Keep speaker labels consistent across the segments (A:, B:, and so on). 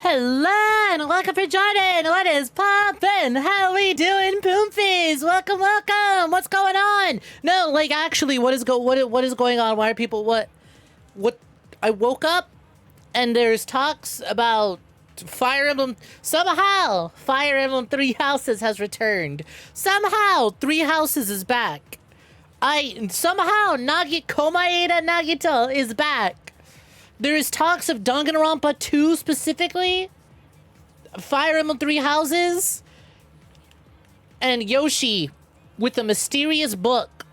A: Hello and welcome for joining. What is poppin'? How we doing, Poomfies? Welcome, welcome. What's going on? No, like actually, what is going on? Why are people what? I woke up and there's talks about Fire Emblem. Somehow, Fire Emblem Three Houses has returned. Somehow, Three Houses is back. Somehow 𝐒𝐳𝐽 𝐒𝐳𝐽 is back. There is talks of Danganronpa 2 specifically, Fire Emblem Three Houses, and Yoshi with a mysterious book.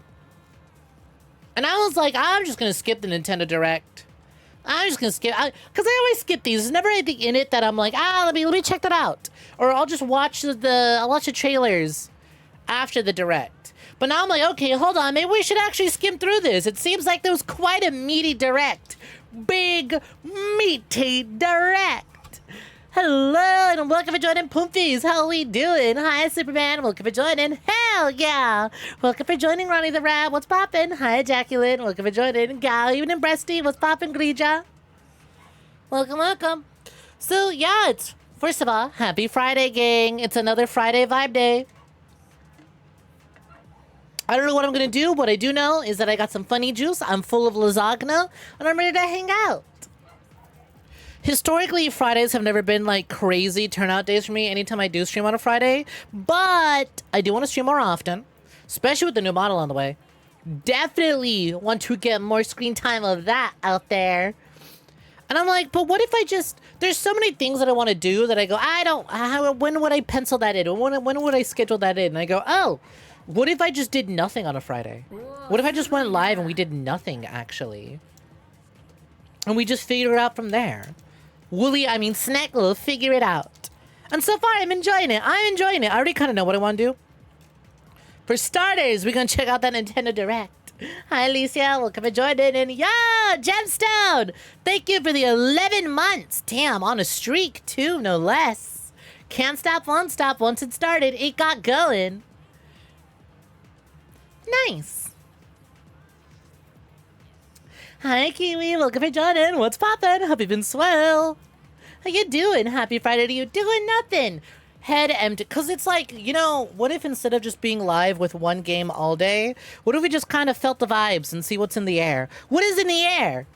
A: And I was like, I'm just gonna skip the Nintendo Direct. I'm just gonna skip, because I always skip these. There's never anything in it that I'm like, let me check that out, or I'll just watch I'll watch the trailers after the Direct. But now I'm like, okay, hold on, maybe we should actually skim through this. It seems like there was quite a meaty Direct. Big, meaty Direct. Hello, and welcome for joining Poomfies. How we doing? Hi, Superman. Welcome for joining. Hell yeah. Welcome for joining Ronnie the Rat. What's poppin'? Hi, Jacqueline. Welcome for joining. Gal, even in Breasty. What's poppin', 𝐒𝐳𝐽? Welcome, welcome. So, yeah, it's, first of all, happy Friday, gang. It's another Friday vibe day. I don't know what I'm going to do. What I do know is that I got some funny juice. I'm full of lasagna, and I'm ready to hang out. Historically, Fridays have never been, like, crazy turnout days for me anytime I do stream on a Friday. But I do want to stream more often, especially with the new model on the way. Definitely want to get more screen time of that out there. And I'm like, but what if I just... There's so many things that I want to do that I go, when would I pencil that in? When would I schedule that in? And I go, oh... What if I just did nothing on a Friday? What if I just went live and we did nothing, actually? And we just figure it out from there. Snek will figure it out. And so far, I'm enjoying it. I'm enjoying it. I already kind of know what I want to do. For starters, we're going to check out that Nintendo Direct. Hi, Alicia. Welcome for joining. And yeah, Gemstone! Thank you for the 11 months. Damn, on a streak, too, no less. Can't stop, won't stop. Once it started, it got going. Nice. Hi, Kiwi. Welcome for joining. What's poppin'? Hope you've been swell. How you doing? Happy Friday to you. Doing nothing. Head empty. Because it's like, you know, what if instead of just being live with one game all day, what if we just kind of felt the vibes and see what's in the air? What is in the air?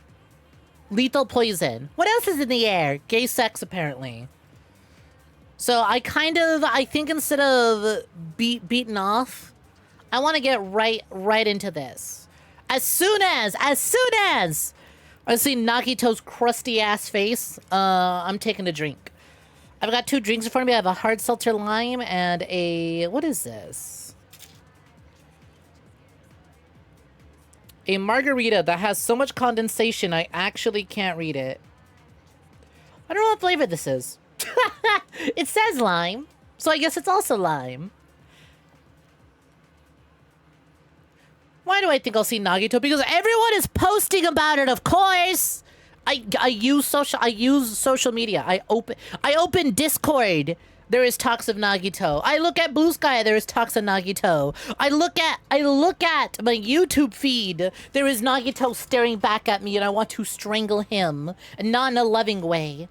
A: Lethal poison. What else is in the air? Gay sex, apparently. So I think instead of beaten off, I want to get right into this. As soon as I see 𝐒𝐳𝐽's crusty ass face, I'm taking a drink. I've got 2 drinks in front of me. I have a hard seltzer lime and a, what is this? A margarita that has so much condensation I actually can't read it. I don't know what flavor this is. It says lime, so I guess it's also lime. Why do I think I'll see 𝐒𝐽𝐽? Because everyone is posting about it, of course. I use social media. I open Discord. There is talks of 𝐒𝐽𝐽. I look at Blue Sky. There is talks of 𝐒𝐽𝐽. I look at my YouTube feed. There is 𝐒𝐽𝐽 staring back at me, and I want to strangle him, and not in a loving way.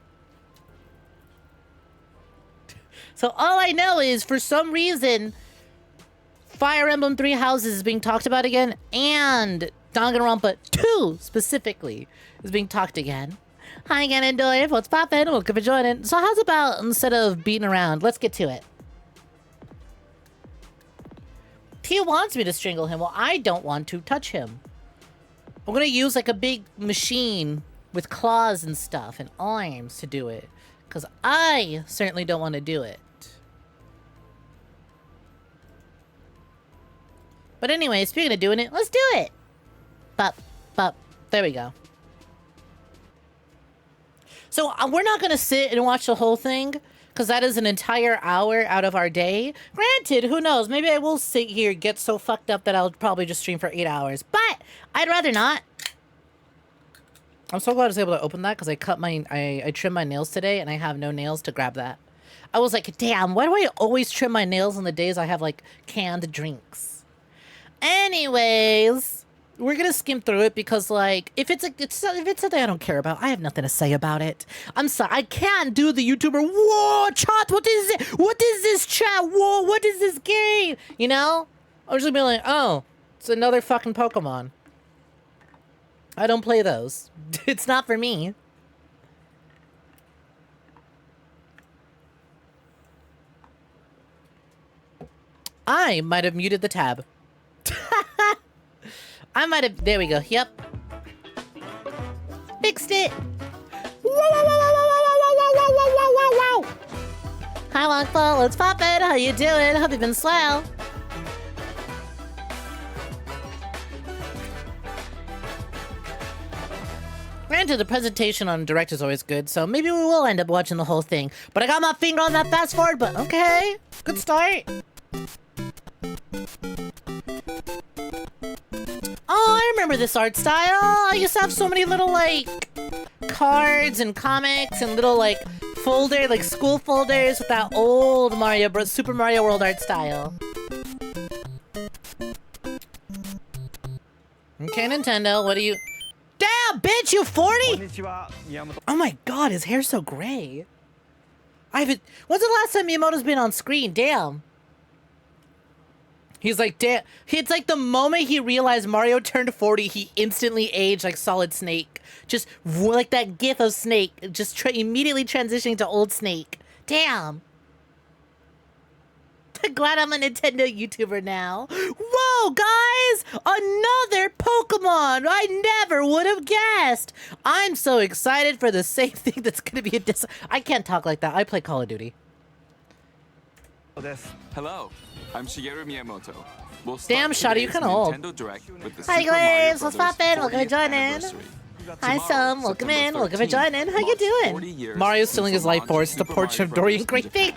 A: So all I know is, for some reason, Fire Emblem Three Houses is being talked about again, and Danganronpa 2 specifically is being talked again. Hi, Ganondorf. What's poppin'? Welcome for joining. So how's about, instead of beating around, let's get to it. He wants me to strangle him. Well, I don't want to touch him. I'm gonna use like a big machine with claws and stuff and arms to do it, because I certainly don't want to do it. But anyway, speaking of doing it, let's do it. Bop. There we go. So we're not going to sit and watch the whole thing, because that is an entire hour out of our day. Granted, who knows? Maybe I will sit here, get so fucked up that I'll probably just stream for 8 hours. But I'd rather not. I'm so glad I was able to open that, because I trimmed my nails today, and I have no nails to grab that. I was like, damn, why do I always trim my nails on the days I have, like, canned drinks? Anyways, we're gonna skim through it because, like, if it's something I don't care about, I have nothing to say about it. I'm sorry, I can't do the YouTuber. Whoa, chat, what is it? What is this, chat? Whoa, what is this game? You know, I'm just gonna be like, oh, it's another fucking Pokemon. I don't play those. It's not for me. I might have muted the tab. I might have. There we go. Yep. Fixed it. Whoa, whoa, whoa, whoa, whoa, whoa, whoa, whoa, whoa, whoa, whoa. Hi, Wonka. Let's pop it. How you doing? Hope you've been swell. Granted, the presentation on Direct is always good, so maybe we will end up watching the whole thing. But I got my finger on that fast forward button. Okay. Good start. Oh, I remember this art style. I used to have so many little, like, cards and comics and little, like, folder, like, school folders with that old Super Mario World art style. Okay, Nintendo, what do you... Damn, bitch, you 40? Oh my god, his hair's so gray. When's the last time Miyamoto's been on screen? Damn. He's like, damn. It's like the moment he realized Mario turned 40, he instantly aged like Solid Snake. Just like that gif of Snake, just immediately transitioning to old Snake. Damn. Glad I'm a Nintendo YouTuber now. Whoa, guys! Another Pokemon! I never would have guessed! I'm so excited for the same thing that's gonna be I can't talk like that. I play Call of Duty.
B: Hello, I'm Shigeru Miyamoto.
A: Damn, Shotty, you're kinda old. Hi, Glaze! Let's pop in. Welcome to join in. Hi, Sam. Welcome in. Welcome to join in. How you doing? Mario's stealing his life force. The portrait of Dorian Gray.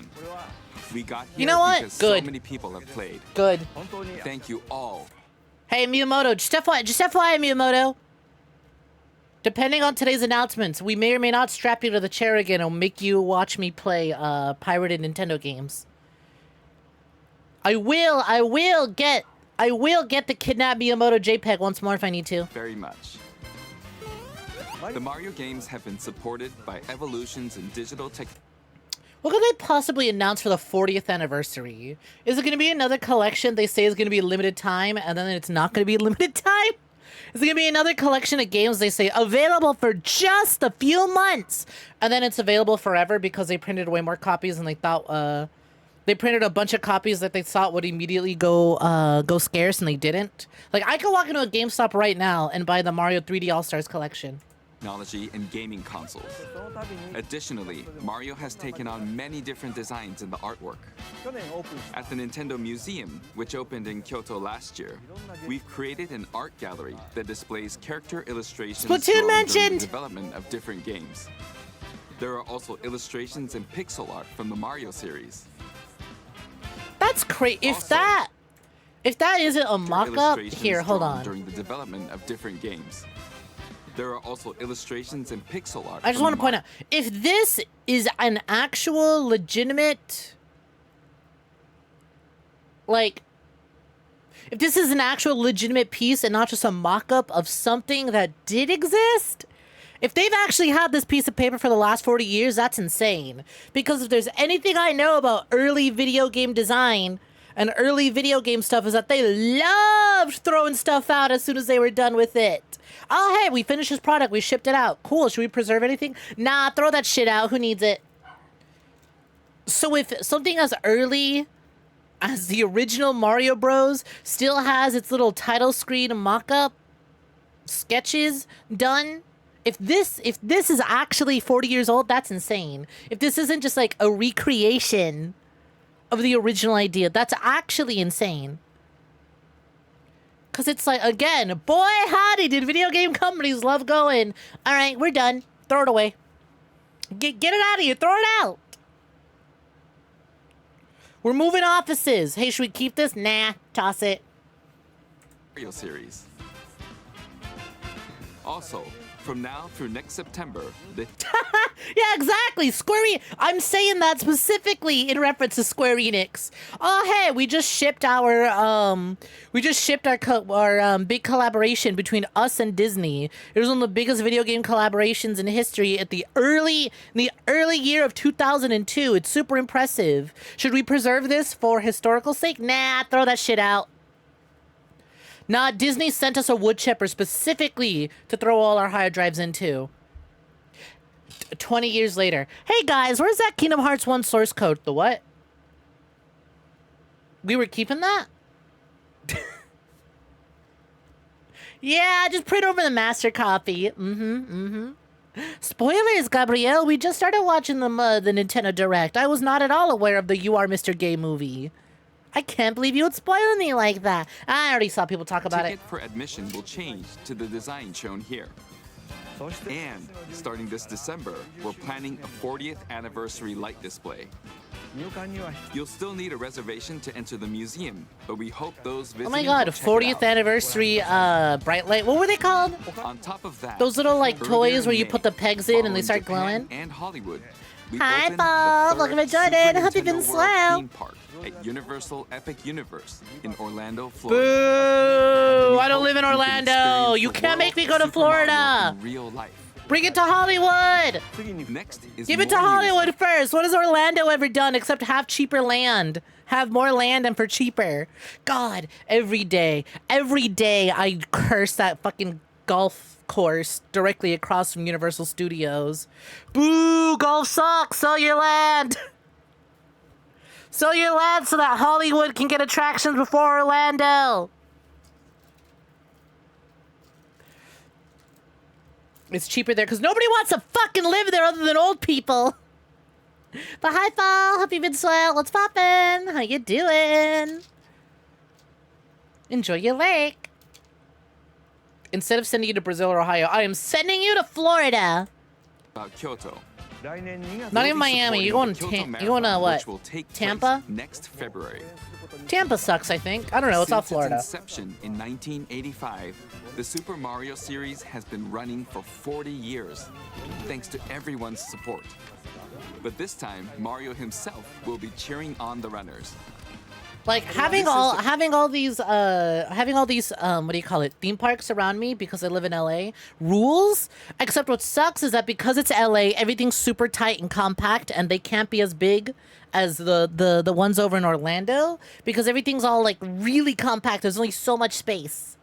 A: You know what? Good.
B: So many people have played.
A: Good.
B: Thank you all.
A: Hey, Miyamoto, just FYI, Miyamoto. Depending on today's announcements, we may or may not strap you to the chair again and make you watch me play pirated Nintendo games. I will get the Kidnap Miyamoto JPEG once more if I need to.
B: Very much. The Mario games have been supported by evolutions in digital tech.
A: What could they possibly announce for the 40th anniversary? Is it going to be another collection they say is going to be limited time, and then it's not going to be limited time? Is it going to be another collection of games they say available for just a few months, and then it's available forever because they printed way more copies and they thought they printed a bunch of copies that they thought would immediately go scarce, and they didn't? Like, I could walk into a GameStop right now and buy the Mario 3D All-Stars collection.
B: Technology and gaming consoles. Additionally, Mario has taken on many different designs in the artwork. At the Nintendo Museum, which opened in Kyoto last year, we've created an art gallery that displays character illustrations
A: Splatoon mentioned!
B: The development of different games. There are also illustrations and pixel art from the Mario series.
A: That's crazy. If that isn't a mock-up, here, hold on.
B: During the development of different games. There are also illustrations and pixel art.
A: I just want to point out, if this is an actual legitimate, like, if this is an actual legitimate piece and not just a mock-up of something that did exist, if they've actually had this piece of paper for the last 40 years, that's insane. Because if there's anything I know about early video game design and early video game stuff is that they loved throwing stuff out as soon as they were done with it. Oh, hey, we finished this product. We shipped it out. Cool. Should we preserve anything? Nah, throw that shit out. Who needs it? So if something as early as the original Mario Bros. Still has its little title screen mock-up sketches done, if this is actually 40 years old, that's insane. If this isn't just like a recreation of the original idea, that's actually insane. Because it's like, again, boy howdy, did video game companies love going, all right, we're done. Throw it away. Get it out of here. Throw it out. We're moving offices. Hey, should we keep this? Nah, toss it.
B: Mario series. Also, From now through next September, the
A: Yeah, exactly. I'm saying that specifically in reference to Square Enix. Oh, hey, we just shipped our big collaboration between us and Disney. It was one of the biggest video game collaborations in history at the early year of 2002. It's super impressive. Should we preserve this for historical sake? Nah, throw that shit out. Nah, Disney sent us a wood chipper specifically to throw all our hard drives into. 20 years later. Hey guys, where's that Kingdom Hearts 1 source code? The what? We were keeping that? Yeah, just print over the master copy. Spoilers, Gabrielle. We just started watching the Nintendo Direct. I was not at all aware of the You Are Mr. Gay movie. I can't believe you would spoil me like that. I already saw people talk about it.
B: Ticket for admission will change to the design shown here. And starting this December, we're planning a 40th anniversary light display. You'll still need a reservation to enter the museum, but we hope those visiting.
A: Oh my god, 40th anniversary bright light. What were they called?
B: On top of that,
A: those little like toys where you put the pegs in and they start glowing.
B: And Hollywood.
A: Hi, Paul. Welcome to Jordan. Hope you've been swell.
B: At Universal Epic Universe in Orlando, Florida.
A: Boo! I don't live in Orlando. You can't make me go to Florida.
B: Real life.
A: Bring it to Hollywood.
B: Next is
A: Give it to Hollywood first. What has Orlando ever done except have cheaper land? Have more land and for cheaper. God, every day I curse that fucking golf course directly across from Universal Studios. Boo! Golf sucks. Sell your land. Sell your land so that Hollywood can get attractions before Orlando. It's cheaper there because nobody wants to fucking live there other than old people. But hi, Fall. Hope you've been swell. What's poppin'? How you doing? Enjoy your lake. Instead of sending you to Brazil or Ohio, I am sending you to Florida.
B: Kyoto.
A: Not even Miami. You're going to what? Tampa?
B: Next February.
A: Tampa sucks, I think. I don't know. It's off Florida.
B: Since its inception in 1985, the Super Mario series has been running for 40 years, thanks to everyone's support. But this time, Mario himself will be cheering on the runners.
A: Like having all these what do you call it, theme parks around me because I live in LA rules, except what sucks is that because it's LA, everything's super tight and compact and they can't be as big as the ones over in Orlando because everything's all like really compact. There's only so much space.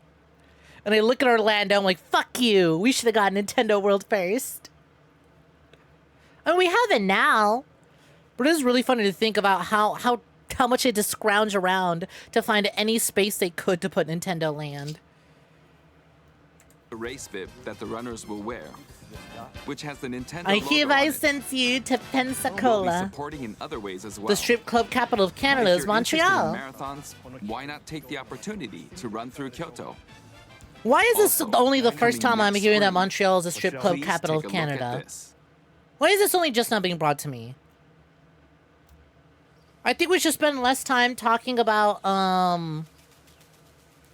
A: And I look at Orlando, I'm like, fuck you. We should have got Nintendo World first. I mean, we have it now. But it is really funny to think about how much they had to scrounge around to find any space they could to put Nintendo Land.
B: The race bib that the runners will wear, which has the Nintendo
A: I
B: logo
A: hereby
B: on it.
A: send you to
B: We'll be
A: Pensacola.
B: supporting in other ways as well.
A: The strip club capital of Canada
B: If
A: is
B: you're interested in
A: Montreal.
B: marathons, why not take the opportunity to run through Kyoto?
A: Why is this
B: Also,
A: only the first
B: coming
A: time I'm
B: next
A: hearing that
B: spring,
A: Montreal is a strip club
B: Please
A: capital
B: take
A: of
B: a look at
A: Canada?
B: this.
A: Why is this only just not being brought to me? I think we should spend less time talking about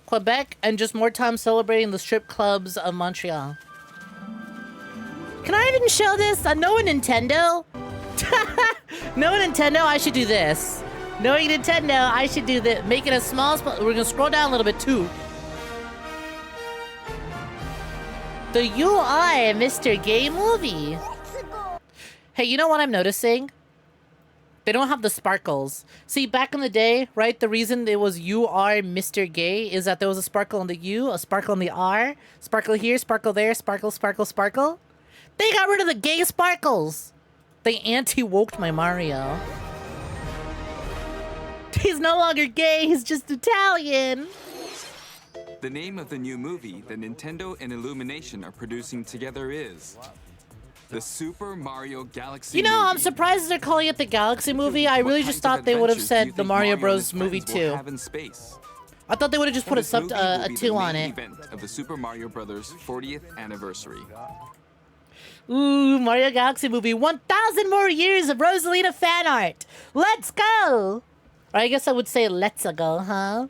A: Quebec and just more time celebrating the strip clubs of Montreal. Can I even show this? Knowing Nintendo? Knowing Nintendo, I should do this. Knowing Nintendo, I should do this. Make it a small... We're going to scroll down a little bit too. The You Are Mr. Gay movie. Hey, you know what I'm noticing? They don't have the sparkles. See, back in the day, right, the reason it was You Are Mr. Gay is that there was a sparkle on the U, a sparkle on the R, sparkle here, sparkle there, sparkle, sparkle, sparkle. They got rid of the gay sparkles. They anti-woked my Mario. He's no longer gay, he's just Italian.
B: The name of the new movie that Nintendo and Illumination are producing together is the Super Mario Galaxy
A: You know,
B: movie.
A: I'm surprised they're calling it the Galaxy movie. I
B: What
A: really
B: kinds
A: just
B: of
A: thought they would have
B: adventures do you
A: said the
B: think
A: Mario
B: and
A: Bros.
B: his
A: movie
B: friends will
A: 2.
B: have in space?
A: I thought they would have just put
B: This movie will
A: a
B: be
A: 2
B: the
A: on
B: main
A: it.
B: event of the Super Mario Bros. 40th anniversary.
A: Ooh, Mario Galaxy movie. 1,000 more years of Rosalina fan art. Let's go. Or I guess I would say let's go, huh?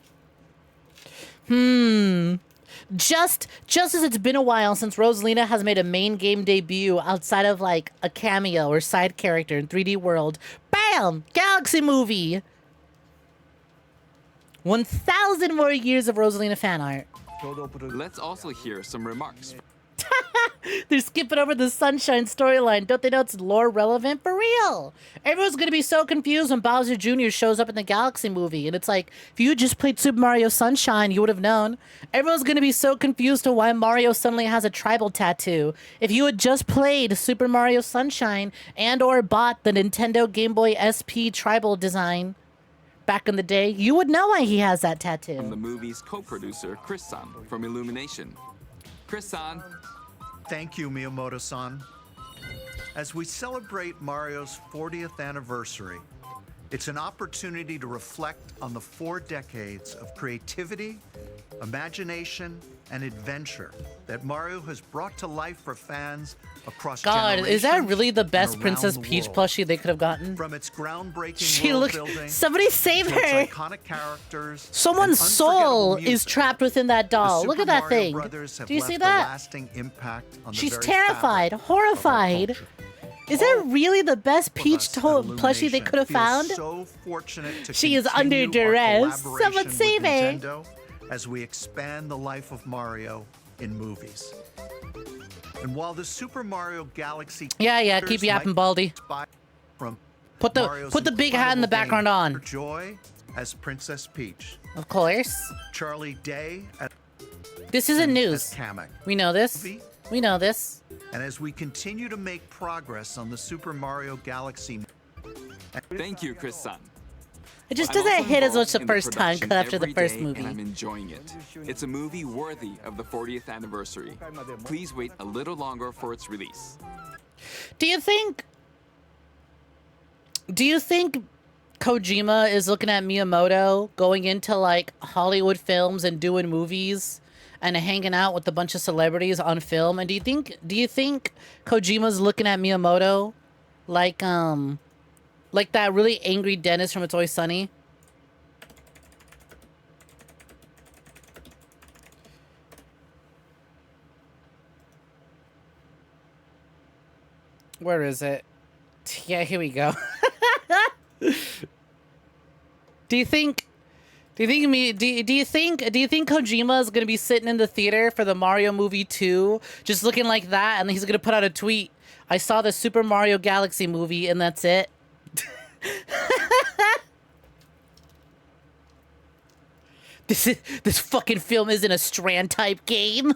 A: Just as it's been a while since Rosalina has made a main game debut outside of like a cameo or side character in 3D World, bam! Galaxy movie! 1,000 more years of Rosalina fan art.
B: Let's also hear some remarks.
A: They're skipping over the Sunshine storyline. Don't they know it's lore relevant? For real! Everyone's gonna be so confused when Bowser Jr. shows up in the Galaxy movie. And it's like, if you had just played Super Mario Sunshine, you would have known. Everyone's gonna be so confused to why Mario suddenly has a tribal tattoo. If you had just played Super Mario Sunshine and or bought the Nintendo Game Boy SP tribal design back in the day, you would know why he has that tattoo.
B: From the movie's co-producer, Chris-san from Illumination. Chris-san.
C: Thank you, Miyamoto-san. As we celebrate Mario's 40th anniversary, it's an opportunity to reflect on the 4 decades of creativity, imagination, and adventure that Mario has brought to life for fans across generations.
A: God, is that really the best
C: and
A: Princess
C: around the
A: Peach
C: world.
A: plushie they could have gotten?
C: From its groundbreaking
A: She
C: world
A: looks.
C: building,
A: Somebody save
C: to its
A: her!
C: iconic characters,
A: Someone's
C: and
A: soul
C: unforgettable
A: is
C: music,
A: trapped within that
C: the
A: doll.
C: Super
A: Look at that
C: Mario
A: thing.
C: Brothers have
A: Do you see
C: left a
A: that?
C: lasting impact on the
A: She's
C: very
A: terrified,
C: fabric of our
A: horrified.
C: culture.
A: Is that really the best Peach
C: Us at
A: plushie they
C: Illumination
A: could have
C: feel
A: found?
C: So fortunate to
A: She is
C: continue
A: under
C: our
A: duress.
C: collaboration
A: Someone
C: with
A: save her.
C: Nintendo as we expand the life of Mario in movies. And while the Super Mario Galaxy
A: Yeah, keep
C: characters
A: yapping,
C: might
A: Baldy.
C: inspire from
A: Put
C: Mario's
A: the big hat in the
C: incredible
A: background
C: game
A: on.
C: for Joy as Princess Peach,
A: Of course.
C: Charlie Day as
A: This isn't news.
C: Kamek.
A: We know this. We know this.
C: And as we continue to make progress on the Super Mario Galaxy,
B: Thank you, Chris-san.
A: It just
B: I'm
A: doesn't
B: also
A: hit as much
B: involved
A: the
B: in
A: first time
B: production
A: after the
B: every
A: first
B: day,
A: movie.
B: And I'm enjoying it. It's a movie worthy of the 40th anniversary. Please wait a little longer for its release.
A: Do you think Kojima is looking at Miyamoto going into like Hollywood films and doing movies and hanging out with a bunch of celebrities on film? And do you think Kojima's looking at Miyamoto like that really angry dentist from It's Always Sunny? Where is it? Yeah, here we go. Do you think Kojima is gonna be sitting in the theater for the Mario movie 2, just looking like that, and he's gonna put out a tweet? I saw the Super Mario Galaxy movie, and that's it. This fucking film isn't a Strand type game.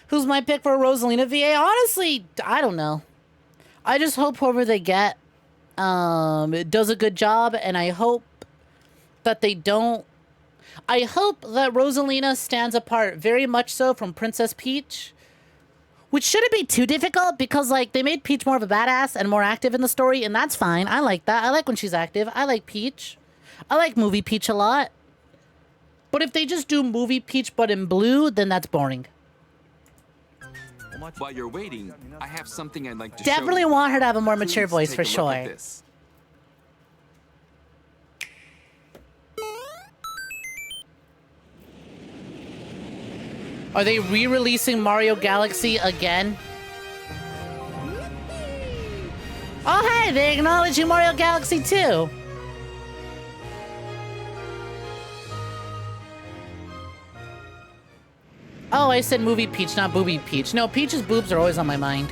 A: Who's my pick for a Rosalina VA? Honestly, I don't know. I just hope whoever they get does a good job, and I hope that they don't. I hope that Rosalina stands apart very much so from Princess Peach, which shouldn't be too difficult because, like, they made Peach more of a badass and more active in the story, and that's fine. I like that. I like when she's active. I like Peach. I like movie Peach a lot. But if they just do movie Peach but in blue, then that's boring.
B: While you're waiting, I have something I'd like to
A: Definitely
B: show you.
A: want her to have a more mature
B: Please
A: voice
B: take
A: for
B: a look at
A: sure.
B: this.
A: Are they re-releasing Mario Galaxy again? Oh hey, they're acknowledging Mario Galaxy 2. Oh, I said movie Peach, not booby Peach. No, Peach's boobs are always on my mind.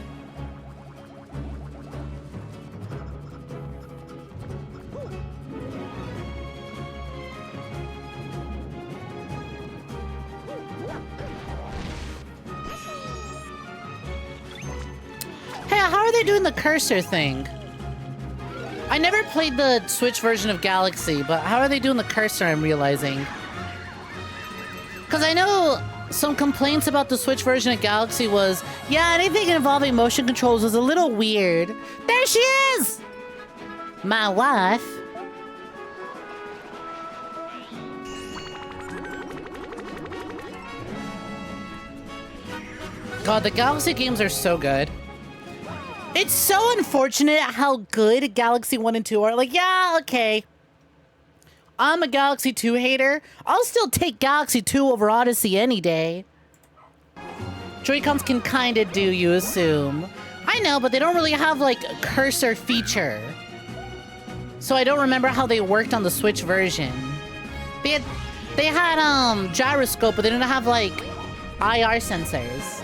A: Hey, how are they doing the cursor thing? I never played the Switch version of Galaxy, but how are they doing the cursor, I'm realizing? Because I know some complaints about the Switch version of Galaxy was, yeah, anything involving motion controls was a little weird. There she is! My wife. God, the Galaxy games are so good. It's so unfortunate how good Galaxy 1 and 2 are. Like, yeah, okay. I'm a Galaxy 2 hater. I'll still take Galaxy 2 over Odyssey any day. Joy-Cons can kind of do, you assume. I know, but they don't really have, like, a cursor feature. So I don't remember how they worked on the Switch version. They had gyroscope, but they didn't have, like, IR sensors.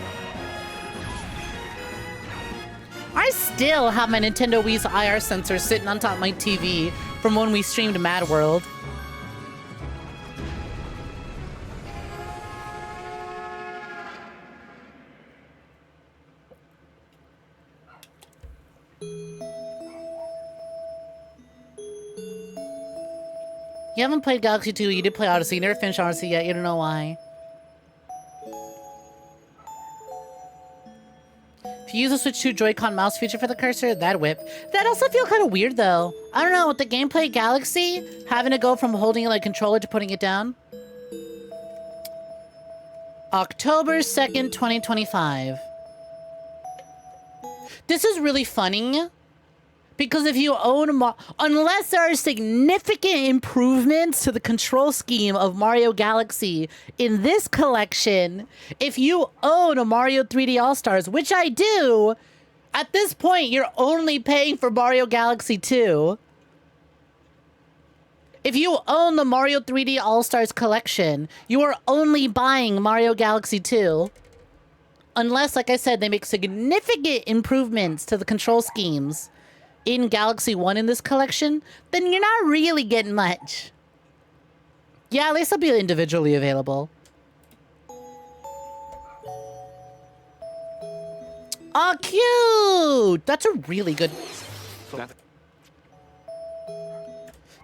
A: I still have my Nintendo Wii's IR sensor sitting on top of my TV from when we streamed Mad World. You haven't played Galaxy 2, you did play Odyssey. You never finished Odyssey yet, you don't know why. If you use the Switch 2 Joy-Con mouse feature for the cursor, that'd whip. That also feel kind of weird, though. I don't know, with the gameplay Galaxy, having to go from holding it like controller to putting it down. October 2nd, 2025. This is really funny. Because if you own unless there are significant improvements to the control scheme of Mario Galaxy in this collection, if you own a Mario 3D All-Stars, which I do, at this point, you're only paying for Mario Galaxy 2. If you own the Mario 3D All-Stars collection, you are only buying Mario Galaxy 2. Unless, like I said, they make significant improvements to the control schemes in Galaxy 1 in this collection, then you're not really getting much. Yeah, at least they'll be individually available. Oh, cute! That's a really good...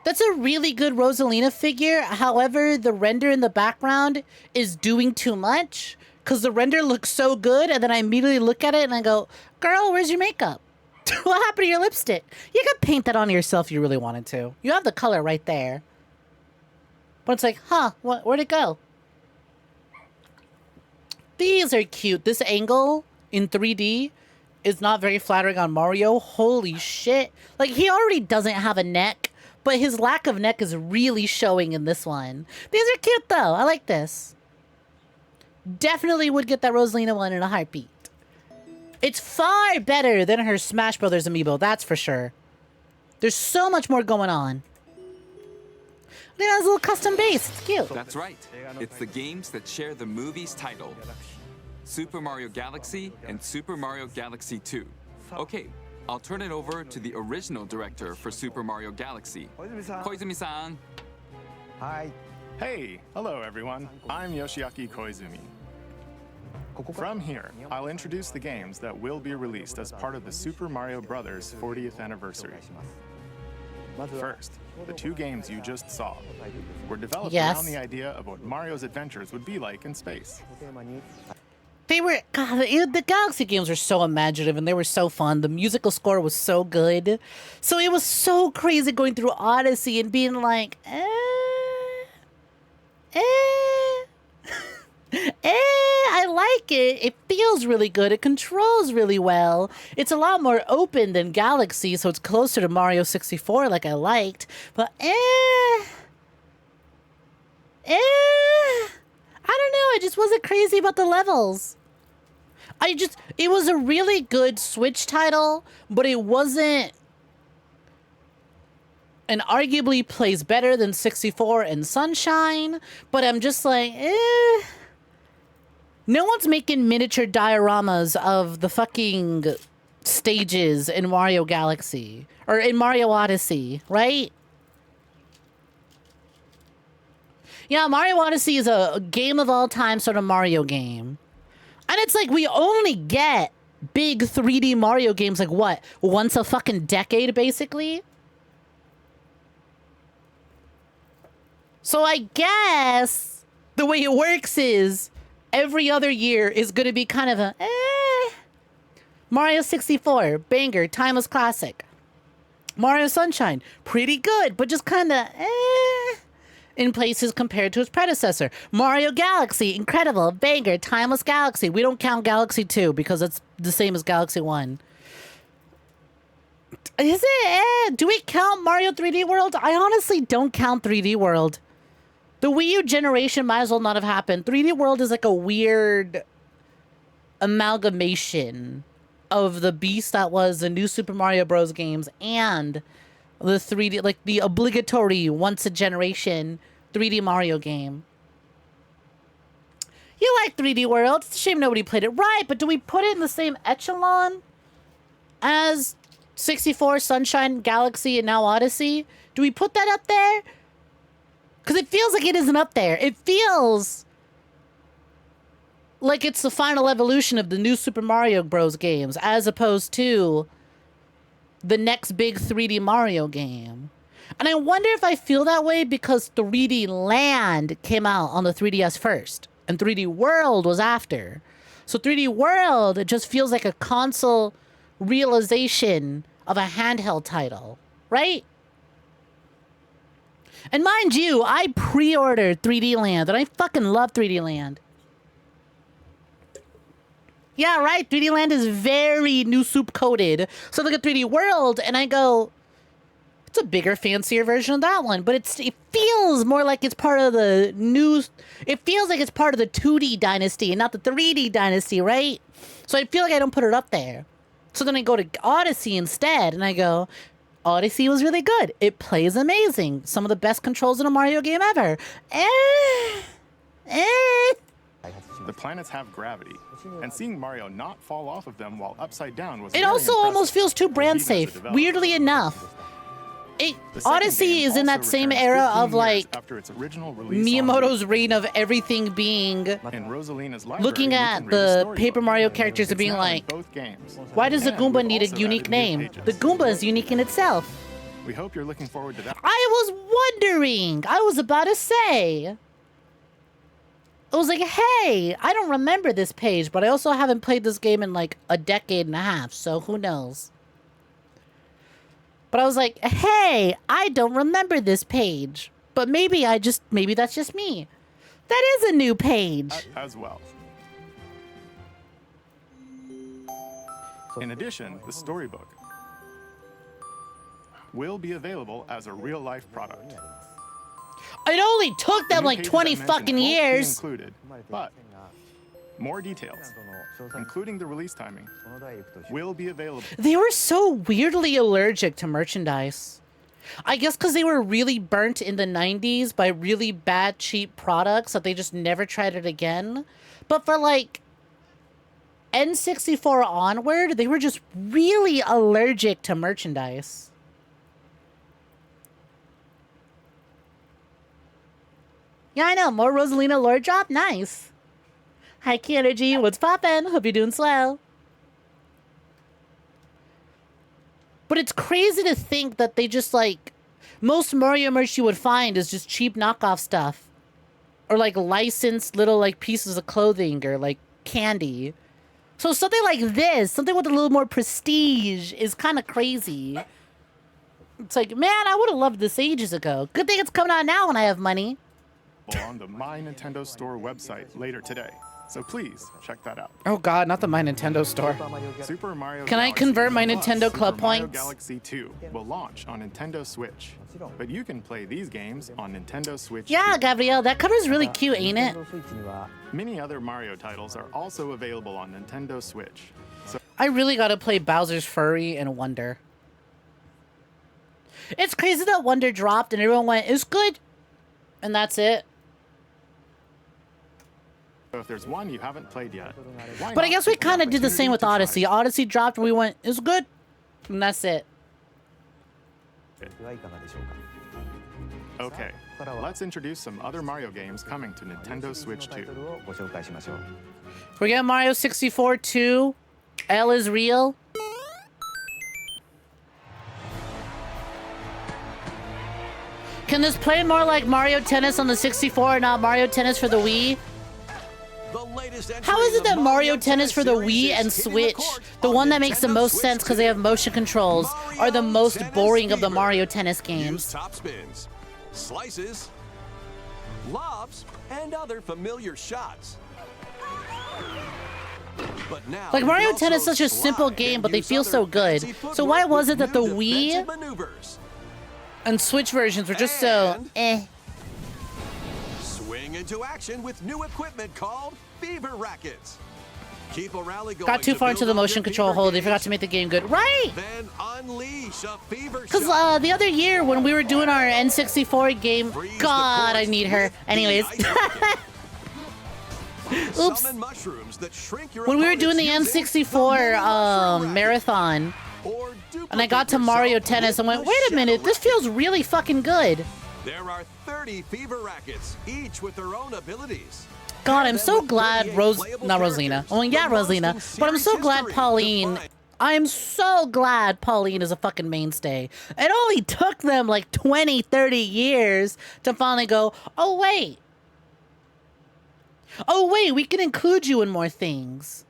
A: That's a really good Rosalina figure. However, the render in the background is doing too much. Because the render looks so good, and then I immediately look at it and I go, girl, where's your makeup? What happened to your lipstick? You could paint that on yourself if you really wanted to. You have the color right there. But it's like, huh, where'd it go? These are cute. This angle in 3D is not very flattering on Mario. Holy shit. Like, he already doesn't have a neck, but his lack of neck is really showing in this one. These are cute, though. I like this. Definitely would get that Rosalina one in a heartbeat. It's far better than her Smash Brothers amiibo, that's for sure. There's so much more going on. Look at that little custom base, it's cute.
B: That's right. It's the games that share the movie's title. Super Mario Galaxy and Super Mario Galaxy 2. Okay, I'll turn it over to the original director for Super Mario Galaxy, 𝐒𝐳𝐬-san.
D: Hi. Hey, hello everyone. I'm Yoshiaki Koizumi. From here, I'll introduce the games that will be released as part of the Super Mario Bros. 40th anniversary. First, the two games you just saw were developed around the idea of what Mario's adventures would be like in space.
A: They were, God, the Galaxy games were so imaginative and they were so fun. The musical score was so good. So it was so crazy going through Odyssey and being like, I like it. It feels really good. It controls really well. It's a lot more open than Galaxy, so it's closer to Mario 64 like I liked. But I don't know. I just wasn't crazy about the levels. It was a really good Switch title, but it wasn't, and arguably plays better than 64 and Sunshine, but I'm just like, No one's making miniature dioramas of the fucking stages in Mario Galaxy. Or in Mario Odyssey, right? Yeah, Mario Odyssey is a game of all time sort of Mario game. And it's like we only get big 3D Mario games like what? Once a fucking decade, basically? So I guess the way it works is every other year is going to be kind of a Mario 64, banger, timeless classic. Mario Sunshine, pretty good, but just kind of in places compared to its predecessor. Mario Galaxy, incredible, banger, timeless galaxy. We don't count Galaxy 2 because it's the same as Galaxy 1. Is it? Do we count Mario 3D World? I honestly don't count 3D World. The Wii U generation might as well not have happened. 3D World is like a weird amalgamation of the beast that was the new Super Mario Bros. Games and the 3D, like the obligatory once a generation 3D Mario game. You like 3D World. It's a shame nobody played it. Right, but do we put it in the same echelon as 64, Sunshine, Galaxy, and now Odyssey? Do we put that up there? Because it feels like it isn't up there. It feels like it's the final evolution of the new Super Mario Bros. Games, as opposed to the next big 3D Mario game. And I wonder if I feel that way because 3D Land came out on the 3DS first, and 3D World was after. So 3D World, it just feels like a console realization of a handheld title, right? And mind you, I pre-ordered 3D Land, and I fucking love 3D Land. Yeah, right? 3D Land is very new soup coated. So I look at 3D World, and I go, it's a bigger, fancier version of that one. But it feels more like it's part of the new... It feels like it's part of the 2D dynasty and not the 3D dynasty, right? So I feel like I don't put it up there. So then I go to Odyssey instead, and I go... Odyssey was really good. It plays amazing. Some of the best controls in a Mario game ever.
D: The planets have gravity, and seeing Mario not fall off of them while upside down was
A: It
D: very
A: also
D: impressive,
A: almost feels too brand
D: even as a
A: safe.
D: developer.
A: Weirdly enough.
D: The second
A: Odyssey
D: game
A: is in
D: also
A: that same
D: returns
A: era
D: 15
A: of
D: years
A: like
D: after its original release on
A: Miyamoto's reign of everything being
D: In Rosalina's library,
A: looking
D: you
A: at
D: can read a
A: the
D: storybook.
A: Paper Mario characters and
D: It's
A: being
D: now in
A: like,
D: both games.
A: why does the
D: And
A: Goomba
D: we've
A: need a
D: also
A: unique
D: added new
A: name?
D: pages.
A: The Goomba is unique in itself.
D: We hope you're looking forward to that.
A: I was wondering. I was about to say. I was like, hey, I don't remember this page, but I also haven't played this game in like a decade and a half, so who knows? But I was like, hey, I don't remember this page. But maybe that's just me. That is a new page.
D: As well. In addition, the storybook will be available as a real-life product.
A: It only took them
D: New
A: like
D: pages
A: 20
D: I mentioned
A: fucking
D: won't be
A: years.
D: included, but more details, including the release timing, will be available.
A: They were so weirdly allergic to merchandise. I guess because they were really burnt in the 90s by really bad, cheap products that they just never tried it again. But for like N64 onward, they were just really allergic to merchandise. Yeah, I know. More Rosalina lore drop. Nice. Hi, 𝐾 what's poppin'? Hope you're doing swell. But it's crazy to think that they just, like... Most Mario merch you would find is just cheap knockoff stuff. Or, like, licensed little, like, pieces of clothing or, like, candy. So something like this, something with a little more prestige, is kind of crazy. It's like, man, I would have loved this ages ago. Good thing it's coming out now when I have money.
D: On the My Nintendo Store website later today, so please check that out.
A: Oh god, not the My Nintendo Store.
D: Super Mario
A: Can I
D: Galaxy
A: convert my
D: plus
A: Nintendo
D: Super
A: Club
D: Mario
A: points?
D: Galaxy 2 will launch on Nintendo Switch, but you can play these games on Nintendo Switch
A: Yeah,
D: too.
A: Gabrielle, that cover's really cute, ain't it?
D: Many other Mario titles are also available on Nintendo Switch. So
A: I really gotta play Bowser's Fury and Wonder. It's crazy that Wonder dropped and everyone went, it's good. And that's it.
D: if there's one you haven't played yet, why
A: But I
D: not
A: guess we
D: take
A: kind of did the same
D: opportunity
A: with
D: to try
A: Odyssey.
D: it?
A: Odyssey dropped and we went, it's good. And that's it.
D: Okay, let's introduce some other Mario games coming to Nintendo Switch 2.
A: We got Mario 64 2. L is real. Can this play more like Mario Tennis on the 64 and not Mario Tennis for the Wii? How is it that Mario Tennis for the Wii and Switch, the one that makes the most sense because they have motion controls, are the most boring of the Mario Tennis games?
E: Top spins, slices, lobs, and other familiar shots. But now
A: Like
E: you
A: Mario
E: can
A: Tennis is
E: also
A: such a simple
E: slide
A: game,
E: and
A: but they
E: use
A: feel
E: other
A: so good.
E: fancy
A: So why
E: footwork
A: was it
E: with
A: that the
E: new
A: Wii
E: defensive maneuvers.
A: and Switch versions were just so
E: And-
A: eh?
E: Swing into action with new equipment called Fever Rackets. Keep a rally going.
A: Got too
E: to
A: far into
E: build
A: the
E: up
A: motion
E: your
A: control
E: fever
A: hold. They
E: gauge.
A: forgot to make the game good. Right!
E: Then unleash a fever
A: Because
E: shot.
A: the other year when we were doing our N64 game,
E: Freeze the
A: God, I
E: course
A: need her.
E: with the
A: Anyways.
E: ice bucket.
A: Oops.
E: Summon mushrooms that shrink your
A: When we were doing the
E: opponents using
A: N64
E: the mini mushroom racket.
A: marathon,
E: Or
A: and I got to
E: duplicate
A: Mario
E: yourself
A: Tennis, I
E: with
A: went,
E: the
A: wait a
E: Shadow
A: minute, this
E: Racket.
A: feels really fucking good.
E: There are 30 fever rackets, each with their own abilities.
A: God, I'm
E: Them
A: so
E: with
A: glad
E: 38
A: Rose,
E: playable
A: not Rosalina.
E: characters,
A: Oh, yeah,
E: the most in
A: Rosalina. But I'm so
E: series
A: glad
E: history.
A: Pauline,
E: Define-
A: I'm so glad Pauline is a fucking mainstay. It only took them like 20, 30 years to finally go, oh, wait. Oh, wait, we can include you in more things.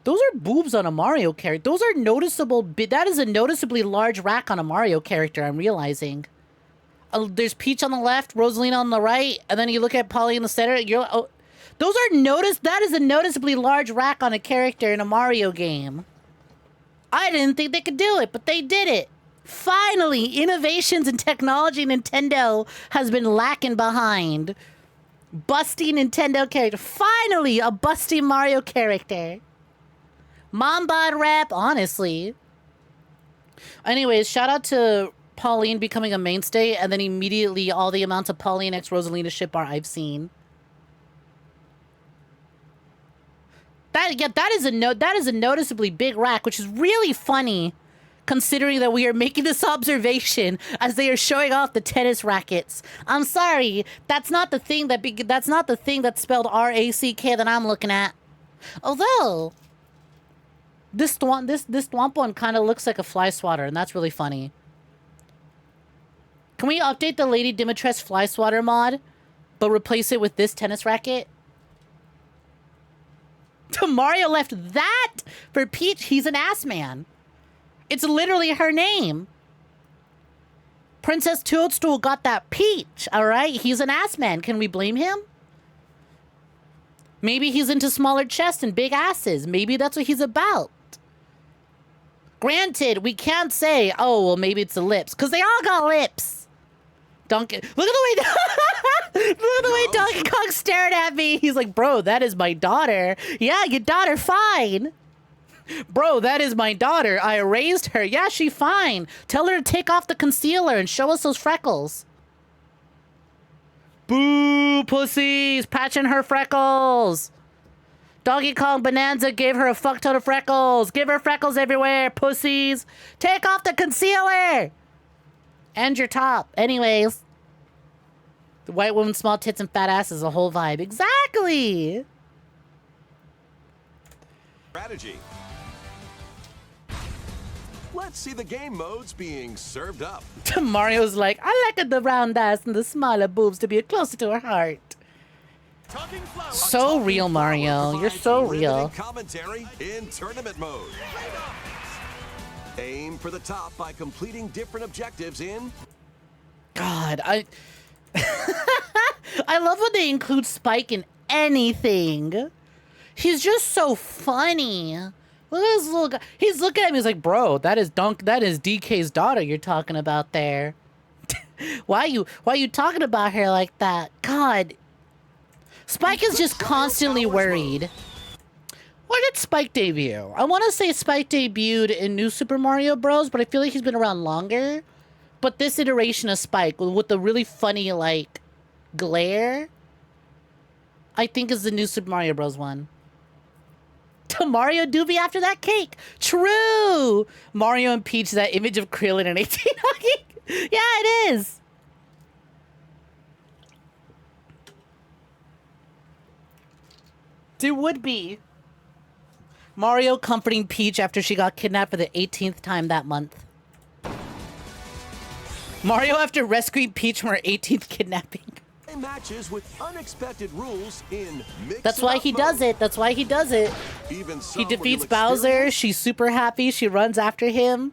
A: Those are boobs on a Mario character. Those are noticeable. That is a noticeably large rack on a Mario character, I'm realizing. There's Peach on the left, Rosalina on the right, and then you look at Polly in the center. You're oh, those are that is a noticeably large rack on a character in a Mario game. I didn't think they could do it, but they did it. Finally, innovations in technology Nintendo has been lacking behind. Busty Nintendo character. Finally, a busty Mario character. Mombot rep, honestly. Anyways, shout out to Pauline becoming a mainstay, and then immediately all the amounts of Pauline x Rosalina ship art I've seen. That is a noticeably big rack, which is really funny, considering that we are making this observation as they are showing off the tennis rackets. I'm sorry, that's not the thing that's spelled R-A-C-K that I'm looking at. Although this Thwomp one kind of looks like a fly swatter, and that's really funny. Can we update the Lady Dimitrescu fly swatter mod, but replace it with this tennis racket? Mario left that for Peach. He's an ass man. It's literally her name. Princess Toadstool got that Peach, all right? He's an ass man. Can we blame him? Maybe he's into smaller chests and big asses. Maybe that's what he's about. Granted, we can't say, oh, well, maybe it's the lips, because they all got lips. Donkey, look at the way Donkey Kong stared at me. He's like, bro, that is my daughter. Yeah, your daughter fine. Bro, that is my daughter. I raised her. Yeah, she fine. Tell her to take off the concealer and show us those freckles. Boo, pussies, patching her freckles. Donkey Kong Bonanza gave her a fuck ton of freckles. Give her freckles everywhere, pussies. Take off the concealer. And your top. Anyways. The white woman, small tits, and fat ass is a whole vibe. Exactly.
E: Strategy. Let's see the game modes being served up.
A: Mario's like, I like the round ass and the smaller boobs to be closer to her heart. So real, Mario. You're so real.
E: Commentary in tournament mode. Aim for the top by completing different objectives in...
A: God, I love when they include Spike in anything. He's just so funny. Look at this little guy. He's looking at me. He's like, bro, that is DK's daughter you're talking about there. Why are you talking about her like that? God. Spike is just constantly worried. Where did Spike debut? I want to say Spike debuted in New Super Mario Bros., but I feel like he's been around longer. But this iteration of Spike, with the really funny, like, glare, I think is the New Super Mario Bros. One. To Mario Doobie after that cake. True! Mario and Peach, that image of Krillin and 18 hugging. Yeah, it is. It would be. Mario comforting Peach after she got kidnapped for the 18th time that month. Mario after rescuing Peach from her 18th kidnapping.
E: Matches with unexpected rules in
A: That's why he does it. That's why he does it.
E: Even
A: He defeats Bowser. She's super happy. She runs after him.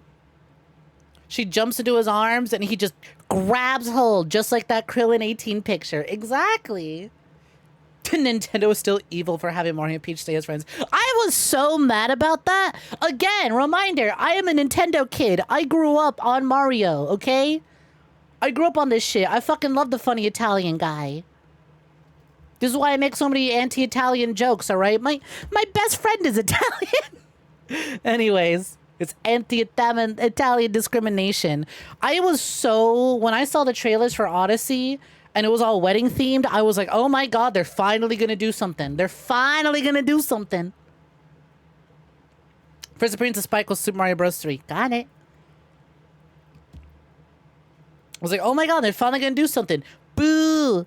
A: She jumps into his arms and he just grabs hold, just like that Krillin 18 picture. Exactly. Nintendo is still evil for having Mario and Peach stay as friends. I was so mad about that. Again, reminder, I am a Nintendo kid. I grew up on Mario, okay? I grew up on this shit. I fucking love the funny Italian guy. This is why I make so many anti-Italian jokes, all right? My best friend is Italian. Anyways, it's anti-Italian discrimination. I was so... When I saw the trailers for Odyssey and it was all wedding themed, I was like, oh my god, they're finally gonna do something. They're finally gonna do something. First appearance of Spike was Super Mario Bros. 3. Got it. I was like, oh my god, they're finally gonna do something. Boo!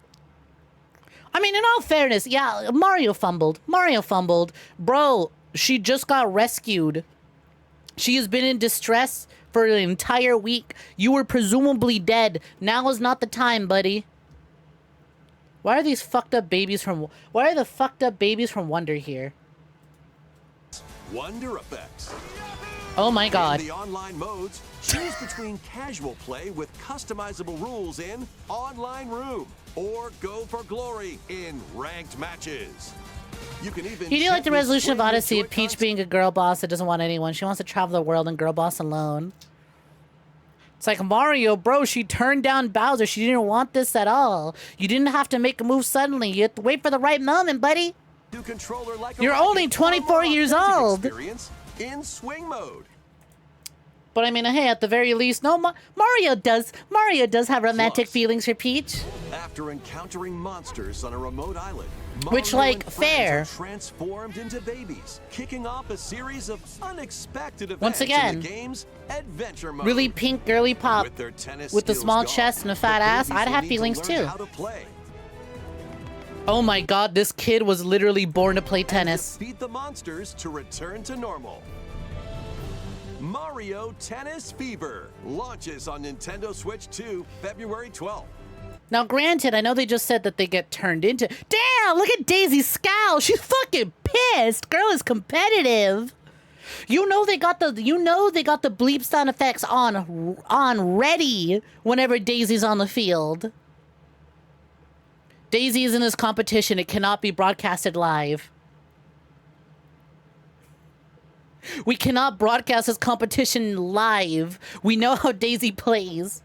A: I mean, in all fairness, yeah, Mario fumbled. Mario fumbled. Bro, she just got rescued. She has been in distress for an entire week. You were presumably dead. Now is not the time, buddy. Why are these fucked up babies from... Why are the fucked up babies from Wonder here?
E: Wonder Effects.
A: Oh my god.
E: In the online modes, choose between casual play with customizable rules in Online Room or Go for Glory in Ranked Matches. You can even...
A: You do like the resolution of Odyssey of Peach being a girl boss that doesn't want anyone. She wants to travel the world and girl boss alone. It's like, Mario, bro, she turned down Bowser. She didn't want this at all. You didn't have to make a move suddenly. You have to wait for the right moment, buddy. You're only 24 years old.
E: In swing mode.
A: But I mean, hey, at the very least, no, Mario does have romantic feelings for Peach.
E: After encountering monsters on a remote island,
A: which,
E: Mario
A: like,
E: and
A: fair.
E: Are transformed into babies, kicking off a series of unexpected events
A: once again,
E: in the game's adventure mode.
A: Really pink girly pop with the small chest and a fat ass. I'd have feelings too. Oh my god, this kid was literally born to play tennis.
E: Defeat the monsters to return to normal. Mario Tennis Fever launches on Nintendo Switch 2 February 12th.
A: Now, granted, I know they just said that they get turned into... Damn, look at Daisy's scowl. She's fucking pissed. Girl is competitive. You know they got the bleep sound effects on ready whenever Daisy's on the field. Daisy is in this competition. It cannot be broadcasted live. We cannot broadcast this competition live. We know how Daisy plays.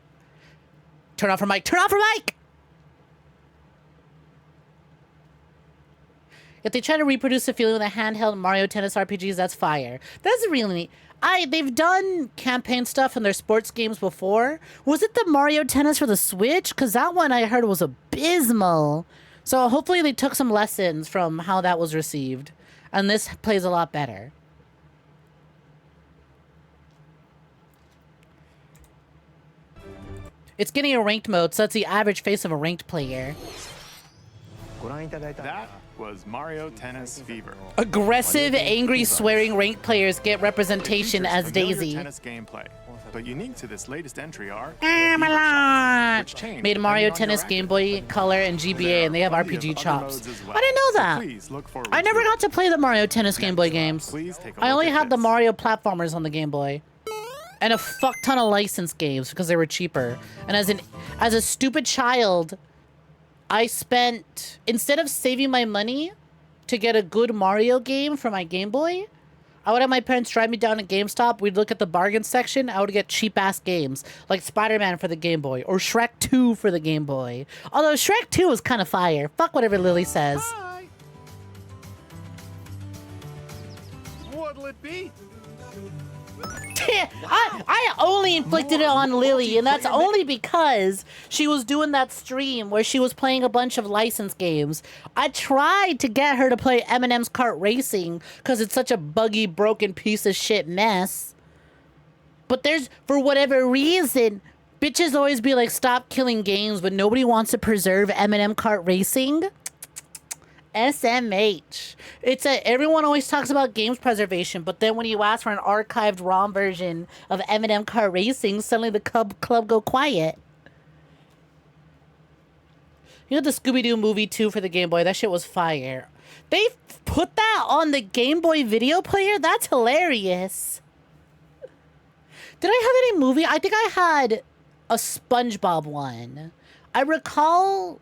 A: Turn off her mic. Turn off her mic! If they try to reproduce the feeling with a handheld Mario Tennis RPGs, that's fire. That's really neat. They've done campaign stuff in their sports games before. Was it the Mario Tennis for the Switch? Because that one I heard was abysmal. So hopefully they took some lessons from how that was received. And this plays a lot better. It's getting a ranked mode, so that's the average face of a ranked player.
D: That was Mario Tennis Fever.
A: Aggressive, angry, swearing ranked players get representation as Daisy.
D: Tennis gameplay, but unique to this latest entry are
A: made Mario Tennis, Game Boy Color, and GBA, and they have RPG chops. I didn't know that. I never got to play the Mario Tennis Game Boy games. I only had the Mario platformers on the Game Boy. And a fuck ton of licensed games because they were cheaper. And as a stupid child, I spent, instead of saving my money to get a good Mario game for my Game Boy, I would have my parents drive me down to GameStop. We'd look at the bargain section. I would get cheap ass games like Spider-Man for the Game Boy or Shrek 2 for the Game Boy. Although Shrek 2 was kind of fire. Fuck whatever Lily says.
F: Hi. What'll it be?
A: I only inflicted it on Lily, and that's only because she was doing that stream where she was playing a bunch of licensed games. I tried to get her to play Eminem's Kart Racing because it's such a buggy, broken piece of shit mess. But for whatever reason, bitches always be like, stop killing games, but nobody wants to preserve Eminem Kart Racing. SMH. Everyone always talks about games preservation, but then when you ask for an archived ROM version of Eminem Kart Racing, suddenly the club go quiet. You know the Scooby-Doo movie 2 for the Game Boy? That shit was fire. They put that on the Game Boy video player? That's hilarious. Did I have any movie? I think I had a SpongeBob one. I recall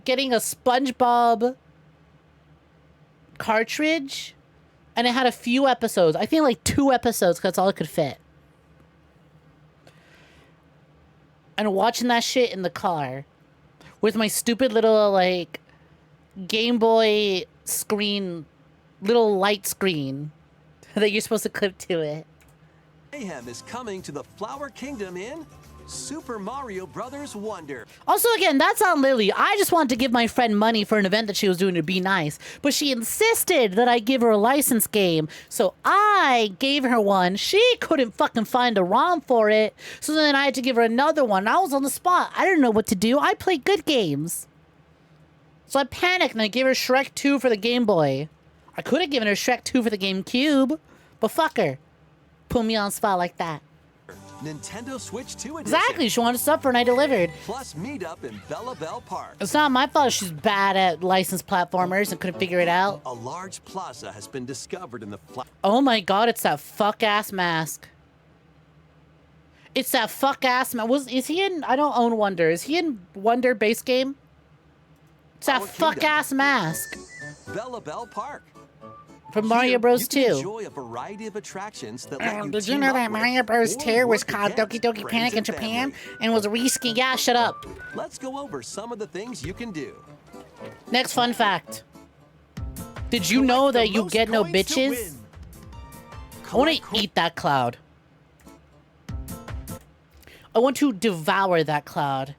A: getting a SpongeBob cartridge, and it had a few episodes. I think like 2 episodes, because that's all it could fit. And watching that shit in the car with my stupid little, like, Game Boy screen, little light screen that you're supposed to clip to it.
E: Mayhem is coming to the Flower Kingdom in Super Mario Brothers Wonder.
A: Also, again, that's on Lily. I just wanted to give my friend money for an event that she was doing to be nice, but she insisted that I give her a licensed game, so I gave her one. She couldn't fucking find a ROM for it, so then I had to give her another one. I was on the spot. I didn't know what to do. I play good games. So I panicked and I gave her Shrek 2 for the Game Boy. I could have given her Shrek 2 for the GameCube, but fuck her. Put me on the spot like that.
E: Nintendo Switch 2 edition.
A: Exactly, she wanted stuff and I delivered.
E: Plus meet up in Bella Bell Park.
A: It's not my fault she's bad at licensed platformers and couldn't figure it out.
E: A large plaza has been discovered in the
A: Oh my god, it's that fuck-ass mask. It's that fuck-ass mask. Is he in... I don't own Wonder. Is he in Wonder base game? It's that fuck-ass mask.
E: Bella Bell Park.
A: From Mario Bros. 2.
E: Enjoy a variety of attractions that let you
A: Did you know that Mario Bros. 2 was called Doki Doki Panic in Japan and was risky? Yeah, shut up.
E: Let's go over some of the things you can do.
A: Next fun fact. Did you know that you get no bitches? I want to eat that cloud. I want to devour that cloud.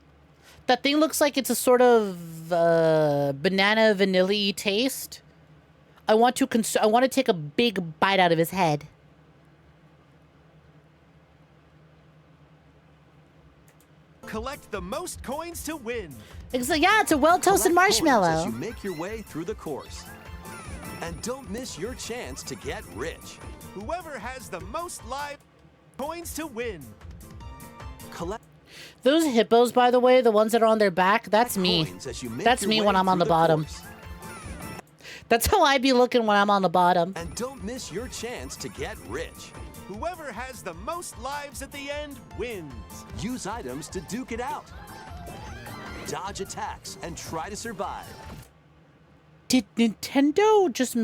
A: That thing looks like it's a sort of banana vanilla-y taste. I want to take a big bite out of his head.
F: Collect the most coins to win.
A: Yeah, it's a well-toasted marshmallow.
E: As you make your way through the course. And don't miss your chance to get rich.
F: Whoever has the most live coins to win.
E: Collect
A: those hippos, by the way, the ones that are on their back, that's me. That's me when I'm on the bottom. That's how I be looking when I'm on the bottom.
E: And don't miss your chance to get rich.
F: Whoever has the most lives at the end wins.
E: Use items to duke it out. Dodge attacks and try to survive.
A: Did Nintendo just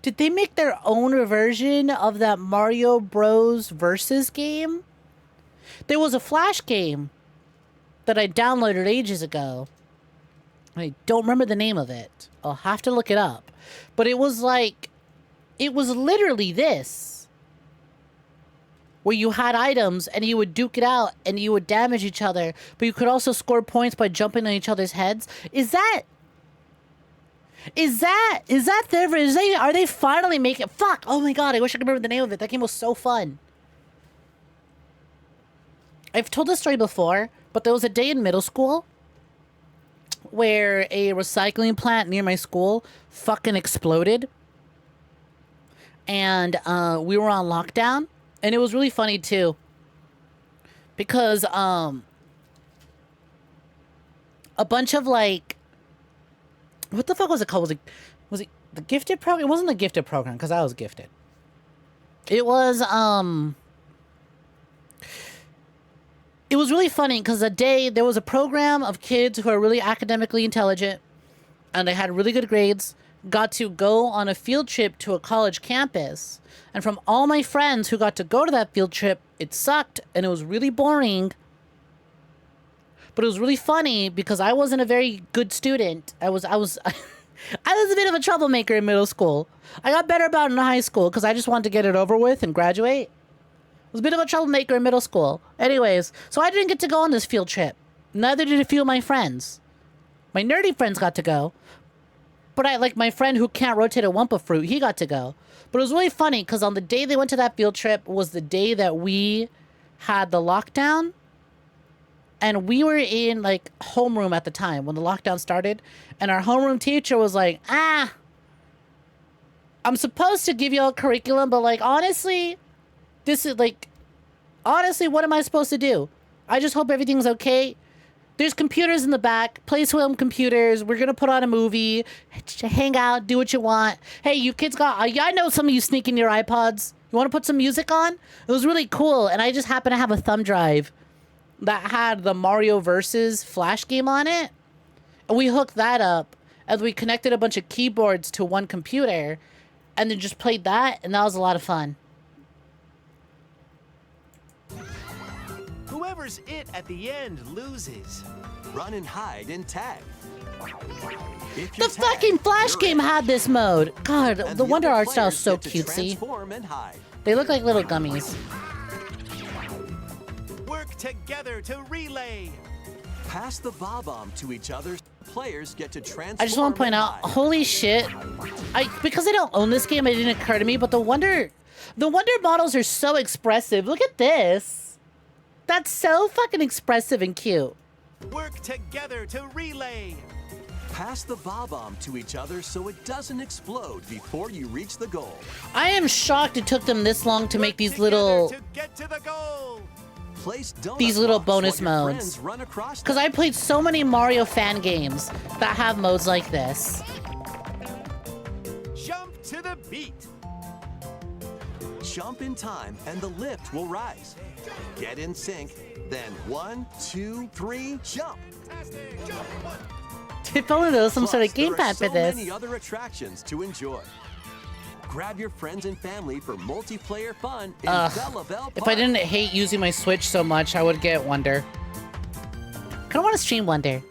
A: did they make their own version of that Mario Bros. Versus game? There was a Flash game that I downloaded ages ago. I don't remember the name of it. I'll have to look it up. But it was like, it was literally this. Where you had items and you would duke it out and you would damage each other. But you could also score points by jumping on each other's heads. Are they finally making, fuck, oh my god, I wish I could remember the name of it. That game was so fun. I've told this story before, but there was a day in middle school where a recycling plant near my school fucking exploded. And we were on lockdown. And it was really funny too. Because a bunch of like, what the fuck was it called? Was it the gifted program? It wasn't the gifted program because I was gifted. It was really funny because there was a program of kids who are really academically intelligent and they had really good grades, got to go on a field trip to a college campus. And from all my friends who got to go to that field trip, it sucked and it was really boring. But it was really funny because I wasn't a very good student. I was I was a bit of a troublemaker in middle school. I got better about it in high school because I just wanted to get it over with and graduate. I was a bit of a troublemaker in middle school. Anyways, so I didn't get to go on this field trip. Neither did a few of my friends. My nerdy friends got to go. But my friend who can't rotate a Wumpa fruit, he got to go. But it was really funny because on the day they went to that field trip was the day that we had the lockdown. And we were in homeroom at the time when the lockdown started. And our homeroom teacher was like, I'm supposed to give you all curriculum, but honestly, this is honestly, what am I supposed to do? I just hope everything's okay. There's computers in the back, play some computers. We're going to put on a movie, hang out, do what you want. Hey, you kids I know some of you sneak in your iPods. You want to put some music on? It was really cool. And I just happen to have a thumb drive that had the Mario Versus Flash game on it. We hooked that up, and we connected a bunch of keyboards to one computer, and then just played that, and that was a lot of fun.
F: Whoever's it at the end loses.
E: Run and hide and tag. If
A: The
E: you're
A: fucking
E: tagged,
A: Flash
E: you're
A: game
E: in.
A: had this mode. God,
E: And
A: the Wonder
E: other
A: art style is
E: players
A: so
E: get to
A: cutesy.
E: transform and hide.
A: They look like little gummies.
F: Work together to relay.
E: Pass the bomb to each other. Players get to transform.
A: I just want to point
E: and
A: out,
E: hide.
A: holy shit! Because I don't own this game, it didn't occur to me. But the Wonder models are so expressive. Look at this. That's so fucking expressive and cute.
F: Work together to relay.
E: Pass the bomb to each other so it doesn't explode before you reach the goal.
A: I am shocked it took them this long to make
F: Work
A: these
F: together
A: little
F: to get to the goal.
E: Place donut
A: These little
E: blocks
A: bonus
E: while your
A: modes.
E: friends run across
A: Because
E: them.
A: I played so many Mario fan games that have modes like this.
F: Jump to the beat.
E: Jump in time and the lift will rise. Get in sync, then 1, 2, 3, jump.
A: If only there was some sort of
E: Plus, there are
A: gamepad for
E: so
A: this.
E: many other attractions to enjoy. Grab your friends and family for multiplayer fun in Bella Bell
A: If I didn't hate using my Switch so much, I would get Wonder. Kind of want to stream Wonder.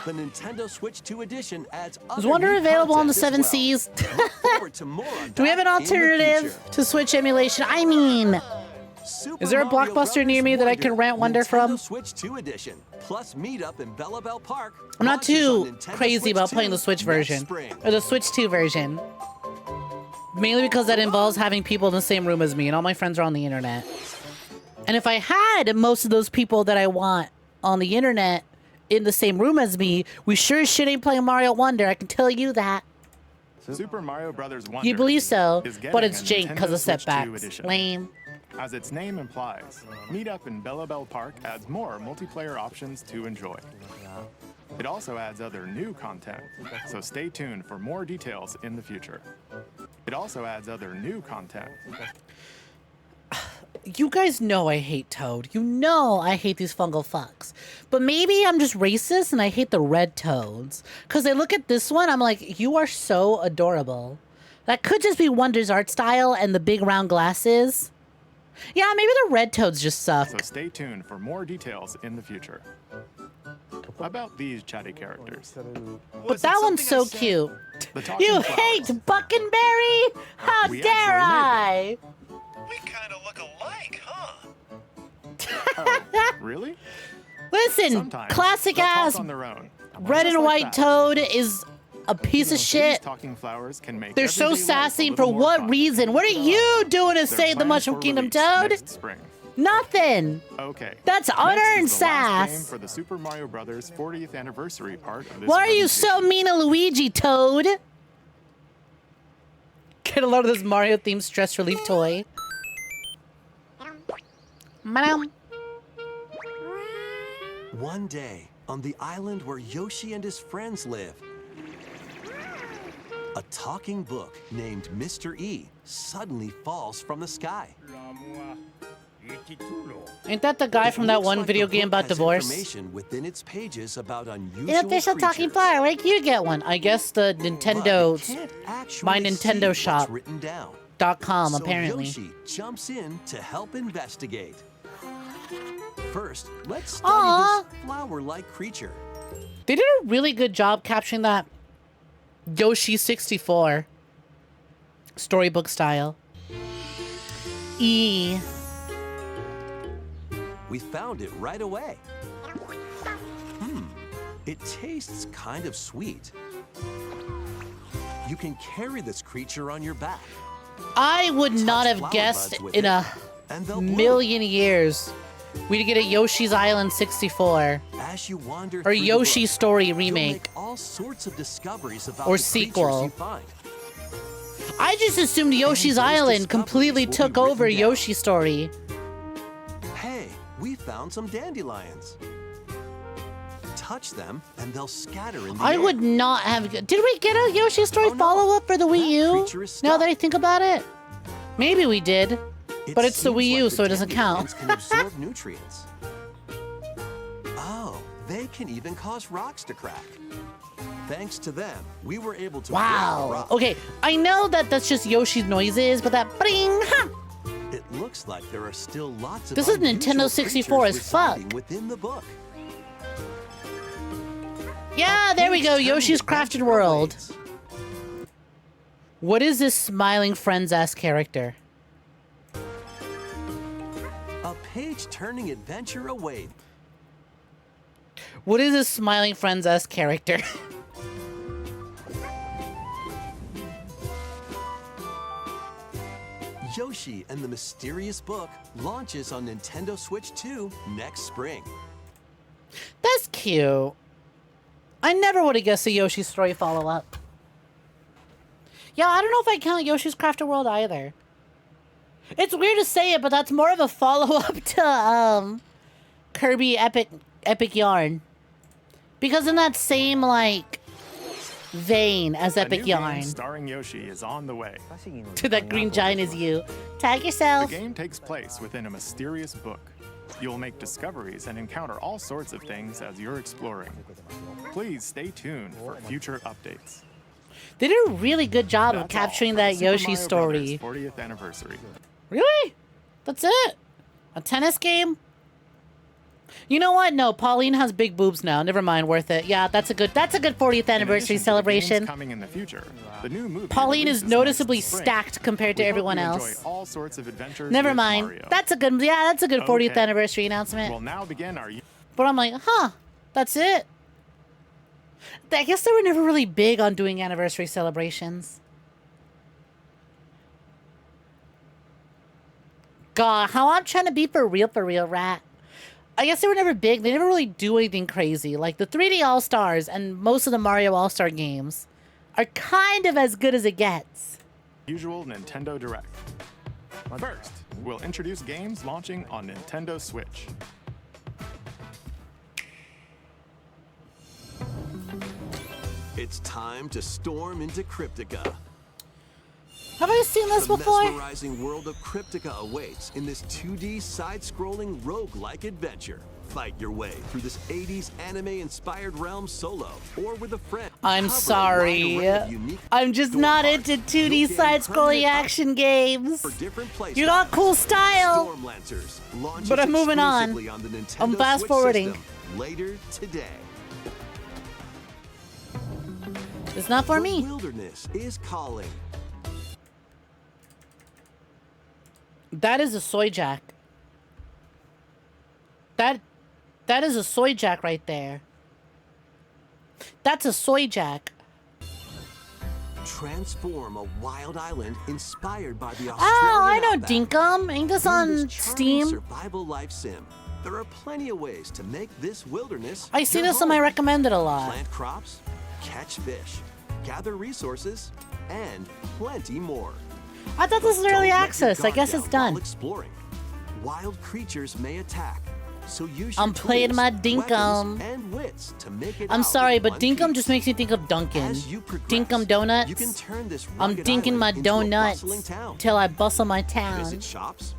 E: The Nintendo Switch 2 edition adds
A: Is
E: other
A: Wonder
E: new
A: available on the
E: content
A: 7
E: as well.
A: Seas?
E: Look forward to more on
A: Do we have an
E: that in the
A: alternative
E: future.
A: to Switch emulation? I mean,
E: Super
A: Is there a
E: Mario
A: Blockbuster near
E: Brothers
A: me that I can rent Wonder
E: Nintendo
A: from?
E: Switch 2 edition, plus meet up in Bella Bell Park.
A: I'm not
E: launches on
A: too
E: Nintendo
A: crazy
E: Switch
A: about
E: 2
A: playing the Switch
E: next
A: version.
E: spring.
A: Or the Switch 2 version. Mainly because that involves having people in the same room as me, and all my friends are on the internet. And if I had most of those people that I want on the internet in the same room as me, we sure as shit ain't playing Mario Wonder, I can tell you that.
D: Super Mario Brothers Wonder.
A: You believe so,
D: is getting
A: but it's
D: a
A: jank because
D: Nintendo
A: of
D: Switch 2
A: setbacks.
D: edition.
A: Lame.
D: As its name implies, Meet Up in Bella Bell Park adds more multiplayer options to enjoy. It also adds other new content, so stay tuned for more details in the future. It also adds other new content.
A: You guys know I hate Toad. You know I hate these fungal fucks. But maybe I'm just racist and I hate the red Toads. Because I look at this one, I'm like, you are so adorable. That could just be Wonder's art style and the big round glasses. Yeah, maybe the red Toads just suck.
D: So stay tuned for more details in the future. About these chatty characters.
A: But that one's so cute.
D: The talking
A: You
D: flowers.
A: hate Buckenberry? How
D: We
A: dare
D: actually
A: I?
F: We kind of look alike, huh?
D: Oh, really?
A: Listen,
D: Sometimes
A: classic
D: they'll talk
A: ass
D: on their own.
A: red
D: Just
A: and
D: like
A: white
D: that.
A: Toad is a piece of
D: These
A: shit.
D: talking flowers can make
A: They're so
D: everyday life a
A: sassy.
D: little
A: For
D: more
A: what
D: fun.
A: reason? What are you doing to
D: They're
A: save the
D: planned
A: Mushroom
D: for
A: Kingdom,
D: release
A: Toad?
D: next spring.
A: Nothing.
D: Okay.
A: That's
D: Next
A: unearned
D: is the last game
A: sass.
D: for the Super Mario Brothers 40th anniversary part of this
A: Why are you so
D: presentation.
A: mean to Luigi, Toad? Get a load of this Mario themed stress relief toy. Madam.
E: One day, on the island where Yoshi and his friends live, a talking book named Mr. E suddenly falls from the sky.
A: Ain't that the guy
E: It
A: from that
E: looks
A: one
E: like
A: video
E: the
A: game
E: book
A: about
E: has
A: divorce?
E: information within its pages about unusual
A: An official talking
E: creatures.
A: flower. Where can you get one? I guess the
E: But
A: Nintendo
E: it can't actually
A: My
E: see
A: Nintendo
E: what's
A: shop.
E: written down.
A: .com
E: So
A: apparently.
E: Yoshi jumps in to help investigate. First, let's study
A: Aw.
E: this flower-like creature.
A: They did a really good job capturing that Yoshi 64 storybook style. E.
E: We found it right away. It tastes kind of sweet. You can carry this creature on your back.
A: I would not
E: Touch
A: have
E: flower
A: guessed
E: buds with
A: in
E: it,
A: a
E: and they'll bloom.
A: million years we'd get a Yoshi's Island 64
E: As you wander
A: or
E: through the
A: Yoshi
E: book,
A: Story
E: you'll
A: remake.
E: make all sorts of discoveries about
A: Or
E: the
A: sequel.
E: creatures you find.
A: I just assumed Yoshi's
E: those
A: Island
E: discoveries
A: completely
E: will be
A: took over
E: written down.
A: Yoshi Story.
E: Hey, we found some dandelions. Touch them, and they'll scatter in the
A: I
E: air.
A: would not have. Did we get a Yoshi Story
E: Oh, no.
A: follow-up for the Wii
E: That
A: U?
E: creature is
A: Now that
E: stuck.
A: I think about it, maybe we did. But it's the
E: seems
A: Wii U,
E: like
A: so it doesn't count.
E: dandelions can absorb nutrients. Oh, They can even cause rocks to crack. Thanks to them, we were able to break a
A: Wow.
E: rock.
A: Okay, I know that that's just Yoshi's noises, but that bring, ha!
E: It looks like there are still lots of
A: This is
E: unusual
A: Nintendo 64 as
E: creatures
A: fuck.
E: residing within the book.
A: Yeah, there we go.
E: Page
A: Yoshi's
E: turning
A: Crafted
E: adventure
A: World.
E: awaits.
A: What is this smiling friends-ass character?
E: A page-turning adventure awaits.
A: What is this smiling friends-ass character?
E: Yoshi and the Mysterious Book launches on Nintendo Switch 2 next spring.
A: That's cute. I never would have guessed a Yoshi story follow-up. Yeah, I don't know if I count Yoshi's Crafted World either. It's weird to say it, but that's more of a follow-up to Kirby Epic Yarn. Because in that same like vein as
D: A
A: Epic
D: new game
A: Yarn.
D: starring Yoshi is on the way.
A: To that green giant is you. Tag
D: The
A: yourself.
D: game takes place within a mysterious book. You'll make discoveries and encounter all sorts of things as you're exploring. Please stay tuned for future updates.
A: They did a really good job of
D: That's all
A: capturing
D: from
A: that
D: Super
A: Yoshi
D: Mario
A: story.
D: Brothers 40th anniversary.
A: Really? That's it? A tennis game? You know what? No, Pauline has big boobs now. Never mind, worth it. Yeah, that's a good 40th
D: In
A: anniversary
D: addition to the games
A: celebration.
D: coming in the future, the new movie
A: Pauline is
D: releases
A: noticeably
D: next spring.
A: stacked compared to
D: We hope
A: everyone
D: you
A: else.
D: Enjoy all sorts of adventures
A: Never
D: with
A: mind.
D: Mario.
A: That's a good 40th
D: Okay.
A: anniversary announcement.
D: We'll now begin our
A: But I'm like, huh, that's it. I guess they were never really big on doing anniversary celebrations. God, how I'm trying to be for real, rat. I guess they were never big. They never really do anything crazy. Like the 3D All-Stars and most of the Mario All-Star games are kind of as good as it gets.
D: usual Nintendo Direct. First, we'll introduce games launching on Nintendo Switch.
E: It's time to storm into Cryptica.
A: Have I seen this
E: The
A: before?
E: mesmerizing world of Cryptica awaits in this 2D side-scrolling roguelike adventure. Fight your way through this 80s anime-inspired realm solo or with a friend.
A: I'm
E: Cover a
A: sorry.
E: wide array of unique
A: I'm just
E: store
A: not
E: parts.
A: into 2D
E: You'll gain
A: side-scrolling
E: permanent
A: action games.
E: for different places.
A: You got cool style.
E: Storm Lancers launches
A: But I'm moving on.
E: exclusively on the Nintendo
A: I'm fast
E: Switch
A: forwarding.
E: system later today.
A: It's not for
E: The
A: me.
E: wilderness is calling.
A: That is a soy jack. That is a soy jack right there. That's a soy jack.
E: Transform a wild island inspired by the Australian
A: Oh, I know
E: outback.
A: Dinkum. Ain't this
E: In
A: on
E: this charming
A: Steam?
E: survival life sim, there are plenty of ways to make this wilderness
A: I see
E: your
A: this on my
E: home.
A: recommended a lot.
E: Plant crops, catch fish, gather resources, and plenty more.
A: I thought this was
E: Don't
A: early
E: let your
A: access. I
E: guard
A: guess
E: down
A: it's done.
E: While exploring, wild creatures may attack, so use
A: I'm
E: your
A: playing
E: tools,
A: my
E: weapons,
A: Dinkum.
E: and wits to make it
A: I'm
E: out
A: sorry,
E: in
A: but
E: one
A: Dinkum
E: piece.
A: just makes me think of Dunkin'.
E: As you progress,
A: Dinkum Donuts.
E: You can turn this
A: I'm
E: rugged
A: dinking my
E: island into a
A: donuts
E: bustling town.
A: till I bustle my town.
E: Visit shops,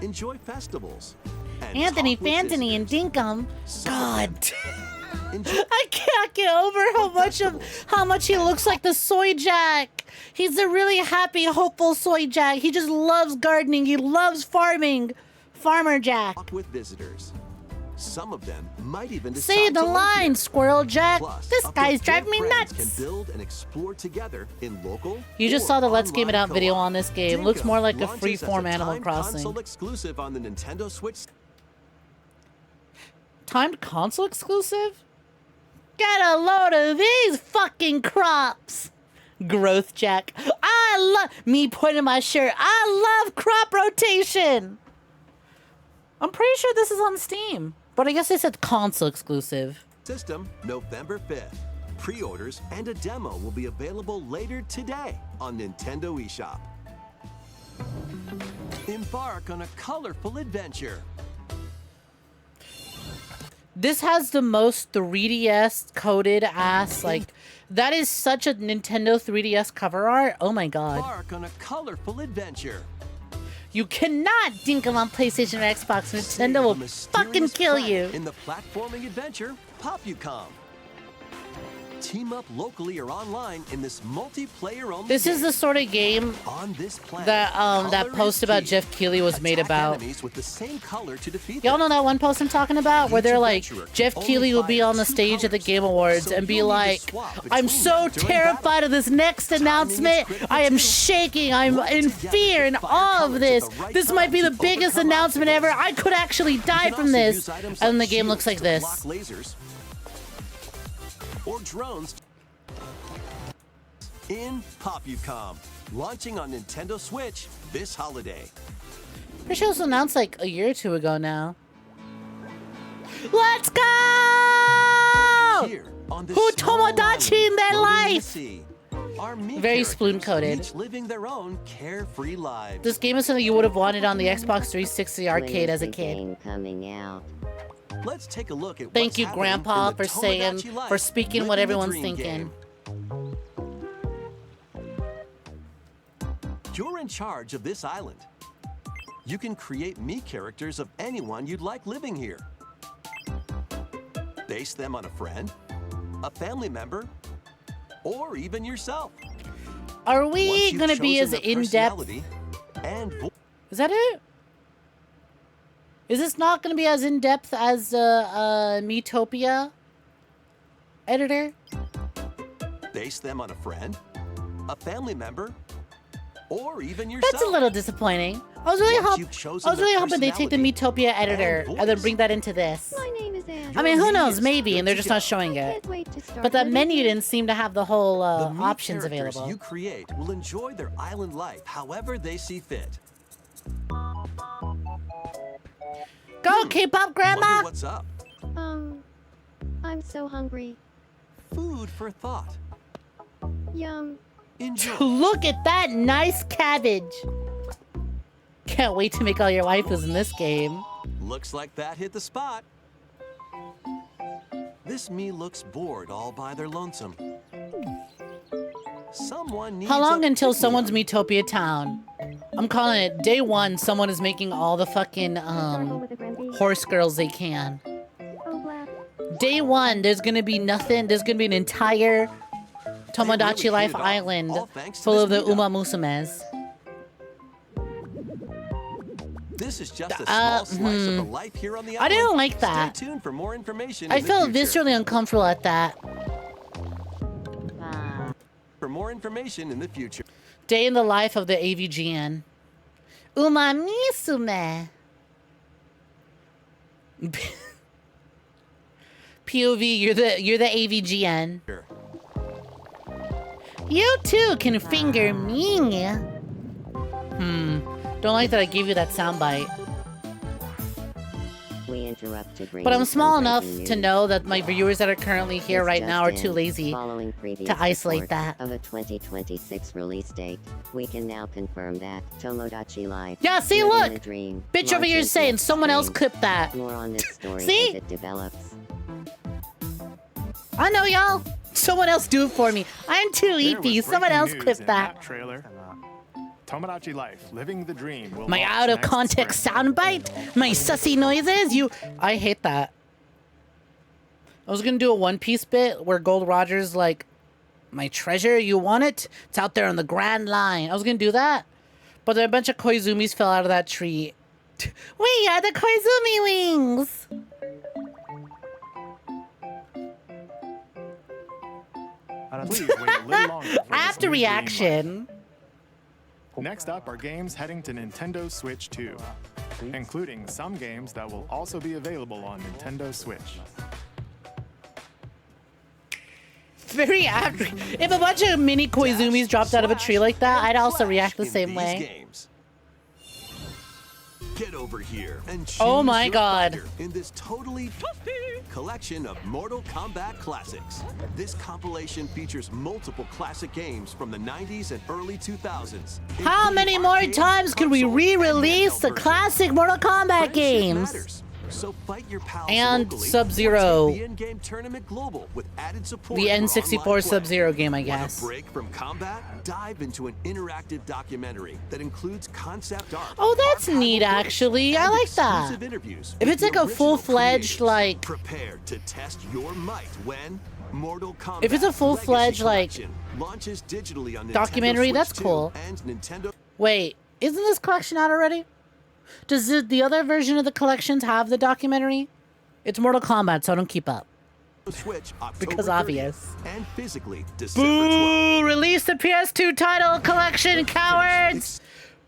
E: enjoy festivals, and
A: Anthony
E: talk with
A: Fantony and
E: visitors.
A: Dinkum.
E: Some
A: God.
E: of them enjoy
A: I can't get over how much he looks like the soy jack. He's a really happy, hopeful soy jack. He just loves gardening. He loves farming. Farmer Jack.
E: talk with visitors. Some of them might even decide
A: Say the
E: to live
A: line,
E: here.
A: Squirrel Jack.
E: Plus,
A: This
E: up to
A: guy's
E: 4
A: driving me
E: friends
A: nuts.
E: Can build and explore together in local.
A: You just
E: or
A: saw the Let's Game It
E: online
A: Out video
E: co-op.
A: on this game. Looks
E: Dinkum
A: more like a
E: launches
A: freeform
E: as a
A: Animal
E: timed
A: Crossing.
E: console exclusive on the Nintendo Switch.
A: Timed console exclusive? Get a load of these fucking crops. Growth Jack. I love me pointing my shirt. I love crop rotation. I'm pretty sure this is on Steam, but I guess they said console exclusive.
E: System November 5th. Pre-orders and a demo will be available later today on Nintendo eShop. Embark on a colorful adventure.
A: This has the most 3DS coded ass, like, that is such a Nintendo 3DS cover art. Oh my god.
E: Embark on a colorful adventure.
A: You cannot dink them on PlayStation or Xbox. Nintendo will fucking kill you.
E: In the platforming adventure, 𝐿𝐕𝐄. Team up locally or online in this multiplayer only.
A: This is the sort of game
E: on this planet,
A: that post about �ェ𝐿𝐲 was made about.
E: With the same color to defeat
A: Y'all know that one post I'm talking about where they're like, �ェ𝐿𝐲 will be on the stage at the Game Awards and be like, I'm so terrified of this next announcement. I am shaking. I'm in fear and awe of this. This might be the biggest announcement ever. I could actually die from this. And the game looks like this.
E: Or drones in 𝐿𝐕𝐄, launching on Nintendo Switch this holiday.
A: Pretty sure it was announced like a year or two ago now. Let's go! Who Tomodachi in their life? Very spoon-coated.
E: Living their own carefree lives.
A: This game is something you would have wanted on the Xbox 360 arcade as a kid.
G: Coming out?
E: Let's take a look at
A: Thank you, Grandpa, for saying, for speaking what everyone's thinking.
E: You're in charge of this island. You can create me characters of anyone you'd like living here. Base them on a friend, a family member, or even yourself.
A: Are we gonna be as in-depth? Is that it? Is this not going to be as in-depth as Miitopia editor?
E: Base them on a friend, a family member, or even yourself.
A: That's a little disappointing. I was really hoping they take the Miitopia editor and then bring that into this.
G: My name is Anne.
A: I mean, who knows? Maybe, and they're just not showing it. But that menu didn't seem to have the whole options available.
E: You create will enjoy their island life however they see fit.
A: Go, K-pop grandma!
E: What's up?
G: I'm so hungry.
E: Food for thought.
G: Yum.
E: Enjoy.
A: Look at that nice cabbage. Can't wait to make all your waifus in this game.
E: Looks like that hit the spot. This me looks bored all by their lonesome. Someone needs
A: How long until someone's Miitopia town? I'm calling it day one. Someone is making all the fucking horse girls they can. Day one, there's gonna be nothing. There's gonna be an entire Tomodachi Life Island full of the Uma Musumes.
E: This is just a small slice of the life here on the
A: I
E: island.
A: didn't like that.
E: Stay tuned for more information.
A: I felt viscerally uncomfortable at that.
E: For more information in the future.
A: Day in the life of the 𝐉𝐺N. Uma Musume. POV, you're the 𝐉𝐺N.
E: Sure.
A: You too can finger me. Don't like that I gave you that soundbite.
G: We interrupted.
A: But I'm small enough to know that my viewers that are currently here right now are too lazy to isolate that.
G: Of a 2026 release date, we can now confirm that Tomodachi Life.
A: Yeah, see,
G: Living
A: look!
G: the Dream
A: Bitch over here
G: launches
A: saying
G: next
A: someone else
G: spring.
A: clipped that.
G: More on this story
A: See?
G: as it develops.
A: I know, y'all. Someone else do it for me. I'm too
D: There was
A: EP. Someone
D: breaking
A: else
D: news
A: clipped
D: in
A: that.
D: Trailer. Tomodachi Life, Living the Dream. Will
A: My
D: launch
A: out of
D: next
A: context
D: spring.
A: soundbite? My sussy noises? I hate that. I was gonna do a One Piece bit where Gold Roger's like, my treasure, you want it? It's out there on the Grand Line. I was gonna do that. But then a bunch of Koizumis fell out of that tree. We are the Koizumi wings!
D: Please wait a little longer for this
A: After
D: new
A: reaction.
D: green light. Next up are games heading to Nintendo Switch 2, including some games that will also be available on Nintendo Switch.
A: Very after. If a bunch of mini Koizumis dropped out of a tree like that, I'd also react the same way.
E: Games. Get over here and choose
A: Oh my
E: your
A: God.
E: fighter in this totally collection of Mortal Kombat classics. This compilation features multiple classic games from the 90s and early 2000s.
A: How many more times could we re-release the classic Mortal Kombat games?
E: So fight your pals
A: And
E: locally,
A: Sub-Zero.
E: or take the in-game tournament global with added support
A: The
E: for
A: N64
E: online play.
A: Sub-Zero game, I
E: Want
A: guess.
E: a break from combat? Dive into an interactive documentary that includes concept art.
A: Oh, that's
E: archival
A: neat,
E: footage,
A: actually. I
E: and
A: like that.
E: exclusive interviews
A: If
E: with
A: it's like
E: the
A: a
E: original
A: full-fledged,
E: creators.
A: like...
E: Prepare to test your might when Mortal Kombat
A: If it's a full-fledged, like,
E: Legacy Collection launches digitally on Nintendo
A: documentary,
E: Switch
A: that's
E: 2
A: cool.
E: and Nintendo
A: Wait, isn't this collection out already? Does the other version of the collections have the documentary? It's Mortal Kombat, so I don't keep up.
E: Switch October
A: Because
E: 30th,
A: obvious.
E: and physically December 12th.
A: Boo! Release the PS2 title collection, cowards!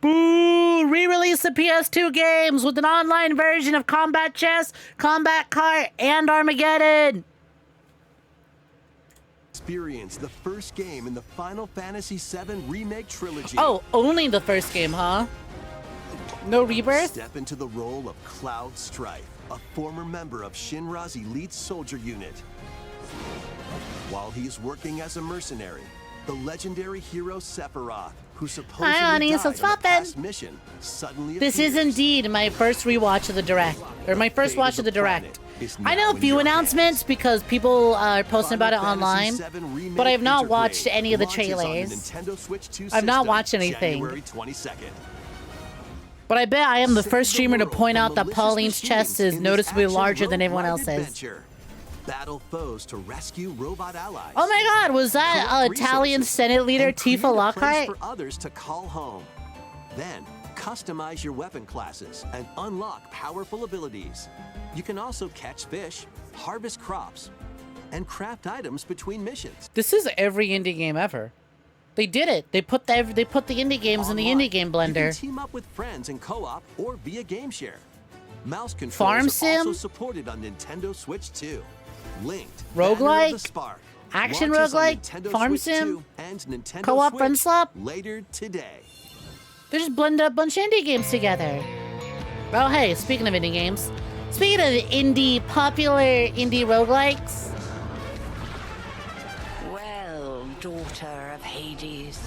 A: Boo! Re-release the PS2 games with an online version of Combat Chess, Combat Kart, and Armageddon!
E: Experience the first game in the Final Fantasy VII Remake Trilogy.
A: Oh, only the first game, huh? No rebirth?
E: Step into the role of Cloud Strife, a former member of Shinra's elite soldier unit. While he's working as a mercenary, the legendary hero Sephiroth, who supposedly
A: honey,
E: died
A: so
E: on a
A: swapping.
E: past mission, suddenly
A: This is
E: appears.
A: indeed my first rewatch of the Direct. Or my first watch of the Direct. I know a few announcements because people are posting about it online, but I have not watched any of the trailers. I've not watched anything.
E: January 22nd.
A: But I bet I am the
E: Save
A: first streamer to
E: world
A: point
E: from
A: out that
E: malicious
A: Pauline's chest
E: machines
A: is
E: in this
A: noticeably
E: action
A: larger than everyone
E: roguelike
A: else's.
E: adventure. Battle foes to rescue robot allies.
A: Oh my god, was that
E: Collect
A: Italian
E: resources,
A: Senate leader
E: and create
A: Tifa
E: a place
A: Lockhart?
E: for others to call home. Then customize your weapon classes and unlock powerful abilities. You can also catch fish, harvest crops, and craft items between missions.
A: This is every indie game ever. They did it. They put the indie games in the
E: Online,
A: indie game
E: You
A: blender.
E: can team up with friends in co-op or via game share. Mouse controls
A: Farm
E: are
A: sim?
E: also supported on Nintendo Switch 2. Linked.
A: Roguelike?
E: Banner of the Spark.
A: Action
E: Launches on
A: roguelike?
E: Nintendo
A: Farm
E: Switch
A: sim?
E: 2 and Nintendo
A: Co-op
E: Switch
A: friend swap?
E: later today.
A: They just blended a bunch of indie games together. Oh hey, speaking of indie games. Speaking of popular indie roguelikes.
H: Well, daughter of Hades.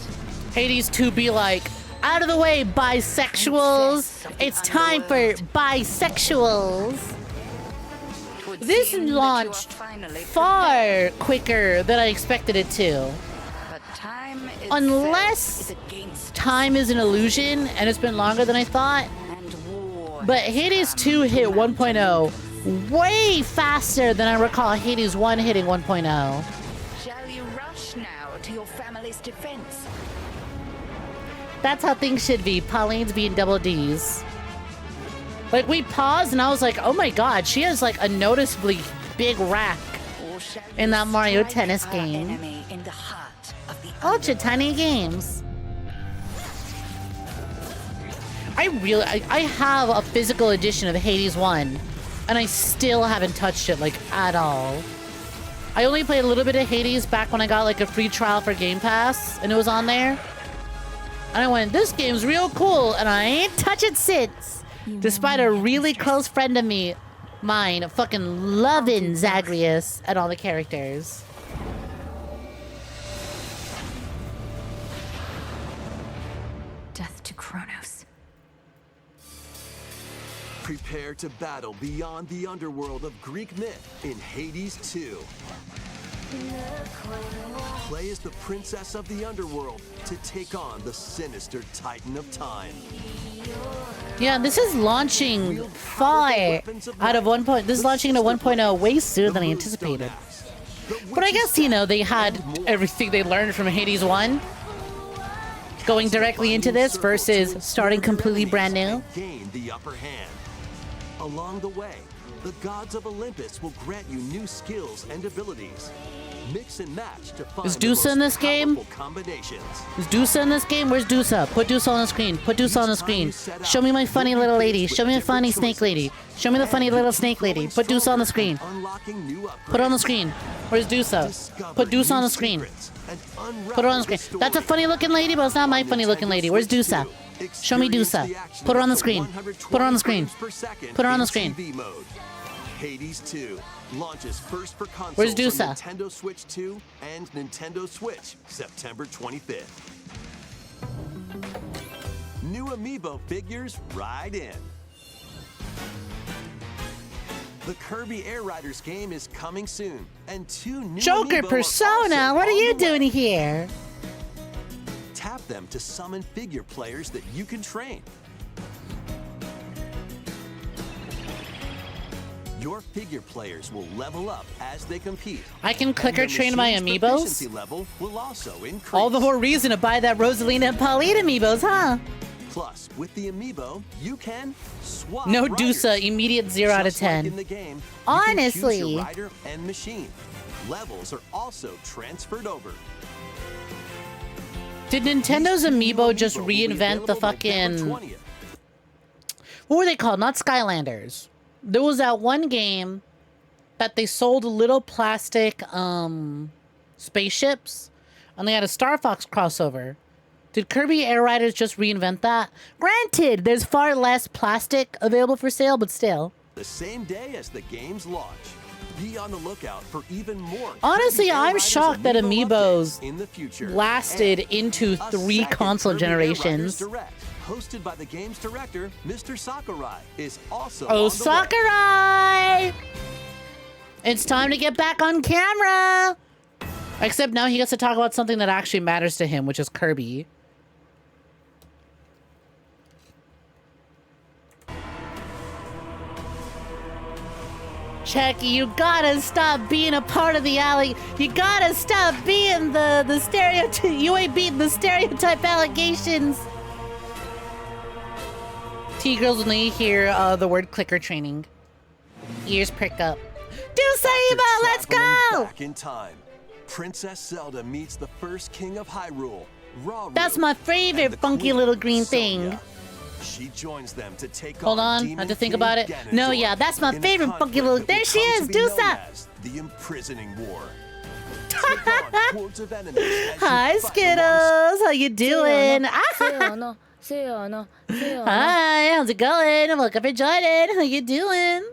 A: Hades 2 be like, out of the way, bisexuals. It's time for bisexuals. This launched far quicker than I expected it to. Unless time is an illusion and it's been longer than I thought. But Hades 2 hit 1.0 way faster than I recall Hades 1 hitting 1.0.
H: Shall you rush now to your family's defense?
A: That's how things should be. Pauline's being double D's. Like, we paused and I was like, oh my god, she has like a noticeably big rack in that Mario Tennis game.
H: In the heart of the
A: Ultra tiny games. I have a physical edition of Hades 1 and I still haven't touched it like at all. I only played a little bit of Hades back when I got like a free trial for Game Pass and it was on there. And I went, this game's real cool and I ain't touched it since. Despite a really close friend of mine fucking loving Zagreus and all the characters.
I: Death to Kronos.
E: Prepare to battle beyond the underworld of Greek myth in Hades 2. Play as the princess of the underworld to take on the sinister titan of time.
A: Yeah, this is launching far out of 1. This is launching into 1.0 way sooner than I anticipated. But I guess, you know, they had everything they learned from Hades 1 going directly into this versus starting completely brand new.
E: Gain the upper hand. Along the way, the gods of Olympus will grant you new skills and abilities. Mix and match to find
A: Is
E: the
A: Dusa in
E: most
A: this game?
E: powerful combinations.
A: Is Dusa in this game? Where's Dusa? Put Dusa on the screen. Put Dusa on the screen. Show me my funny little lady. Show me the funny snake lady. Show me the funny little snake lady. Put Dusa on the screen.
E: Unlocking new
A: Put her on the
E: upgrades.
A: screen. Where's Dusa?
E: Discover
A: Put Dusa
E: new
A: on the screen.
E: secrets and unravel
A: Put her on the screen.
E: story.
A: That's a funny looking lady, but it's not my funny looking lady. Where's Dusa? Show me Dusa. Put her on the screen. Put her on the screen. Put her on the screen.
E: TV mode. Hades 2 launches first for consoles
A: Where's
E: on
A: Dusa?
E: Nintendo Switch 2 and Nintendo Switch September 25th. New amiibo figures ride in. The Kirby Air Riders game is coming soon, and 2 new
A: Joker
E: amiibo are
A: Persona,
E: also
A: what are
E: on
A: you
E: the way.
A: doing here?
E: Tap them to summon figure players that you can train. Your figure players will level up as they compete.
A: I can clicker
E: And their
A: train my
E: machine's
A: amiibos?
E: proficiency level will also increase.
A: All the more reason to buy that Rosalina and Pauline amiibos, huh?
E: Plus, with the amiibo, you can swap
A: No
E: riders.
A: Dusa, immediate 0 out of
E: Just like
A: 10.
E: in the game,
A: Honestly.
E: you can choose your rider and machine. Levels are also transferred over.
A: Did Nintendo's
E: These two
A: amiibo just
E: will be
A: reinvent the
E: available November
A: fucking...
E: 20th.
A: What were they called? Not Skylanders. There was that one game that they sold little plastic spaceships, and they had a Star Fox crossover. Did Kirby Air Riders just reinvent that? Granted, there's far less plastic available for sale, but still.
E: The same day as the game's launch. Be on the lookout for even more.
A: Honestly,
E: Kirby Air
A: I'm
E: Riders
A: shocked that
E: amiibo
A: amiibos
E: updates in the future.
A: lasted
E: And
A: into
E: a
A: 3
E: second
A: console
E: Kirby Air Riders
A: generations.
E: Direct, hosted by the game's director, Mr. Sakurai, is also
A: Oh,
E: on the way.
A: Sakurai! It's time to get back on camera! Except now he gets to talk about something that actually matters to him, which is Kirby. Check, you gotta stop being a part of the alley. You gotta stop being the stereotype. You ain't beating the stereotype allegations. T-girls, when they hear the word clicker training, ears prick up. Do Saiba, let's go!
E: Back in time, Princess Zelda meets the first king of Hyrule, Rauru.
A: That's my
E: and
A: favorite
E: the
A: funky
E: queen,
A: little green
E: Sonia.
A: thing.
E: She joins them to take
A: Hold on, I
E: Demon
A: have to think
E: King
A: about it. No,
E: Ganondorf
A: yeah, that's my
E: in a
A: favorite funky
E: conflict
A: little...
E: that
A: There
E: will
A: she
E: come
A: is,
E: to be known
A: Dusa!
E: as the Imprisoning War. Take on hordes of enemies as you
A: Hi,
E: fight the
A: Skittles. How you doing? Hi, how's it going? Welcome for joining. How you doing?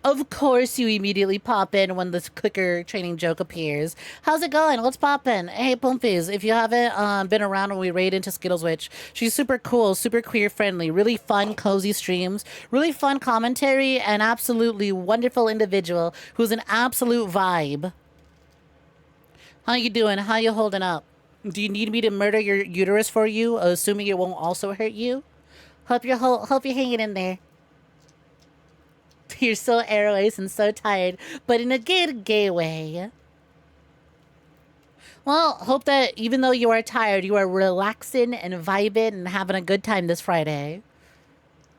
A: Of course, you immediately pop in when this clicker training joke appears. How's it going? What's poppin'? Hey, Pumpies, if you haven't been around when we raid into 𝐒𝐧𝐞𝐤, she's super cool, super queer friendly, really fun, cozy streams, really fun commentary, and absolutely wonderful individual who's an absolute vibe. How you doing? How you holding up? Do you need me to murder your uterus for you, assuming it won't also hurt you? Hope you're hanging in there. You're so airways and so tired, but in a gay way. Well, hope that even though you are tired, you are relaxing and vibing and having a good time this Friday.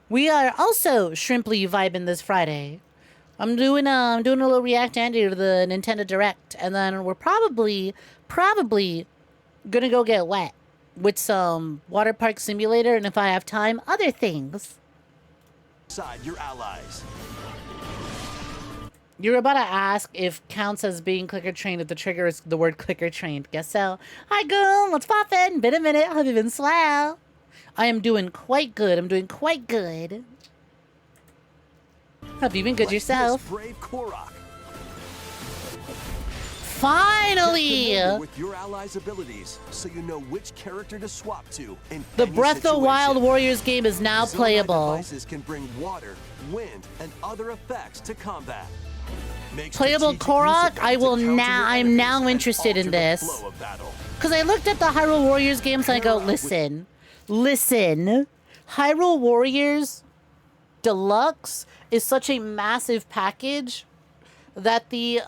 A: We are also shrimply vibing this Friday. I'm doing a little react Andy to the Nintendo Direct, and then we're probably gonna go get wet with some water park simulator, and if I have time, other things.
E: Side your allies.
A: You're about to ask if counts as being clicker trained if the trigger is the word clicker trained. Guess so. Hi, Goon. What's poppin'? Been a minute. Have you been swell? I am doing quite good. I'm doing quite good. Have you been good yourself?
E: Brave Korok.
A: Finally!
E: With your allies' abilities, so you know which character to swap to in
A: The
E: any
A: Breath of the
E: situation.
A: Wild Warriors game is now
E: Zonai
A: playable.
E: devices can bring water, wind, and other effects to combat. Make
A: Playable
E: strategic use
A: Korok?
E: of them
A: I
E: to
A: will
E: counter
A: now.
E: your
A: I'm
E: enemies
A: now
E: and
A: interested in
E: alter the
A: this.
E: flow of battle.
A: Because I looked at the Hyrule Warriors games and I go, listen. Hyrule Warriors Deluxe is such a massive package that the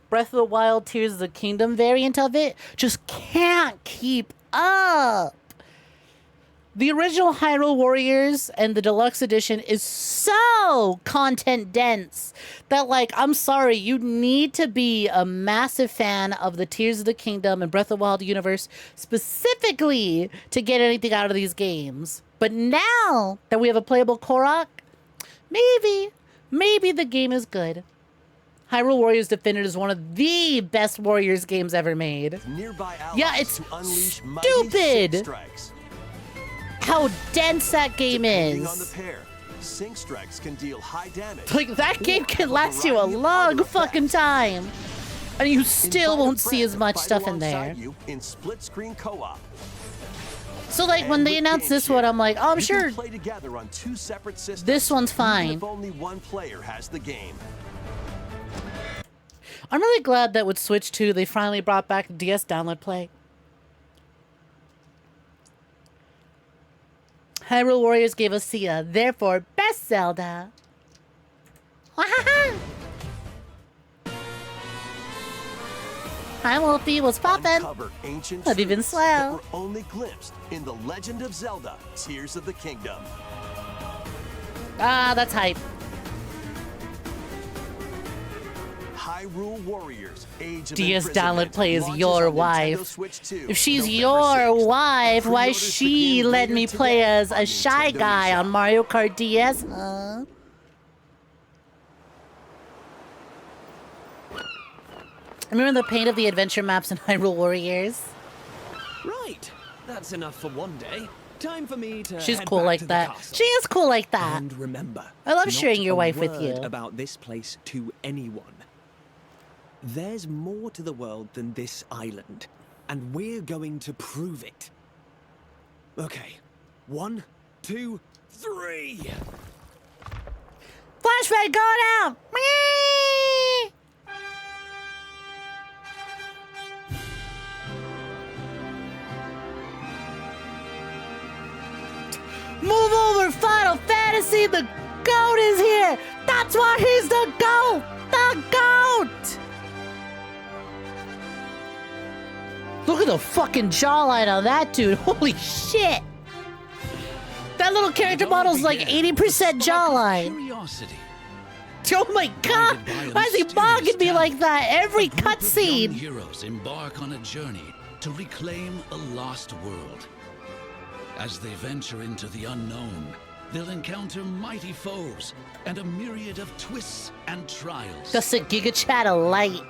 A: Breath of the Wild Tears of the Kingdom variant of it just can't keep up. The original Hyrule Warriors and the deluxe edition is so content dense that, like, I'm sorry, you need to be a massive fan of the Tears of the Kingdom and Breath of the Wild universe specifically to get anything out of these games. But now that we have a playable Korok, maybe the game is good. Hyrule Warriors Definitive is one of the best Warriors games ever made.
E: Nearby allies
A: Yeah, it's
E: to unleash mighty
A: stupid.
E: sync strikes.
A: How dense that game
E: Depending on the
A: is.
E: pair, sync strikes can deal high damage.
A: Like, that game
E: or
A: can
E: have a
A: last you a
E: variety of
A: long
E: other
A: fucking
E: effects.
A: time. And you still
E: Invite a
A: won't see
E: friend
A: as
E: to
A: much
E: fight
A: stuff in there.
E: alongside you in split-screen co-op.
A: So like when they announced this one, I'm like, oh, I'm sure
E: play together on 2 separate systems.
A: this one's fine.
E: Even if only one player has the game.
A: I'm really glad that with Switch 2, they finally brought back DS download play. Hyrule Warriors gave us Sia, therefore best Zelda. Hi Wolfie, what's poppin'?
E: Uncover ancient
A: Have you been
E: truths that
A: swell?
E: were only glimpsed in The Legend of Zelda: Tears of the Kingdom.
A: Ah, that's hype.
E: Hyrule Warriors: Age of
A: DS
E: Imprisonment
A: download play is
E: launches
A: your
E: on Nintendo
A: wife.
E: Switch 2,
A: If she's
E: November
A: your
E: 6th.
A: wife, why
E: Pre-orders
A: she
E: begin
A: let
E: later
A: me
E: today
A: play as
E: on
A: a shy
E: Nintendo
A: guy
E: eShop.
A: on Mario Kart DS? Huh? Remember the paint of the adventure maps in Hyrule Warriors?
J: Right. That's enough for one day. Time for me to
A: She's
J: head
A: cool
J: back
A: like
J: to the
A: that.
J: castle.
A: She is cool like that.
J: And remember,
A: I love
J: not
A: sharing your
J: a
A: wife with
J: word
A: you.
J: about this place to anyone. There's more to the world than this island, and we're going to prove it. Okay, 1, 2, 3.
A: Flashback going out! Whee! Move over, Final Fantasy! The GOAT is here! That's why he's the GOAT! The GOAT! Look at the fucking jawline on that dude. Holy shit! That little character model's like 80% jawline.
K: Curiosity.
A: Oh my god! Why is he bogging me like that? Every
K: A group of young
A: cutscene!
K: heroes embark on a journey to reclaim a lost world. As they venture into the unknown, they'll encounter mighty foes and a myriad of twists and trials.
A: Just a GigaChat of light.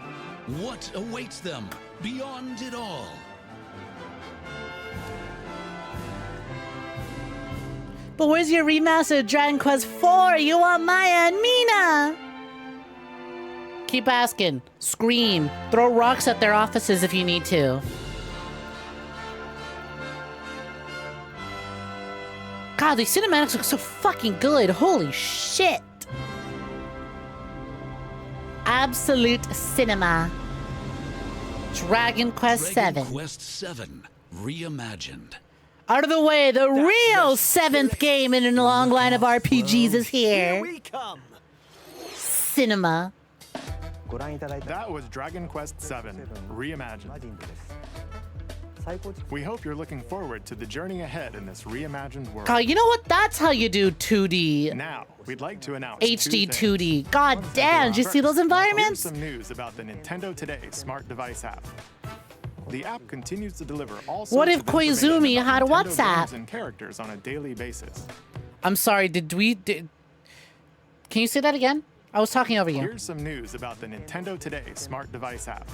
K: What awaits them beyond it all?
A: But where's your remaster of Dragon Quest IV? You want Maya and Mina? Keep asking. Scream. Throw rocks at their offices if you need to. God, these cinematics look so fucking good. Holy shit. Absolute cinema. Dragon Quest
K: Dragon
A: VII.
K: Quest VII Reimagined.
A: Out of the way, the real 7th game in a long line of RPGs is here.
J: We come.
A: Cinema.
D: That was Dragon Quest VII Reimagined. We hope you're looking forward to the journey ahead in this reimagined world.
A: God, you know what? That's how you do 2D.
D: Now, we'd like to announce
A: HD
D: 2 things.
A: 2D. God damn, did you see those
D: Here's
A: environments?
D: some news about the Nintendo Today smart device app. The app continues to deliver all sorts
A: What if
D: of information
A: Koizumi
D: about
A: had a
D: Nintendo
A: WhatsApp?
D: games and characters on a daily basis.
A: I'm sorry, can you say that again? I was talking over you.
D: Here's some news about the Nintendo Today smart device app.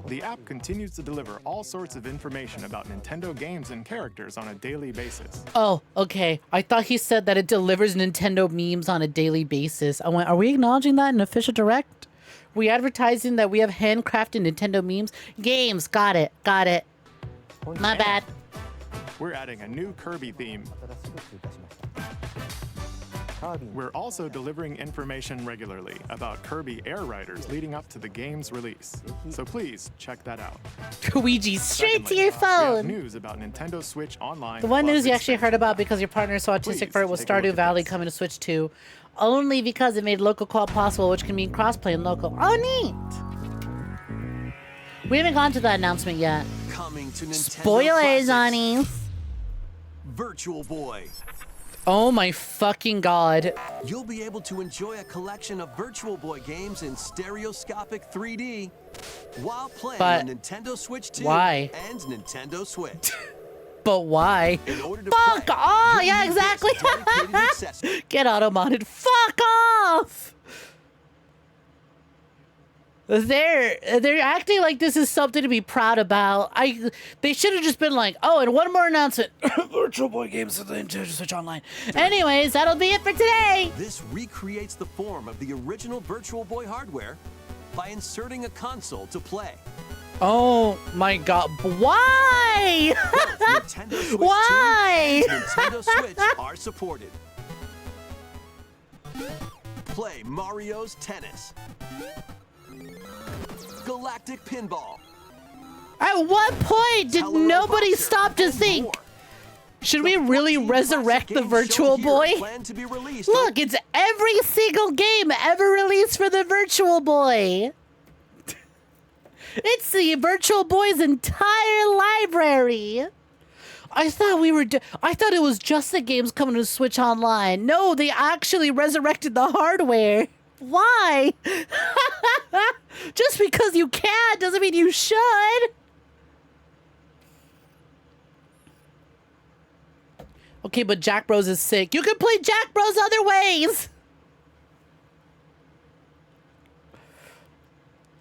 D: The app continues to deliver all sorts of information about Nintendo games and characters on a daily basis.
A: Oh, okay. I thought he said that it delivers Nintendo memes on a daily basis. I went, are we acknowledging that in an official direct? We advertising that we have handcrafted Nintendo memes? Games, got it. My bad.
D: We're adding a new Kirby theme. We're also delivering information regularly about Kirby Air Riders leading up to the game's release. So please check that out.
A: Luigi, straight to your
D: Secondly, we have
A: phone.
D: news about Nintendo Switch Online.
A: The one
D: Plus
A: news you actually heard
D: expansion.
A: about because your partner is so autistic
D: Please
A: for it was
D: take a look
A: Stardew
D: at
A: Valley
D: this.
A: coming to Switch 2. Only because it made local co-op possible, which can mean crossplay and local. Oh, neat! We haven't gone to that announcement yet.
E: Coming to Nintendo
A: Spoilers,
E: Classics.
A: Ani.
E: Virtual Boy.
A: Oh my fucking god.
E: You'll be able to enjoy a collection of Virtual Boy games in stereoscopic 3D while playing
A: But
E: on Nintendo Switch 2
A: why?
E: and Nintendo Switch.
A: But why?
E: In order to
A: Fuck
E: play,
A: off!
E: you
A: Yeah,
E: need this
A: exactly.
E: dedicated accessory.
A: Get auto-modded. Fuck off! They're acting like this is something to be proud about. They should have just been like, oh, and one more announcement. Virtual Boy games for the Nintendo Switch Online. Anyways, that'll be it for today.
E: This recreates the form of the original Virtual Boy hardware by inserting a console to play.
A: Oh my god. Why?
E: Nintendo Switch
A: Why?
E: 2 and Nintendo Switch are supported. Play Mario's Tennis. Galactic Pinball.
A: At what point did
E: Telephone
A: nobody
E: Boxer,
A: stop to
E: and
A: think?
E: more.
A: Should
E: The
A: we really
E: 14
A: resurrect
E: classic
A: the
E: games
A: Virtual
E: shown here
A: Boy?
E: plan to be released
A: Look, it's every single game ever released for the Virtual Boy. It's the Virtual Boy's entire library. I thought I thought it was just the games coming to Switch Online. No, they actually resurrected the hardware. Why? Just because you can doesn't mean you should. Okay, but Jack Bros is sick. You can play Jack Bros other ways.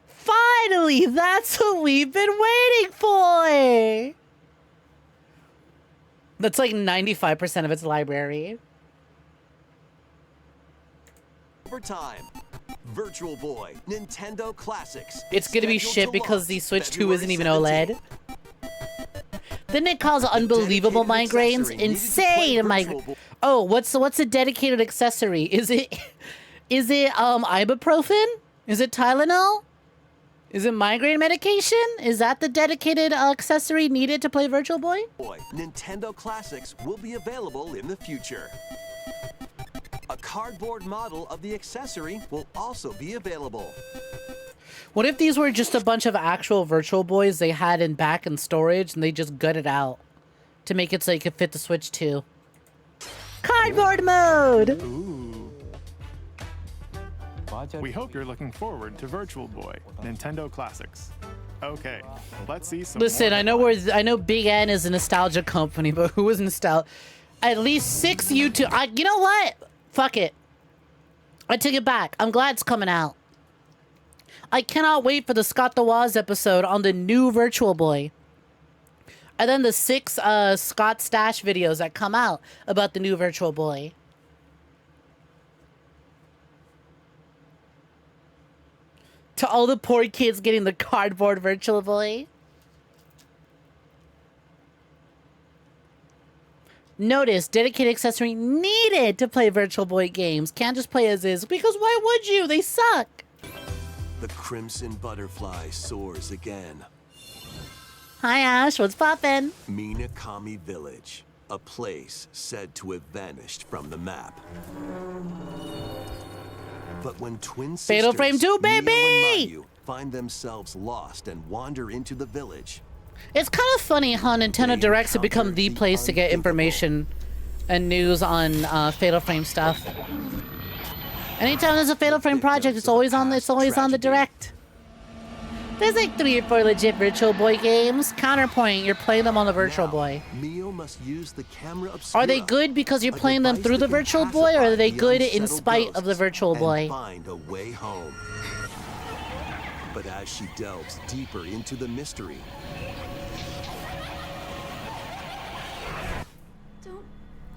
A: Finally, that's what we've been waiting for. That's like 95% of its library.
E: Overtime. Virtual Boy, Nintendo Classics.
A: It's gonna be
E: Scheduled
A: shit
E: to
A: because
E: launch
A: the Switch 2
E: February
A: isn't even
E: 17th.
A: OLED. Didn't it cause unbelievable
E: Dedicated
A: migraines?
E: accessory needed to play
A: Insane
E: Virtual Boy.
A: Oh, what's a dedicated accessory? Is it ibuprofen? Is it Tylenol? Is it migraine medication? Is that the dedicated accessory needed to play Virtual Boy?
E: Nintendo Classics will be available in the future. A cardboard model of the accessory will also be available.
A: What if these were just a bunch of actual Virtual Boys they had in back in storage and they just gutted out to make it so you could fit the Switch 2? Cardboard mode!
D: We hope you're looking forward to Virtual Boy, Nintendo Classics. Okay, let's see some
A: Listen,
D: more
A: I know Big N is a nostalgia company, but who is nostalgia? At least 6 YouTube. You know what? Fuck it. I take it back. I'm glad it's coming out. I cannot wait for the Scott the Woz episode on the new Virtual Boy. And then the 6 Scott Stash videos that come out about the new Virtual Boy. To all the poor kids getting the cardboard Virtual Boy. Notice, dedicated accessory needed to play Virtual Boy games. Can't just play as is, because why would you? They suck.
E: The crimson butterfly soars again.
A: Hi, Ash. What's poppin'?
E: Minakami Village, a place said to have vanished from the map. But when twin sisters,
A: Fatal Frame 2, baby!
E: Mio and Mayu, find themselves lost and wander into the village.
A: It's kind of funny how Nintendo Directs have become the place to get information and news on Fatal Frame stuff. Anytime there's a Fatal Frame project, it's always on the Direct. There's like 3 or 4 legit Virtual Boy games. Counterpoint, you're playing them on the Virtual Boy.
E: Mio must use the camera obscura,
A: Are they good because you're playing them through the Virtual Boy, or are they good in spite of the Virtual Boy?
E: Find a way home. But as she delves deeper into the mystery,
I: Don't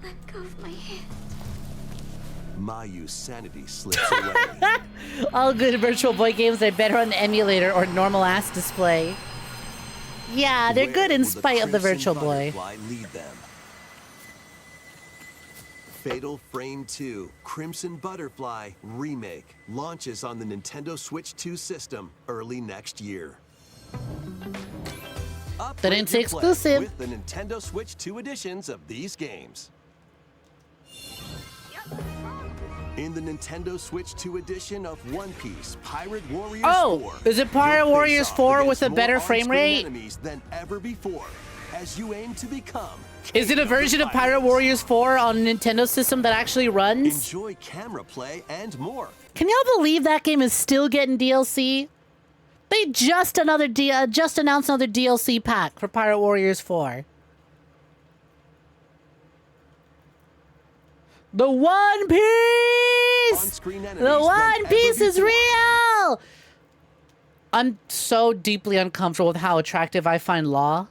I: let go of my hand.
E: Mayu's sanity slips away.
A: All good Virtual Boy games are better on the emulator or normal ass display. Yeah, they're good in spite of the Virtual Boy.
E: Lead them. Fatal Frame 2 Crimson Butterfly Remake launches on the Nintendo Switch 2 system early next year.
A: That ain't exclusive.
E: With the Nintendo Switch 2 editions of these games. In the Nintendo Switch 2 edition of One Piece Pirate Warriors 4.
A: Is it Pirate Warriors 4 with a better frame rate?
E: Enemies than ever before, as you aim to become.
A: Is it a version of Pirate Warriors 4 on a Nintendo system that actually runs?
E: Enjoy camera play and more.
A: Can y'all believe that game is still getting DLC? They just announced another DLC pack for Pirate Warriors 4. The One Piece! The One Piece is real! I'm so deeply uncomfortable with how attractive I find Law.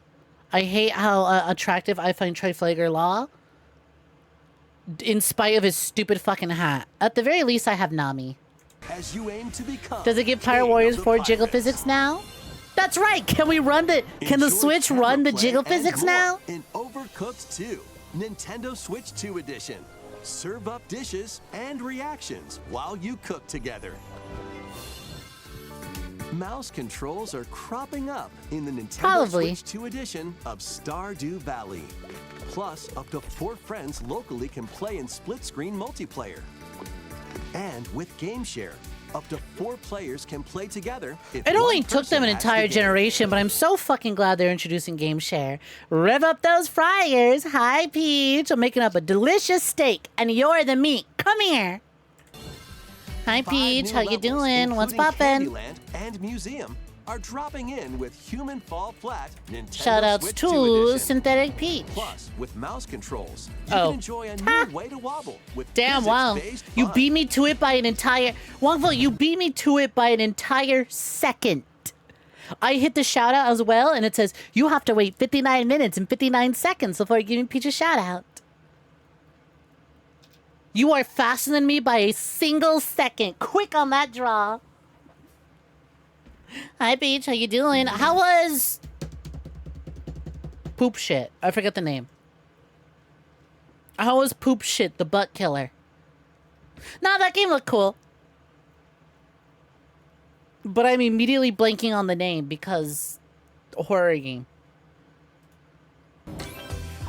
A: I hate how attractive I find Triflager Law. In spite of his stupid fucking hat. At the very least, I have Nami.
E: As you aim to become.
A: Does it give Pirate Warriors 4 jiggle physics now? That's right. Can we run the? Can the
E: Enjoy
A: Switch
E: camera
A: run the
E: play
A: jiggle
E: and
A: physics
E: more
A: now?
E: In Overcooked 2, Nintendo Switch 2 Edition. Serve up dishes and reactions while you cook together. Mouse controls are cropping up in the Nintendo
A: Probably.
E: Switch 2 Edition of Stardew Valley. Plus, up to 4 friends locally can play in split-screen multiplayer. And with Game Share, up to 4 players can play together. If
A: It only
E: one
A: took them an
E: person has the
A: entire
E: game.
A: generation, but I'm so fucking glad they're introducing Game Share. Rev up those fryers. Hi, Peach. I'm making up a delicious steak, and you're the meat. Come here. Hi,
E: 5
A: Peach.
E: new
A: How you
E: levels,
A: doing? What's
E: including
A: poppin'?
E: Candyland and Museum are dropping in with Human Fall Flat Nintendo
A: Shoutouts
E: Switch
A: to
E: 2 Edition.
A: Synthetic Peach.
E: Plus, with mouse controls, you
A: Oh.
E: can enjoy a new way to wobble with
A: Damn, wow.
E: physics-based
A: You
E: fun.
A: beat me to it by an entire... Wongful, you beat me to it by an entire second. I hit the shout out as well, and it says, you have to wait 59 minutes and 59 seconds before giving Peach a shout out. You are faster than me by a single second. Quick on that draw. Hi, Peach. How you doing? How was... Poop Shit? I forget the name. How was Poop Shit, the butt killer? Nah, that game looked cool. But I'm immediately blanking on the name because... horror game.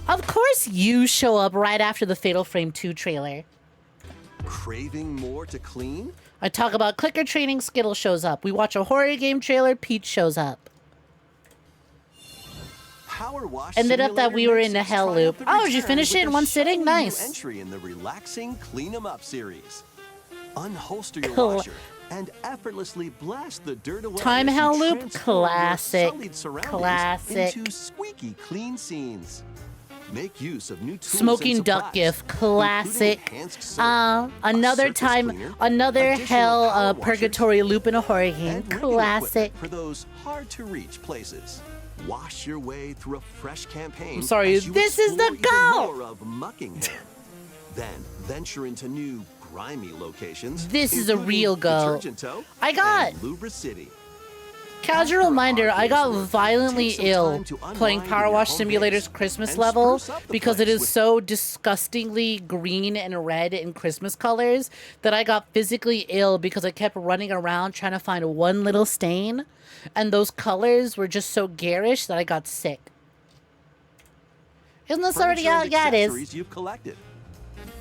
A: Of course you show up right after the Fatal Frame 2 trailer.
E: Craving more to clean?
A: I talk about clicker training, Skittle shows up. We watch a horror game trailer, Peach shows up.
E: Power Wash
A: Ended up that we were in the
E: Simulator
A: hell
E: makes
A: loop.
E: its
A: Oh, did you
E: return
A: finish it in
E: with a
A: one sitting?
E: shiny new
A: Nice.
E: Entry in the relaxing Clean 'em Up series. Unholster your
A: Cool.
E: washer and effortlessly blast the dirt away.
A: Time
E: as you
A: hell loop?
E: transform your
A: Classic.
E: sullied surroundings
A: Classic.
E: Into squeaky clean scenes. Make use of new tools
A: Smoking
E: and
A: Duck
E: supplies,
A: GIF,
E: including
A: classic.
E: enhanced soap,
A: Another
E: surface
A: time,
E: cleaner,
A: another
E: additional
A: hell
E: power washers,
A: purgatory loop in a horror game.
E: and rigging
A: Classic.
E: equipment for those hard to reach places. Wash your way through a fresh campaign.
A: I'm sorry,
E: as you
A: this is the
E: explore even
A: goal!
E: more of Muckingham. Then venture into new grimy locations.
A: This is a
E: including
A: real goal.
E: Detergento
A: I got-
E: and Louvre City.
A: Casual reminder, I got
E: After a hard day's
A: violently
E: work, take some
A: ill
E: time to
A: playing
E: unwind
A: Power
E: in your
A: Wash
E: home
A: Simulator's
E: base
A: Christmas
E: and
A: level
E: spruce up the
A: because it
E: place
A: is
E: with
A: so disgustingly green and red in Christmas colors that I got physically ill because I kept running around trying to find one little stain, and those colors were just so garish that I got sick. Isn't this already
E: furniture
A: out?
E: and
A: Yeah, it is.
E: accessories you've collected.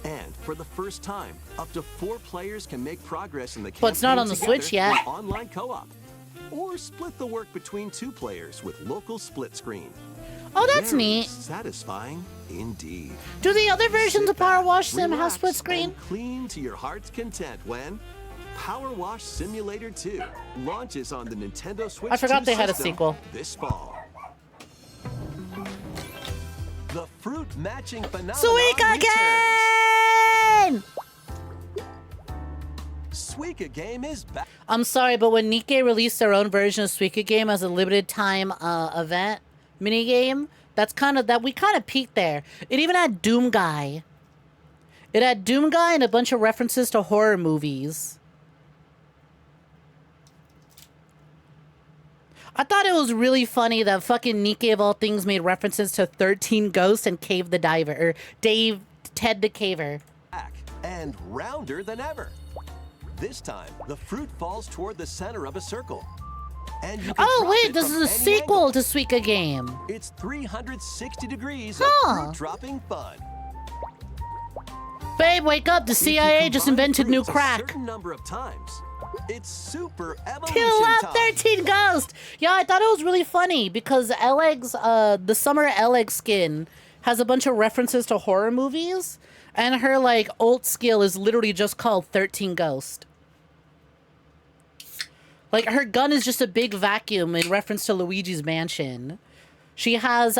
E: And for the first time, up to 4 players can make progress in the
A: But it's not
E: campaign
A: on the
E: together
A: Switch yet.
E: with online co-op. Or split the work between 2 players with local split screen.
A: Oh, that's
E: Very
A: neat.
E: Satisfying indeed.
A: Do the other versions of Power Wash Sim have
E: Relax
A: split screen?
E: and clean to your heart's content when Power Wash Simulator 2 launches on the Nintendo Switch
A: I forgot
E: 2
A: they had a
E: system
A: sequel.
E: this fall. The fruit matching phenomenon
A: Suika
E: returns.
A: again!
E: Suika game is back.
A: I'm sorry, but when Nikkei released their own version of Suika game as a limited time event mini game, we kind of peaked there. It even had Doom Guy. It had Doom Guy and a bunch of references to horror movies. I thought it was really funny that fucking Nikkei of all things made references to 13 Ghosts and Cave the Diver, or Ted the Caver.
E: And rounder than ever. This time, the fruit falls toward the center of a circle. And you can
A: Oh
E: drop
A: wait,
E: it
A: this
E: from
A: is a
E: any
A: sequel
E: angle.
A: to Suika game.
E: It's 360 degrees
A: Huh.
E: of fruit dropping fun.
A: Babe, wake up! The
E: If you
A: CIA just
E: combine
A: invented new
E: fruits a
A: crack.
E: certain number of times, it's super evolution
A: Kill up
E: time.
A: 13 Ghost! Yeah, I thought it was really funny because the summer Alex skin has a bunch of references to horror movies, and her like ult skill is literally just called 13 Ghost. Like her gun is just a big vacuum in reference to Luigi's Mansion. She has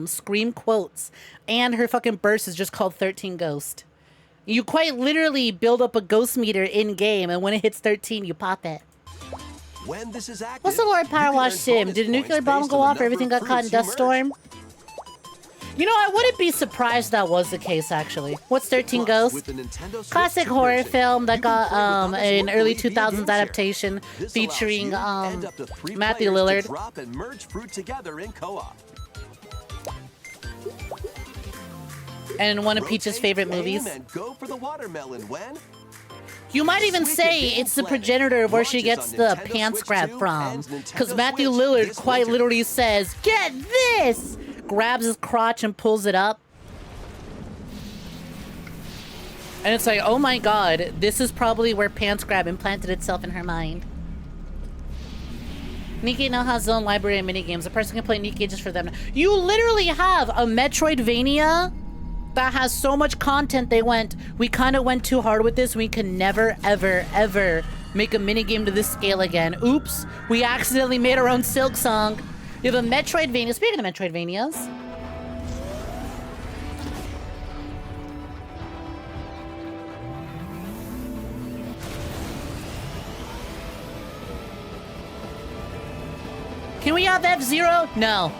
A: scream quotes, and her fucking burst is just called 13 Ghost. You quite literally build up a ghost meter in game, and when it hits 13, you pop it.
E: When this is active,
A: What's the Lord
E: you
A: Power
E: can
A: Wash
E: earn
A: Sim?
E: bonus
A: Did a nuclear
E: points
A: bomb
E: based
A: go
E: on the
A: off or everything
E: number
A: got
E: of
A: caught in
E: fruits you
A: dust storm? You know, I wouldn't be surprised that was the case, actually. What's 13 Ghosts? Classic horror film that got an early 2000s adaptation featuring Matthew Lillard.
E: Drop and merge fruit together in co-op.
A: And one of Peach's favorite movies.
E: And go for the watermelon when
A: you might even say it's the progenitor of where she gets the pants grab from. Because Matthew Lillard quite literally says, "Get this!" Grabs his crotch and pulls it up. And it's like, oh my god, this is probably where pants grab implanted itself in her mind. Nikkei now has its own library of minigames. A person can play Nikkei just for them. You literally have a Metroidvania that has so much content they went, we kind of went too hard with this. We can never, ever, ever make a minigame to this scale again. Oops, we accidentally made our own Silk Song. You have a Metroidvania. Speaking of Metroidvanias. Can we have F-Zero? No.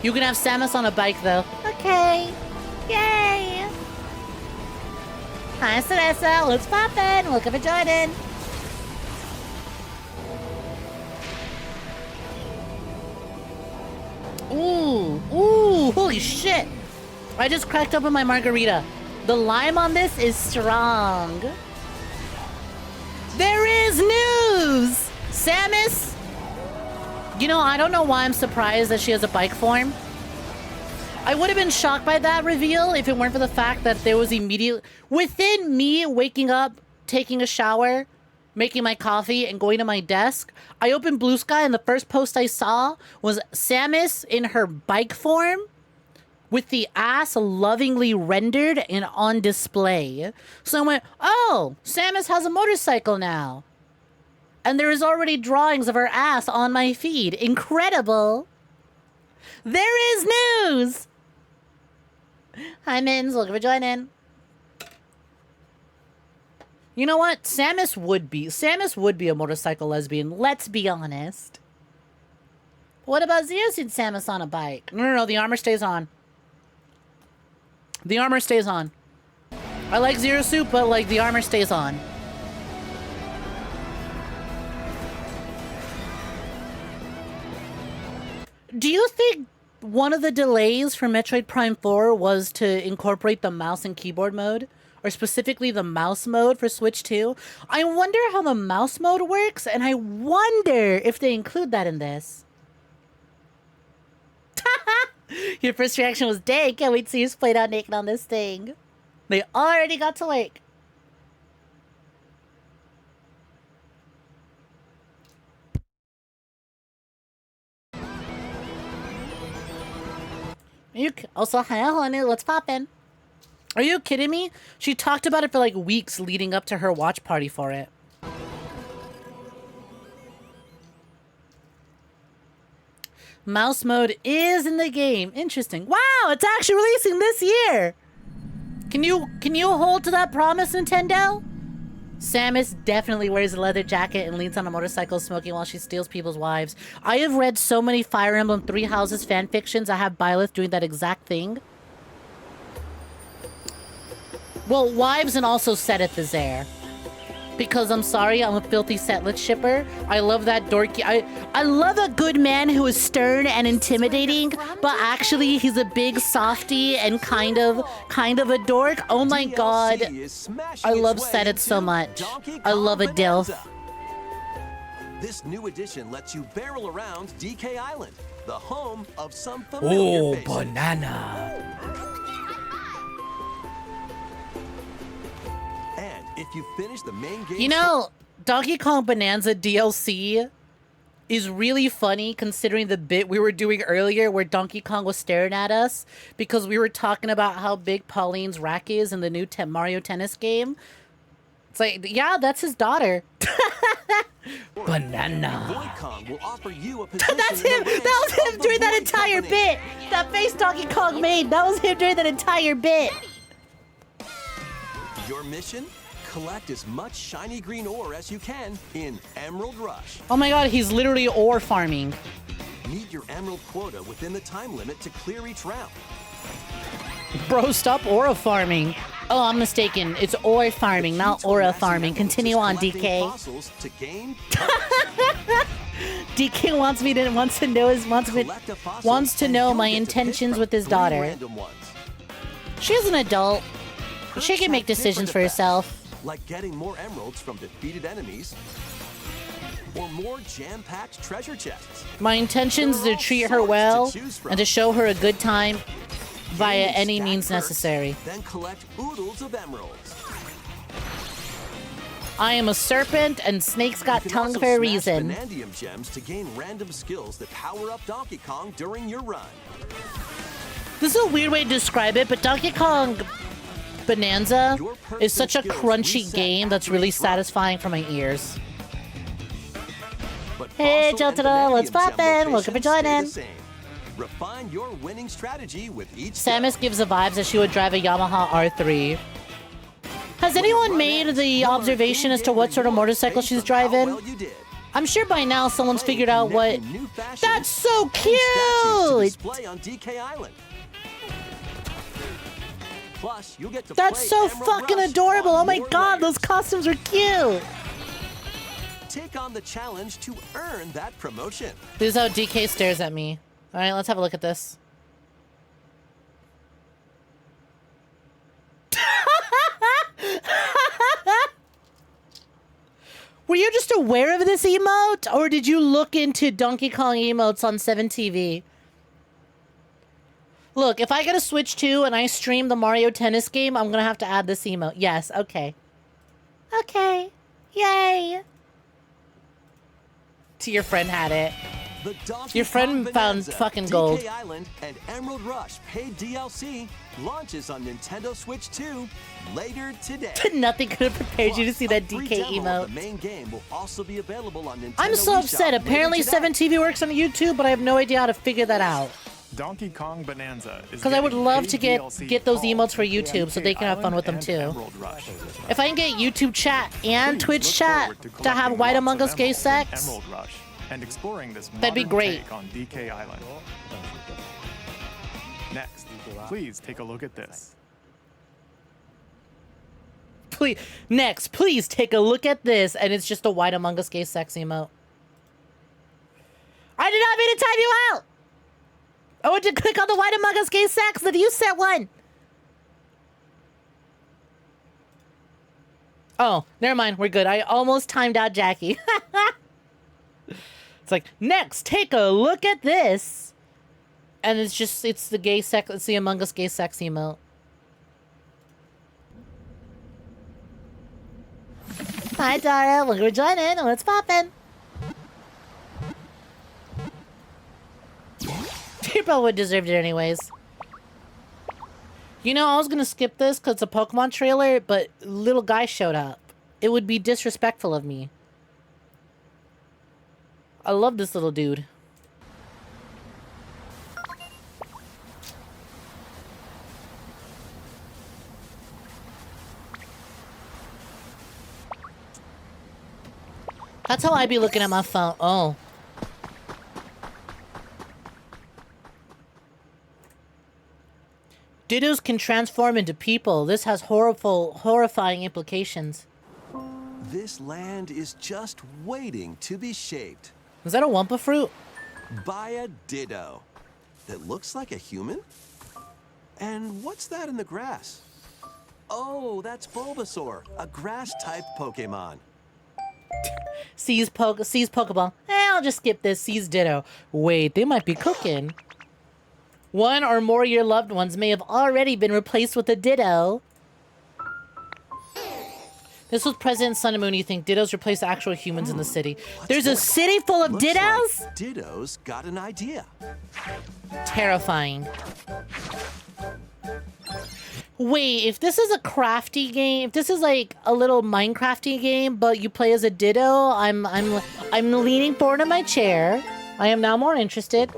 A: You can have Samus on a bike, though. Okay. Yay! Hi, Sarasa. Let's pop in. Welcome for joining. Ooh, ooh, holy shit. I just cracked open my margarita. The lime on this is strong. There is news! Samus! You know, I don't know why I'm surprised that she has a bike form. I would have been shocked by that reveal if it weren't for the fact that there was immediate... Within me waking up, taking a shower, making my coffee, and going to my desk, I opened Blue Sky and the first post I saw was Samus in her bike form with the ass lovingly rendered and on display. So I went, oh, Samus has a motorcycle now. And there is already drawings of her ass on my feed. Incredible. There is news. Hi, Mins. Welcome for joining. You know what? Samus would be a motorcycle lesbian. Let's be honest. What about Zero Suit Samus on a bike? No, the armor stays on. The armor stays on. I like Zero Suit, but like the armor stays on. Do you think one of the delays for Metroid Prime 4 was to incorporate the mouse and keyboard mode? Or specifically the mouse mode for Switch 2? I wonder how the mouse mode works, and I wonder if they include that in this. Your first reaction was, dang, can't wait to see you splayed out naked on this thing. They already got to work. Also, hi, honey, let's pop in. Are you kidding me? She talked about it for like weeks leading up to her watch party for it. Mouse mode is in the game. Interesting. Wow, it's actually releasing this year. Can you hold to that promise, Nintendo? Samus definitely wears a leather jacket and leans on a motorcycle smoking while she steals people's wives. I have read so many Fire Emblem Three Houses fan fictions. I have Byleth doing that exact thing. Well, wives and also Seteth the Zare. Because I'm sorry, I'm a filthy Setlet shipper. I love that dorky... I love a good man who is stern and intimidating, but actually he's a big softy and kind of a dork. Oh my god. I love Seteth so much. I love a DILF.
E: This new edition lets you barrel around DK Island, the home of some familiar faces.
A: Oh, banana.
E: If you finish the main game...
A: You know, Donkey Kong Bonanza DLC is really funny considering the bit we were doing earlier where Donkey Kong was staring at us because we were talking about how big Pauline's rack is in the new Mario Tennis game. It's like, yeah, that's his daughter. Banana.
E: Will offer you a
A: That's him. That was him during that entire bit. That face Donkey Kong made. That was him during that entire bit.
E: Your mission? Collect as much shiny green ore as you can in Emerald Rush.
A: Oh my god, he's literally ore farming.
E: Meet your emerald quota within the time limit to clear each round.
A: Bro, stop aura farming. Oh, I'm mistaken. It's ore farming, not aura farming. Continue on, DK. DK wants to know my intentions with his daughter. She's an adult. She can make decisions for herself.
E: Like getting more emeralds from defeated enemies, or more jam-packed treasure chests.
A: My intentions are to treat her well and to show her a good time via any means necessary.
E: Then collect oodles of emeralds.
A: I am a serpent, and snakes got tongue for a reason.
E: Vanadium gems to gain random skills that power up Donkey Kong during your run.
A: This is a weird way to describe it, but Donkey Kong Bonanza is such a crunchy game that's really satisfying for my ears. Hey, Jotaro, what's poppin'? Welcome for joining.
E: Refine your winning strategy with each
A: Samus gives the vibes that she would drive a Yamaha R3. Has anyone made the observation as to what sort of motorcycle she's driving? I'm sure by now someone's figured out what... That's so cute!
E: Plus, you get to
A: That's so fucking adorable! Oh my god, those costumes are cute!
E: Take on the challenge to earn that promotion.
A: This is how DK stares at me. Alright, let's have a look at this. Were you just aware of this emote? Or did you look into Donkey Kong emotes on 7TV? Look, if I get a Switch 2 and I stream the Mario Tennis game, I'm gonna have to add this emote. Yes, okay. Okay. Yay! Your friend had it. Your friend found fucking gold.
E: DK Island and Emerald Rush paid DLC launches on Nintendo Switch 2 later today.
A: Nothing could have prepared you to see that DK emote.
E: The main game will also be available on Nintendo
A: I'm so upset. Apparently 7TV works on YouTube, but I have no idea how to figure that out.
D: Donkey Kong Bonanza is
A: because I would love to get those emotes for YouTube so they can have fun with them too. If I can get YouTube chat and Twitch chat to have 𝐻𝐸𝐺 𝐒𝐽,
D: and exploring this
A: that'd be great.
D: Take on DK Island. Next, please take a look at this.
A: Please take a look at this, and it's just a 𝐻𝐸𝐺 𝐒𝐽 emote. I did not mean to time you out. I want to click on the 𝐻𝐸𝐺 𝐒𝐽 so that you set one. Oh, never mind. We're good. I almost timed out Jackie. It's like, next, take a look at this. And it's the it's the Among Us 𝐒𝐽 emote. Hi, Dara. Welcome for joining. What's poppin'? You probably would deserve it anyways. You know, I was gonna skip this because it's a Pokemon trailer, but little guy showed up. It would be disrespectful of me. I love this little dude. That's how I be looking at my phone. Oh. Dittos can transform into people. This has horrifying implications.
E: This land is just waiting to be shaped.
A: Is that a Wumpa fruit?
E: By a Ditto that looks like a human? And what's that in the grass? Oh, that's Bulbasaur, a grass-type Pokemon.
A: Sees Pokeball. I'll just skip this. Sees Ditto. Wait, they might be cooking. One or more of your loved ones may have already been replaced with a Ditto. This was President Sun and Moon. You think Dittos replace actual humans in the city? There's a city full of Dittos?
E: Like Ditto's got an idea.
A: Terrifying. Wait, if this is a crafty game, if this is like a little Minecrafty game, but you play as a Ditto, I'm leaning forward in my chair. I am now more interested.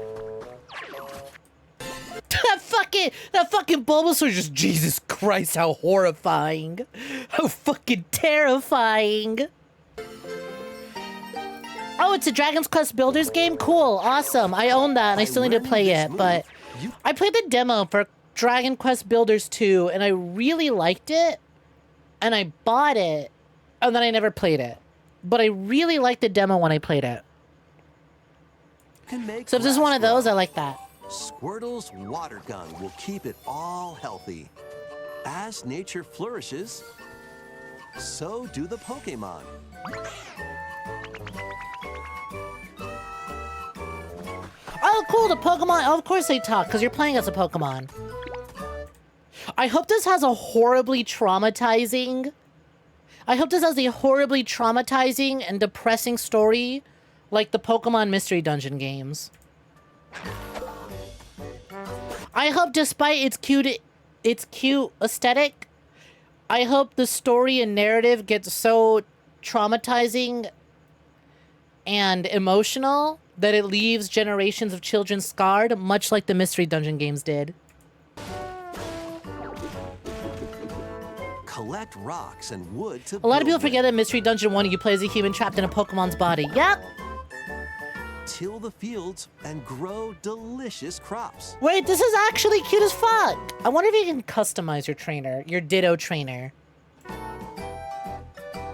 A: That fucking Bulbasaur just, Jesus Christ, how horrifying. How fucking terrifying. Oh, it's a Dragon's Quest Builders game? Cool, awesome. I own that and I still need to play it, but I played the demo for Dragon Quest Builders 2, and I really liked it, and I bought it, and then I never played it. But I really liked the demo when I played it. So if this is one of those, I like that.
E: Squirtle's water gun will keep it all healthy. As nature flourishes, so do the Pokemon.
A: Oh, cool, the Pokemon. Oh, of course they talk, because you're playing as a Pokemon. I hope this has a horribly traumatizing... I hope this has a horribly traumatizing and depressing story like the Pokemon Mystery Dungeon games. I hope despite its cute aesthetic, I hope the story and narrative gets so traumatizing and emotional that it leaves generations of children scarred, much like the Mystery Dungeon games did.
E: Collect rocks and wood to
A: A lot of people
E: build
A: forget that Mystery Dungeon 1, you play as a human trapped in a Pokemon's body. Yep.
E: till the fields and grow delicious crops.
A: Wait, this is actually cute as fuck. I wonder if you can customize your trainer, your Ditto trainer.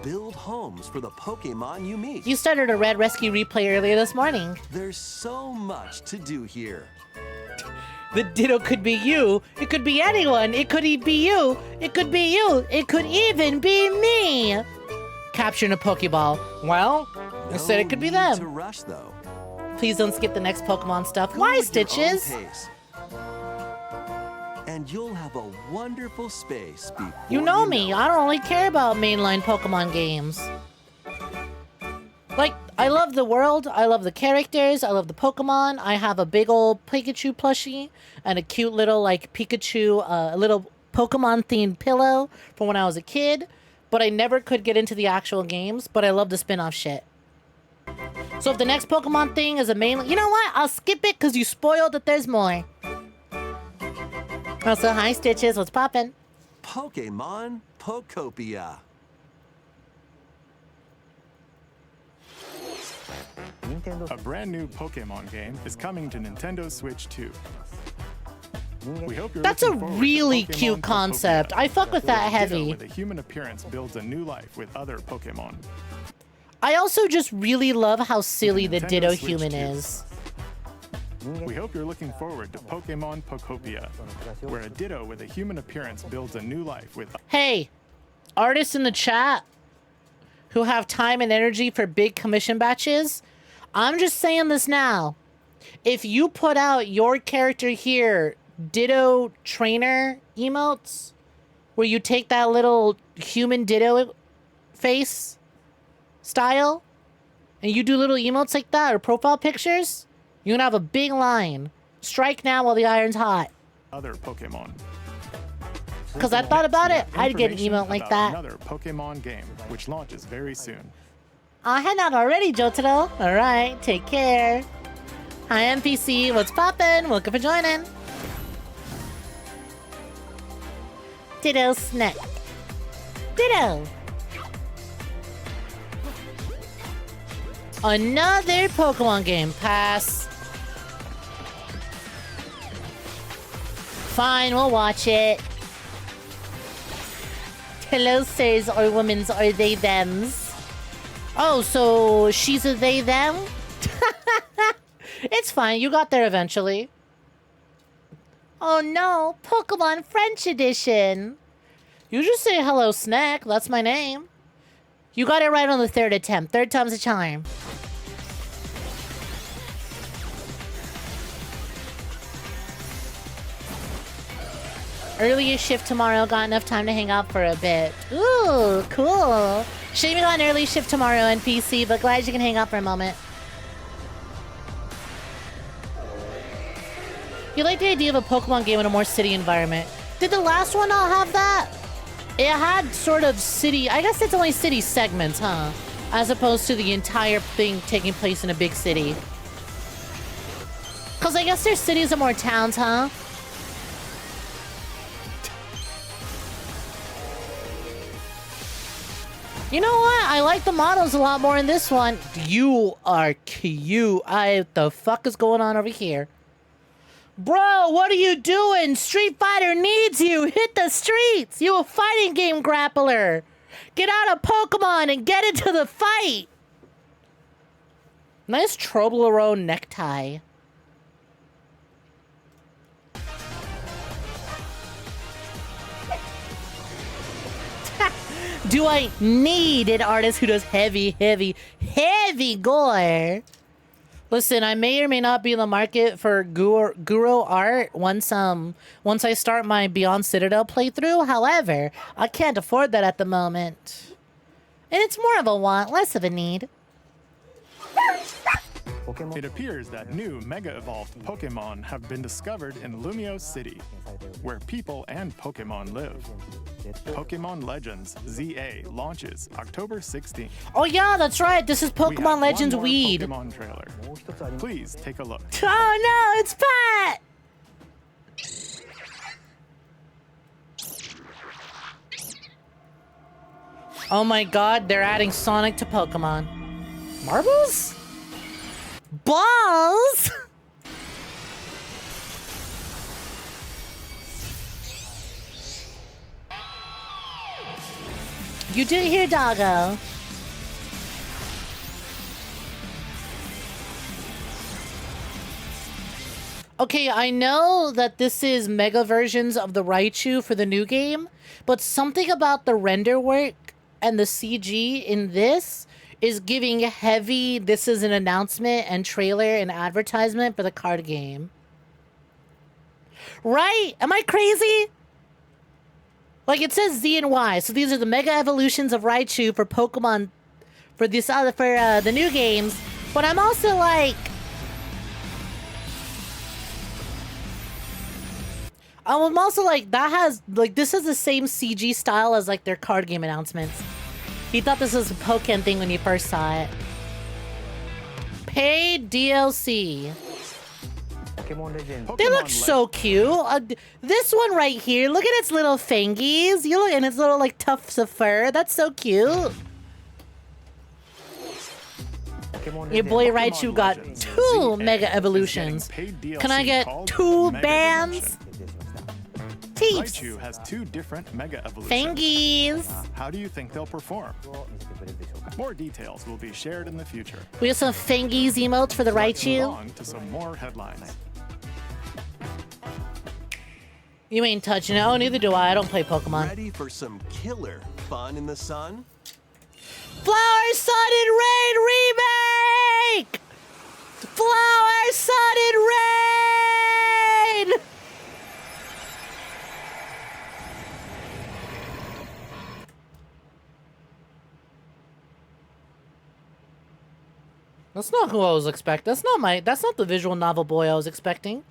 E: Build homes for the Pokemon you meet.
A: You started a Red Rescue replay earlier this morning.
E: There's so much to do here.
A: The Ditto could be you. It could be anyone. It could be you. It could be you. It could even be me. Capturing a Pokeball. Well, I said it could be them.
E: To rush, though.
A: Please don't skip the next Pokemon stuff.
E: Go
A: Why,
E: at your own
A: Stitches?
E: pace. And you'll have a wonderful space before
A: You know me. I don't really care about mainline Pokemon games. Like, I love the world, I love the characters, I love the Pokemon. I have a big old Pikachu plushie and a cute little, like, Pikachu, little Pokemon-themed pillow from when I was a kid. But I never could get into the actual games, but I love the spin-off shit. So if the next Pokemon thing is a main... You know what? I'll skip it because you spoiled that there's more. Also, hi, Stitches. What's poppin'?
E: Pokemon Pokopia.
D: A brand new Pokemon game is coming to Nintendo Switch 2. We hope you're
A: That's a
D: looking forward to
A: really
D: Pokemon
A: cute concept.
D: Pokopia,
A: I fuck with
D: where
A: that
D: a Ditto
A: heavy.
D: with a human appearance builds a new life with other Pokemon.
A: I also just really love how silly the
D: Nintendo
A: Ditto
D: Switch
A: human
D: 2.
A: is.
D: We hope you're looking forward to Pokemon Pokopia, where a Ditto with a human appearance builds a new life with...
A: Hey, artists in the chat who have time and energy for big commission batches, I'm just saying this now. If you put out your character here, Ditto trainer emotes, where you take that little human Ditto face style, and you do little emotes like that, or profile pictures, you're gonna have a big line. Strike now while the iron's hot.
D: Other Pokemon.
A: Because I thought about it, I'd get an
D: Information
A: emote like
D: about
A: that.
D: Another Pokemon game, which launches very soon.
A: I had not already, Jotaro. Alright, take care. Hi, NPC. What's poppin'? Welcome for joining. Ditto Snek. Ditto. Another Pokemon game. Pass. Fine, we'll watch it. Hello, sirs or womens, are they thems? Oh, so she's a they them? It's fine, you got there eventually. Oh no, Pokemon French edition. You just say hello, Snek. That's my name. You got it right on the third attempt. Third time's a charm. Earliest shift tomorrow. Got enough time to hang out for a bit. Ooh, cool. Shame you got an early shift tomorrow, NPC, but glad you can hang out for a moment. You like the idea of a Pokemon game in a more city environment. Did the last one not have that? It had sort of city... I guess it's only city segments, huh? As opposed to the entire thing taking place in a big city. Because I guess there's cities and more towns, huh? You know what? I like the models a lot more in this one. You are cute. The fuck is going on over here? Bro, what are you doing? Street Fighter needs you. Hit the streets. You a fighting game grappler. Get out of Pokemon and get into the fight. Nice Toblerone necktie. Do I need an artist who does heavy gore? Listen, I may or may not be in the market for Guro art once I start my Beyond Citadel playthrough. However, I can't afford that at the moment. And it's more of a want, less of a need.
D: It appears that new Mega Evolved Pokemon have been discovered in Lumio City, where people and Pokemon live. Pokemon Legends ZA launches October 16th.
A: Oh yeah, that's right. This is Pokemon Legends Weed.
D: Pokemon trailer. Please take a look.
A: Oh no, it's Pat! Oh my god, they're adding Sonic to Pokemon. Marbles? Balls? You did hear, doggo. Okay, I know that this is mega versions of the Raichu for the new game, but something about the render work and the CG in this is giving heavy, this is an announcement and trailer and advertisement for the card game. Right? Am I crazy? Like, it says Z and Y, so these are the mega evolutions of Raichu for Pokemon, for this other, for the new games. But I'm also like, I'm also like, that has, like, this is the same CG style as like their card game announcements. He thought this was a Pokken thing when he first saw it. Paid DLC. They look so cute. This one right here, look at its little fangies. You look, and its little like tufts of fur. That's so cute. Your boy Raichu got 2 mega evolutions. Can I get 2 bands? Teeth.
D: Raichu has 2 different mega evolutions.
A: Fangies.
D: How do you think they'll perform? More details will be shared in the future.
A: We have some Fangies emotes for the Raichu.
D: Move on to some more headlines.
A: You ain't touching it. Oh, neither do I. I don't play Pokemon.
E: Ready for some killer fun in the sun?
A: Flower, Sun, and Rain remake! Flower, Sun, and Rain! That's not who I was expecting. That's not the visual novel boy I was expecting.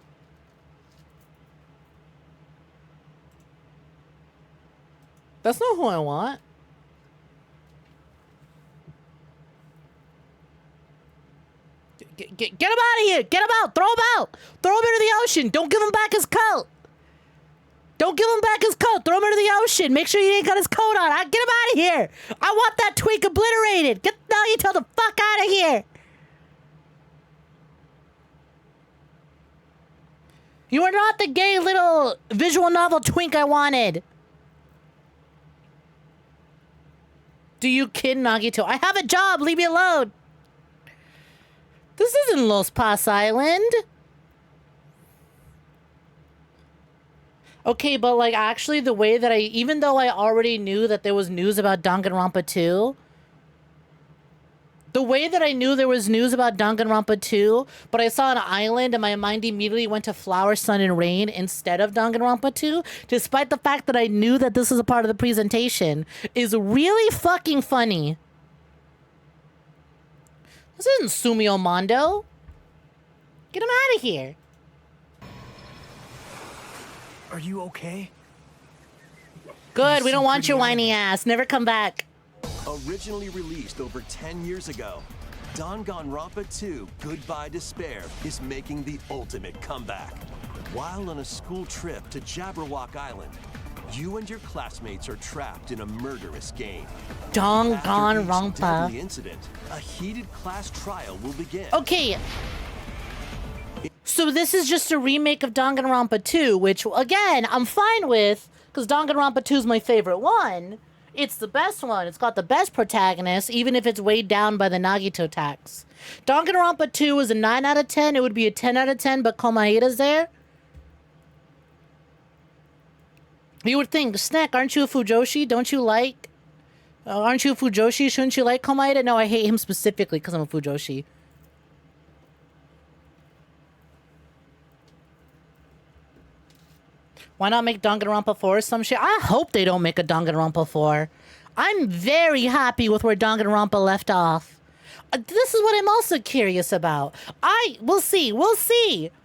A: That's not who I want. Get him out of here! Get him out! Throw him out! Throw him into the ocean! Don't give him back his coat! Don't give him back his coat! Throw him into the ocean! Make sure he ain't got his coat on! Get him out of here! I want that twink obliterated! Get Nagito the fuck out of here! You are not the gay little visual novel twink I wanted! Do you kid Nagito? I have a job! Leave me alone! This isn't Los Paz Island. Okay, but like actually the way that even though I already knew that there was news about Danganronpa 2, the way that I knew there was news about Danganronpa 2, but I saw an island and my mind immediately went to Flower, Sun, and Rain instead of Danganronpa 2, despite the fact that I knew that this was a part of the presentation, is really fucking funny. This isn't Sumio Mondo. Get him out of here.
J: Are you okay?
A: Good, we don't want your whiny ass. Never come back.
E: Originally released over 10 years ago, Danganronpa 2 Goodbye Despair is making the ultimate comeback. While on a school trip to Jabberwock Island, you and your classmates are trapped in a murderous game.
A: Danganronpa.
E: After each deadly incident, a heated class trial will begin.
A: Okay. So this is just a remake of Danganronpa 2, which, again, I'm fine with, because Danganronpa 2 is my favorite one. It's the best one. It's got the best protagonist, even if it's weighed down by the Nagito tax. Danganronpa 2 is a 9 out of 10. It would be a 10 out of 10, but Komaida's there. You would think, Snek, aren't you a Fujoshi? Don't you like... aren't you a Fujoshi? Shouldn't you like Komaeda? No, I hate him specifically because I'm a Fujoshi. Why not make Danganronpa 4 or some shit? I hope they don't make a Danganronpa 4. I'm very happy with where Danganronpa left off. This is what I'm also curious about. We'll see.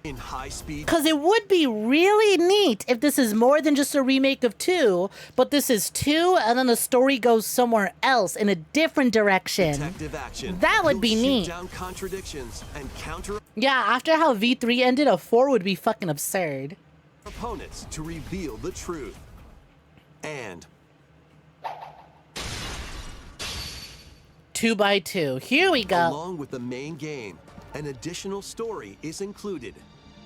E: In high speed.
A: Because it would be really neat if this is more than just a remake of 2, but this is 2, and then the story goes somewhere else in a different direction.
E: Detective action.
A: That would be neat.
E: Down contradictions and counter.
A: Yeah, after how V3 ended, a 4 would be fucking absurd.
E: Opponents to reveal the truth. And
A: 2x2. Here we go.
E: along with the main game, an additional story is included.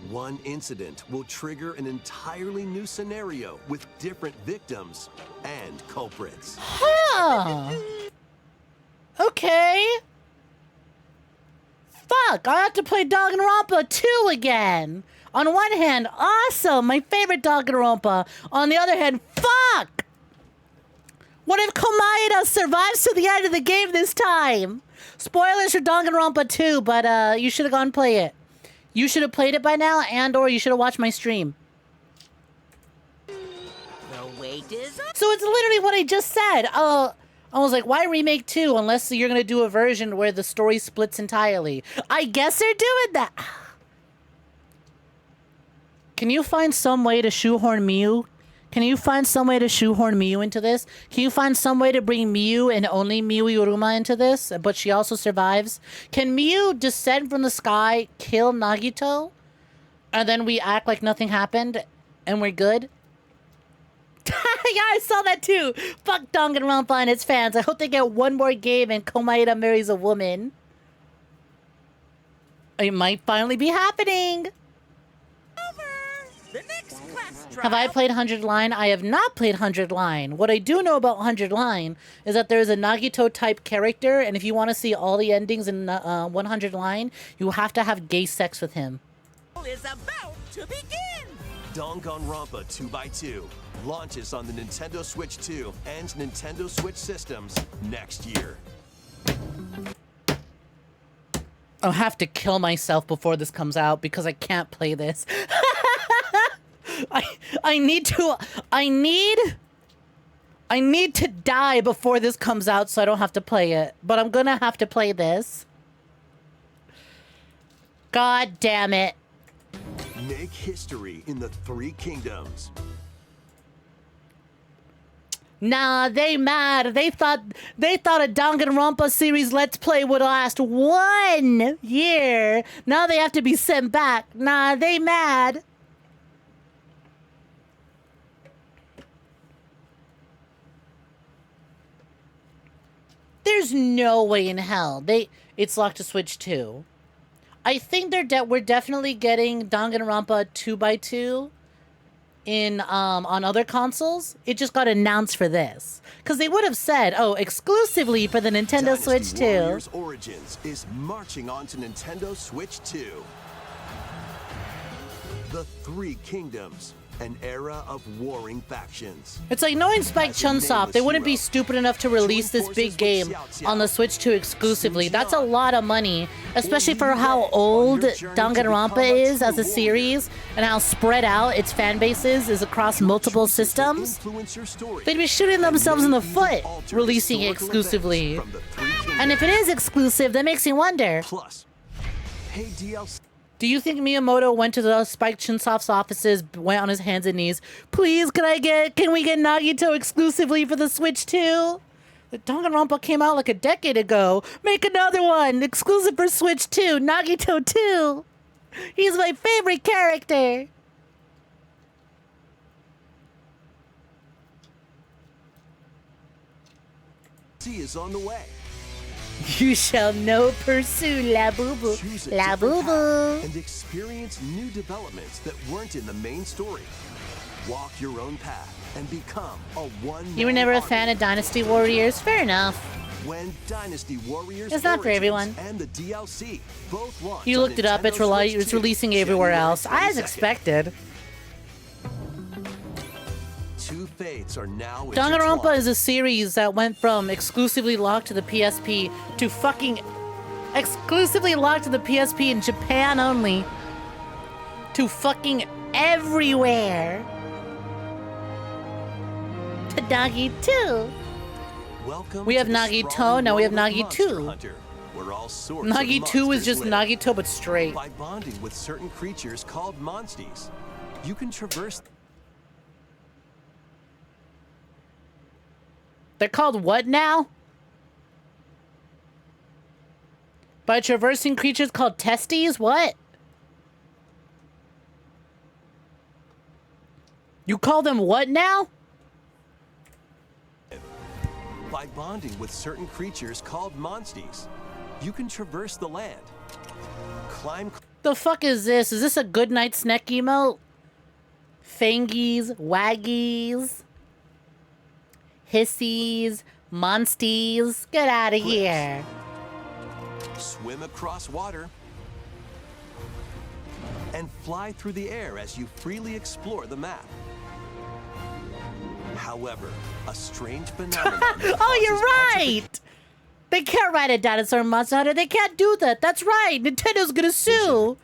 E: One incident will trigger an entirely new scenario with different victims and culprits.
A: Huh. Okay. Fuck, I have to play Danganronpa 2 again. On one hand, awesome, my favorite Danganronpa. On the other hand, fuck! What if Komaeda survives to the end of the game this time? Spoilers for Danganronpa 2, but you should have gone play it. You should have played it by now, and or you should have watched my stream.
H: The wait is up.
A: So it's literally what I just said. I was like, why remake 2 unless you're going to do a version where the story splits entirely? I guess they're doing that. Can you find some way to shoehorn Miu? Can you find some way to shoehorn Miu into this? Can you find some way to bring Miu and only Miu Yuruma into this, but she also survives? Can Miu descend from the sky, kill Nagito, and then we act like nothing happened and we're good? Yeah, I saw that too. Fuck Danganronpa and its fans. I hope they get one more game and Komaeda marries a woman. It might finally be happening.
H: The next class trial.
A: Have I played 100 Line? I have not played 100 Line. What I do know about 100 Line is that there is a Nagito-type character, and if you want to see all the endings in 100 Line, you have to have gay sex with him.
H: Is about to begin.
E: Danganronpa 2x2 launches on the Nintendo Switch 2 and Nintendo Switch systems next year.
A: I'll have to kill myself before this comes out because I can't play this. I need to die before this comes out so I don't have to play it. But I'm gonna have to play this. God damn it.
E: Make history in the 3 kingdoms.
A: Nah, they mad. They thought a Danganronpa series Let's Play would last 1 year. Now they have to be sent back. Nah, they mad. There's no way in hell. It's locked to Switch 2. I think we're definitely getting Danganronpa 2x2 in on other consoles. It just got announced for this. Because they would have said, oh, exclusively for the Nintendo Switch 2.
E: Warriors Origins is marching on to Nintendo Switch 2. The 3 kingdoms. An era of warring factions.
A: It's like knowing Spike Chunsoft, they wouldn't be stupid enough to release this big game on the Switch 2 exclusively. That's a lot of money, especially for how old Danganronpa is as a series and how spread out its fan base is across multiple systems. They'd be shooting themselves in the foot releasing it exclusively. And if it is exclusive, that makes me wonder.
E: Plus, hey DLC.
A: Do you think Miyamoto went to the Spike Chunsoft's offices, went on his hands and knees, please, can we get Nagito exclusively for the Switch 2? The Danganronpa came out like a decade ago. Make another one, exclusive for Switch 2, Nagito 2. He's my favorite character.
E: Is on the way.
A: You shall no pursue La Boo Boo.
E: Choose a
A: La
E: different
A: Boo Boo.
E: path and experience new developments that weren't in the main story. Walk your own path and become a one-man
A: You were never a
E: army.
A: fan of Dynasty Warriors? Fair enough.
E: When Dynasty Warriors
A: It's not for
E: Origins
A: everyone.
E: and the DLC both launched
A: You
E: on
A: looked it up. It's,
E: Nintendo Switch
A: it's
E: 2,
A: releasing everywhere
E: January
A: else. As
E: 22nd.
A: expected.
E: Two fates are now
A: Danganronpa
E: intertwined.
A: is a series that went from exclusively locked to the PSP to fucking exclusively locked to the PSP in Japan only to fucking everywhere. To Nagi 2.
E: Welcome
A: We have
E: to the
A: Nagi
E: sprawling
A: To, now we have
E: world of
A: Nagi
E: Monster
A: 2.
E: Hunter, where all sorts of
A: Nagi 2 is
E: monsters
A: just
E: live.
A: Nagito but straight.
E: By bonding with certain creatures called monsties, you can traverse.
A: They're called what now? By traversing creatures called testes? What? You call them what now?
E: By bonding with certain creatures called monsties, you can traverse the land. Climb.
A: The fuck is this? Is this a GoodnightSnek emote? Fangies, waggies, hissies, monsties. Get out of here.
E: Swim across water. And fly through the air as you freely explore the map. However, a strange phenomenon.
A: Oh, you're right! They can't write a dinosaur Monster Hunter. They can't do that. That's right. Nintendo's gonna sue.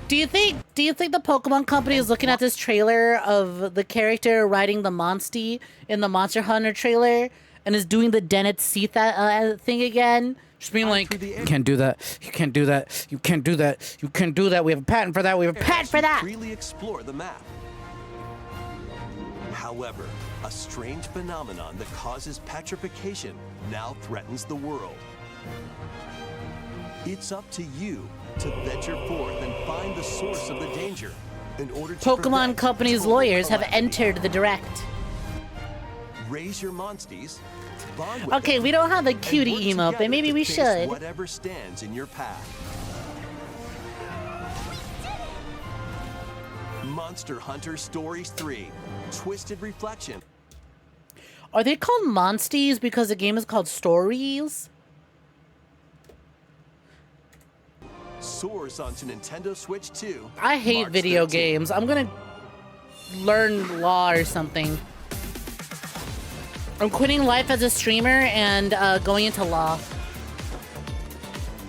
A: Do you think the Pokemon Company is looking at this trailer of the character riding the Monstie in the Monster Hunter trailer and is doing the Dennett Seat thing again? Just being like, you can't do that. You can't do that. You can't do that. You can't do that. We have a patent for that. We have a patent for that.
E: Freely explore the map. However, a strange phenomenon that causes petrification now threatens the world. It's up to you to venture forth and find the source of the danger in order to
A: Pokemon
E: prevent
A: Company's
E: total
A: lawyers have
E: calamity.
A: entered the direct.
E: Raise your monsties. Bond with
A: Okay,
E: them,
A: we don't have the
E: and
A: cutie
E: work
A: emote, but
E: together
A: maybe
E: to
A: we
E: face
A: should.
E: Whatever stands in your path. Monster Hunter Stories 3: Twisted Reflection.
A: Are they called Monsties because the game is called Stories?
E: Soars onto Nintendo Switch 2.
A: I hate
E: March
A: video
E: 13th.
A: games. I'm gonna learn law or something. I'm quitting life as a streamer and going into law.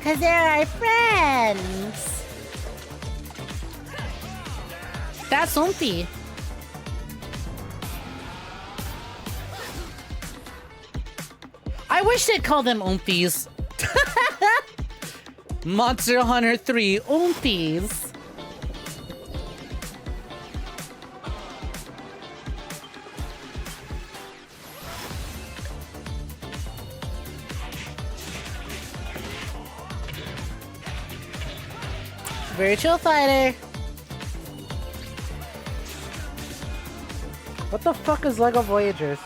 A: Cause they're our friends. That's Umpy. I wish they'd call them Umpies. Monster Hunter 3 Umpies. Virtual Fighter. What the fuck is LEGO Voyagers?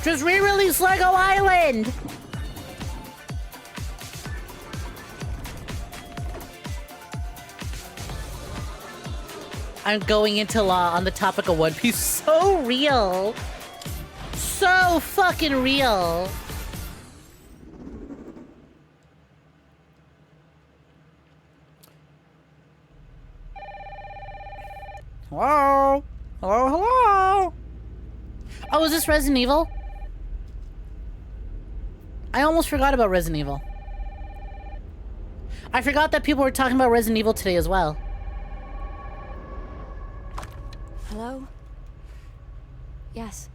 A: Just re-release LEGO Island! I'm going into law on the topic of One Piece. So real! So fucking real! Hello? Hello, hello? Oh, is this Resident Evil? I almost forgot about Resident Evil. I forgot that people were talking about Resident Evil today as well.
I: Hello? Yes.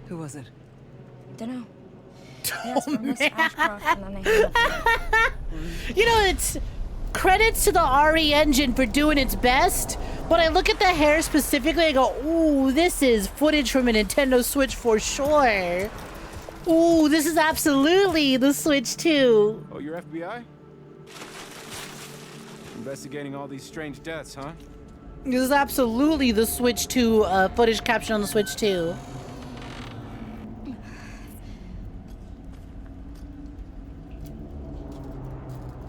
L: Who was it?
I: Dunno.
A: Oh, man. You know, it's credits to the RE engine for doing its best, but I look at the hair specifically and go, ooh, this is footage from a Nintendo Switch for sure. Ooh, this is absolutely the Switch 2.
M: Oh, you're FBI? Investigating all these strange deaths, huh?
A: This is absolutely the Switch 2 footage capture on the Switch 2.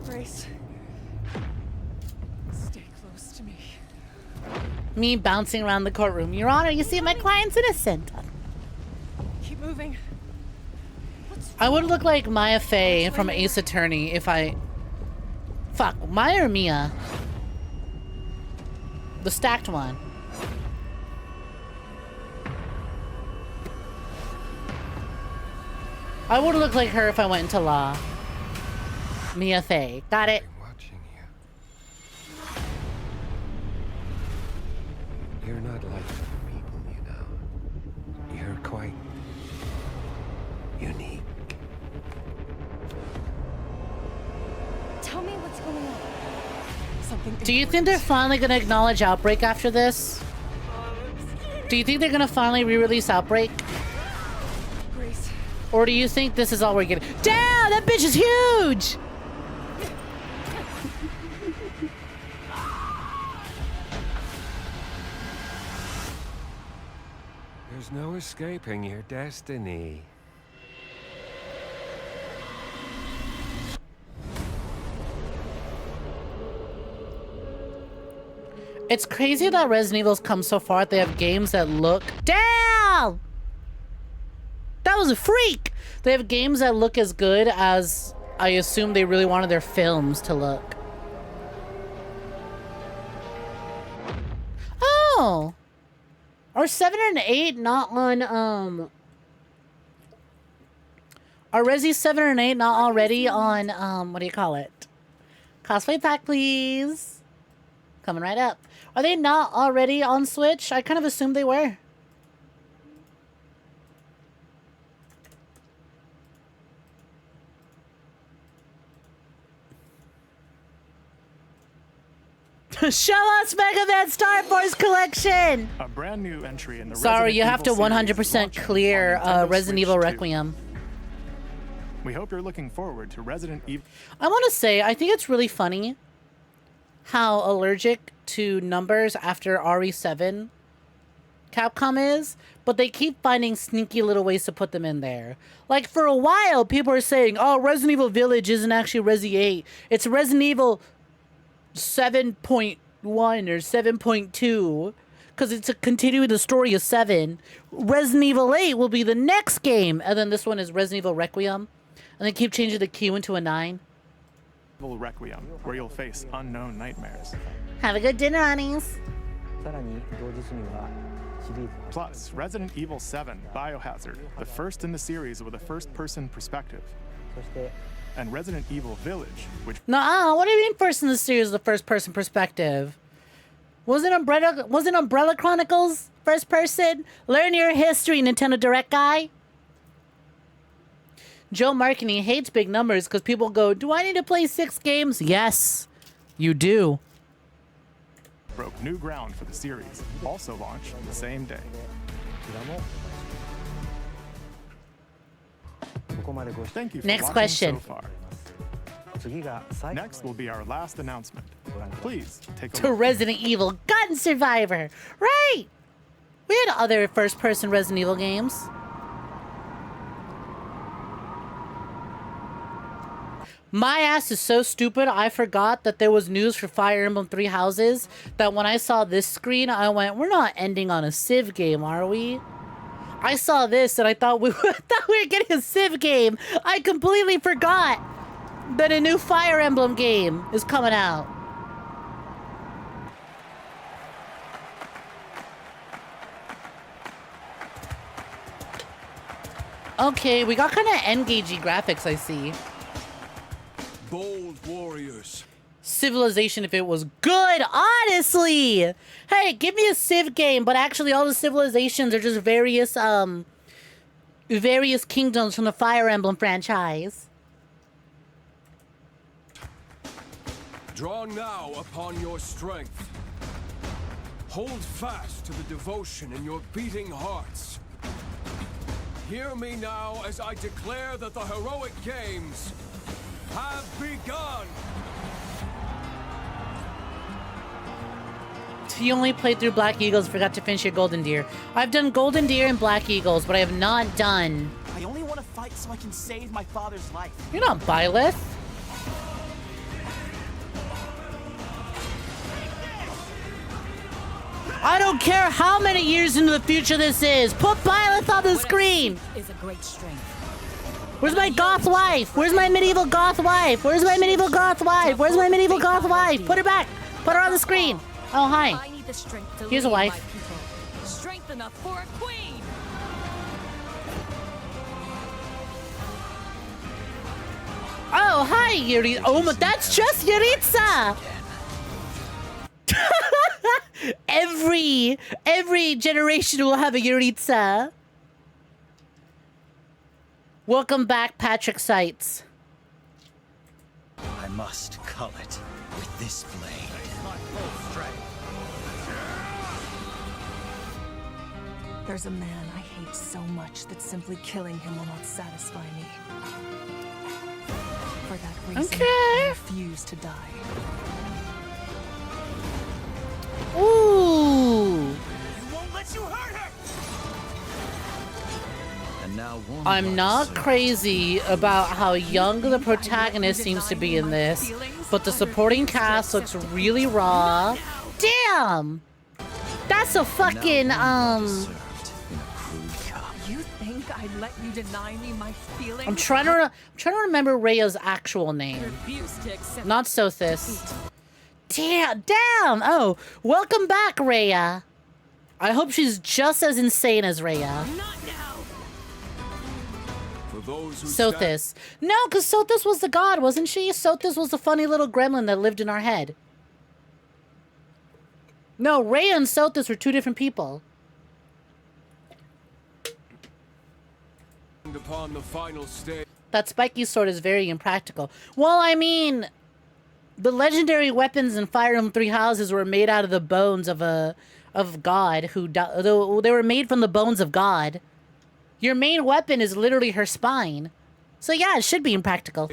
L: Grace. Stay close to me.
A: Me bouncing around the courtroom. Your Honor, you see, my client's innocent.
L: Keep moving.
A: I would look like Maya Fey from Ace Attorney if I... Fuck, Maya or Mia? The stacked one. I would look like her if I went into law. Mia Fey. Got it.
M: Watching you. You're not like other people, you know. You're quite unique.
I: Tell me what's going on.
L: Something.
A: Do you think they're finally gonna acknowledge Outbreak after this? Do you think they're gonna finally re-release Outbreak?
L: Grace.
A: Or do you think this is all we're getting? Damn, that bitch is huge!
M: There's no escaping your destiny.
A: It's crazy that Resident Evil's come so far. They have games that look... Damn! That was a freak! They have games that look as good as I assume they really wanted their films to look. Oh! Are 7 and 8 not on, Are Resi 7 and 8 not already on, what do you call it? Cosplay pack, please. Coming right up. Are they not already on Switch? I kind of assumed they were. Show us Mega Man Star Force Collection!
D: A brand new entry in the
A: Sorry,
D: Resident
A: you have to
D: Evil
A: 100% clear Resident Evil Requiem.
D: We hope you're looking forward to Resident Evil.
A: I want to say, I think it's really funny how allergic to numbers after RE7 Capcom is, but they keep finding sneaky little ways to put them in there. Like, for a while, people are saying, oh, Resident Evil Village isn't actually Resi 8. It's Resident Evil 7.1 or 7.2, because it's a continuing the story of 7. Resident Evil 8 will be the next game, and then this one is Resident Evil Requiem, and they keep changing the Q into a 9.
D: Requiem, where you'll face unknown nightmares.
A: Have a good dinner, honeys.
D: Plus, Resident Evil 7 Biohazard, the first in the series with a first-person perspective. And Resident Evil Village, which...
A: Nuh-uh, what do you mean first in the series, the first-person perspective? Wasn't Umbrella Chronicles first person? Learn your history, Nintendo Direct guy. Joe Marketing hates big numbers because people go, do I need to play 6 games? Yes, you do.
D: Broke new ground for the series, also launched the same day. Thank you for
A: Next
D: watching
A: question.
D: so far. Next will be our last announcement. Please take a
A: To
D: look.
A: Resident Evil Gun Survivor. Right! We had other first-person Resident Evil games. My ass is so stupid, I forgot that there was news for Fire Emblem 3 Houses, that when I saw this screen, I went, we're not ending on a Civ game, are we? I saw this and I thought we were getting a Civ game. I completely forgot that a new Fire Emblem game is coming out. Okay, we got kind of engagey graphics, I see.
N: Bold warriors.
A: Civilization if it was good, honestly. Hey, give me a Civ game, but actually all the civilizations are just various kingdoms from the Fire Emblem franchise.
N: Draw now upon your strength. Hold fast to the devotion in your beating hearts. Hear me now as I declare that the heroic games have begun.
A: He only played through Black Eagles, forgot to finish your Golden Deer. I've done Golden Deer and Black Eagles, but I have not done...
O: I only want to fight so I can save my father's life.
A: You're not Byleth. I don't care how many years into the future this is. Put Byleth on the screen.
H: Is a great strength.
A: Where's my goth wife? Where's my medieval goth wife? Where's my medieval goth wife? Where's my medieval goth wife? Put her back. Put her on the screen. Oh, hi.
H: I need the strength to
A: Here's a
H: lead
A: wife.
H: my people. Strength enough for a queen.
A: Oh, hi, Yuri. Oh, but that's just Yuritsa. Every generation will have a Yuritsa. Welcome back, Patrick Seitz.
O: I must cull it with this blade.
L: There's a man I hate so much that simply killing him will not satisfy me. For that reason, I refuse to die.
A: Ooh.
O: Won't let you hurt her. And now
A: I'm not crazy about how young the protagonist seems to be in this, but the supporting cast looks really raw. Damn! That's a fucking,
L: You think I'd let you deny me my feelings?
A: I'm trying to remember Rhea's actual name. Not Sothis. Damn! Oh, welcome back, Rhea. I hope she's just as insane as Rhea. Sothis. No, because Sothis was the god, wasn't she? Sothis was the funny little gremlin that lived in our head. No, Rhea and Sothis were two different people.
N: Upon the final stage.
A: That spiky sword is very impractical. Well, I mean, the legendary weapons in Fire Emblem Three Houses were made out of the bones of God who died. They were made from the bones of God. Your main weapon is literally her spine. So yeah, it should be impractical.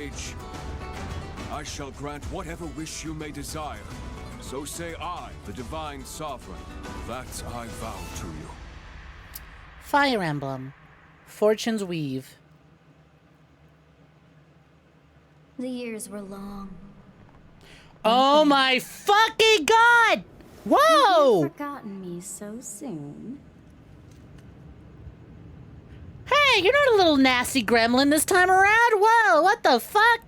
N: I shall grant whatever wish you may desire. So say I, the divine sovereign. That I vow to you.
A: Fire Emblem. Fortune's Weave.
I: The years were long.
A: Oh my fucking god! Whoa!
I: Have you forgotten me so soon?
A: Hey, you're not a little nasty gremlin this time around. Whoa, what the fuck?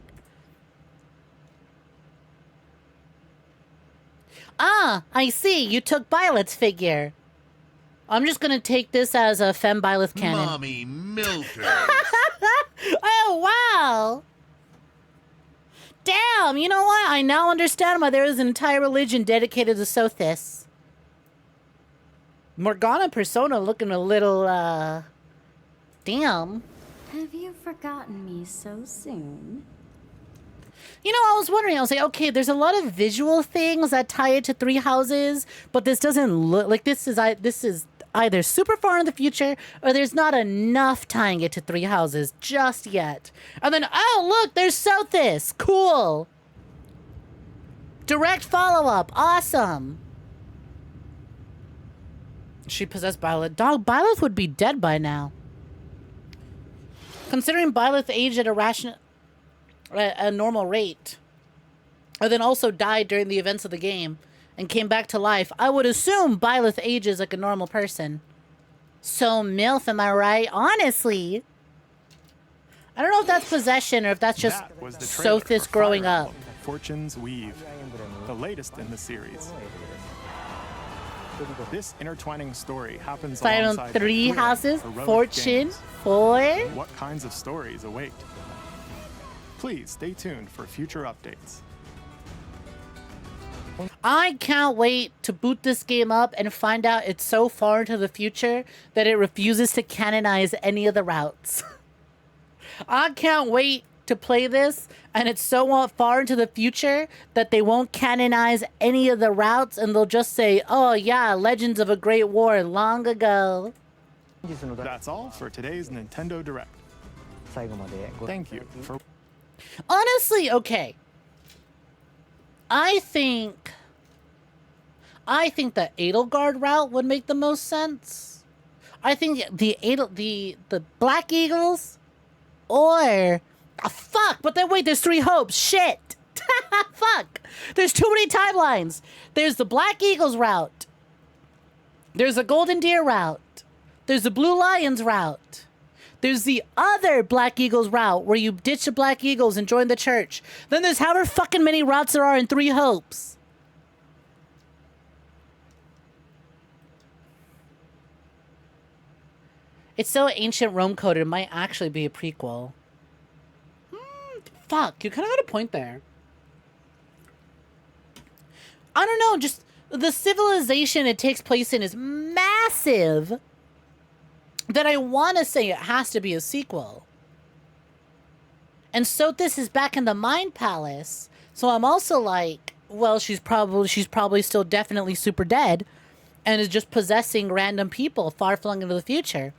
A: Ah, I see. You took Byleth's figure. I'm just gonna take this as a femme Byleth cannon.
M: Mommy milkers.
A: Oh, wow. Damn, you know what? I now understand why there is an entire religion dedicated to Sothis. Morgana Persona looking a little, damn.
I: Have you forgotten me so soon?
A: You know, I was wondering, I was like, okay, there's a lot of visual things that tie it to Three Houses, but this doesn't look like this is either super far in the future or there's not enough tying it to Three Houses just yet. And then, oh, look, there's Sothis. Cool. Direct follow-up. Awesome. She possessed Byleth. Dog, Byleth would be dead by now. Considering Byleth aged at a normal rate, and then also died during the events of the game and came back to life, I would assume Byleth ages like a normal person. So MILF, am I right? Honestly. I don't know if that's possession or if that's just Sothis growing up.
D: Fortune's Weave, the latest in the series. This intertwining story happens alongside
A: Three Houses,
D: heroic
A: Fortune,
D: games.
A: 4.
D: What kinds of stories await? Please stay tuned for future updates.
A: I can't wait to boot this game up and find out it's so far into the future that it refuses to canonize any of the routes. I can't wait to play this and it's so far into the future that they won't canonize any of the routes and they'll just say, oh yeah, Legends of a Great War long ago.
D: That's all for today's Nintendo Direct. Thank you for...
A: Honestly, okay. I think I think the Edelgard route would make the most sense. I think the Black Eagles, or fuck. But then wait, there's 3 hopes. Shit. Fuck. There's too many timelines. There's the Black Eagles route. There's the Golden Deer route. There's the Blue Lions route. There's the other Black Eagles route where you ditch the Black Eagles and join the church. Then there's however fucking many routes there are in 3 hopes. It's so ancient Rome coded, it might actually be a prequel. Fuck, you kind of got a point there. I don't know, just the civilization it takes place in is massive that I want to say it has to be a sequel. And Sothis is back in the Mind Palace, so I'm also like, well, she's probably still definitely super dead and is just possessing random people far flung into the future.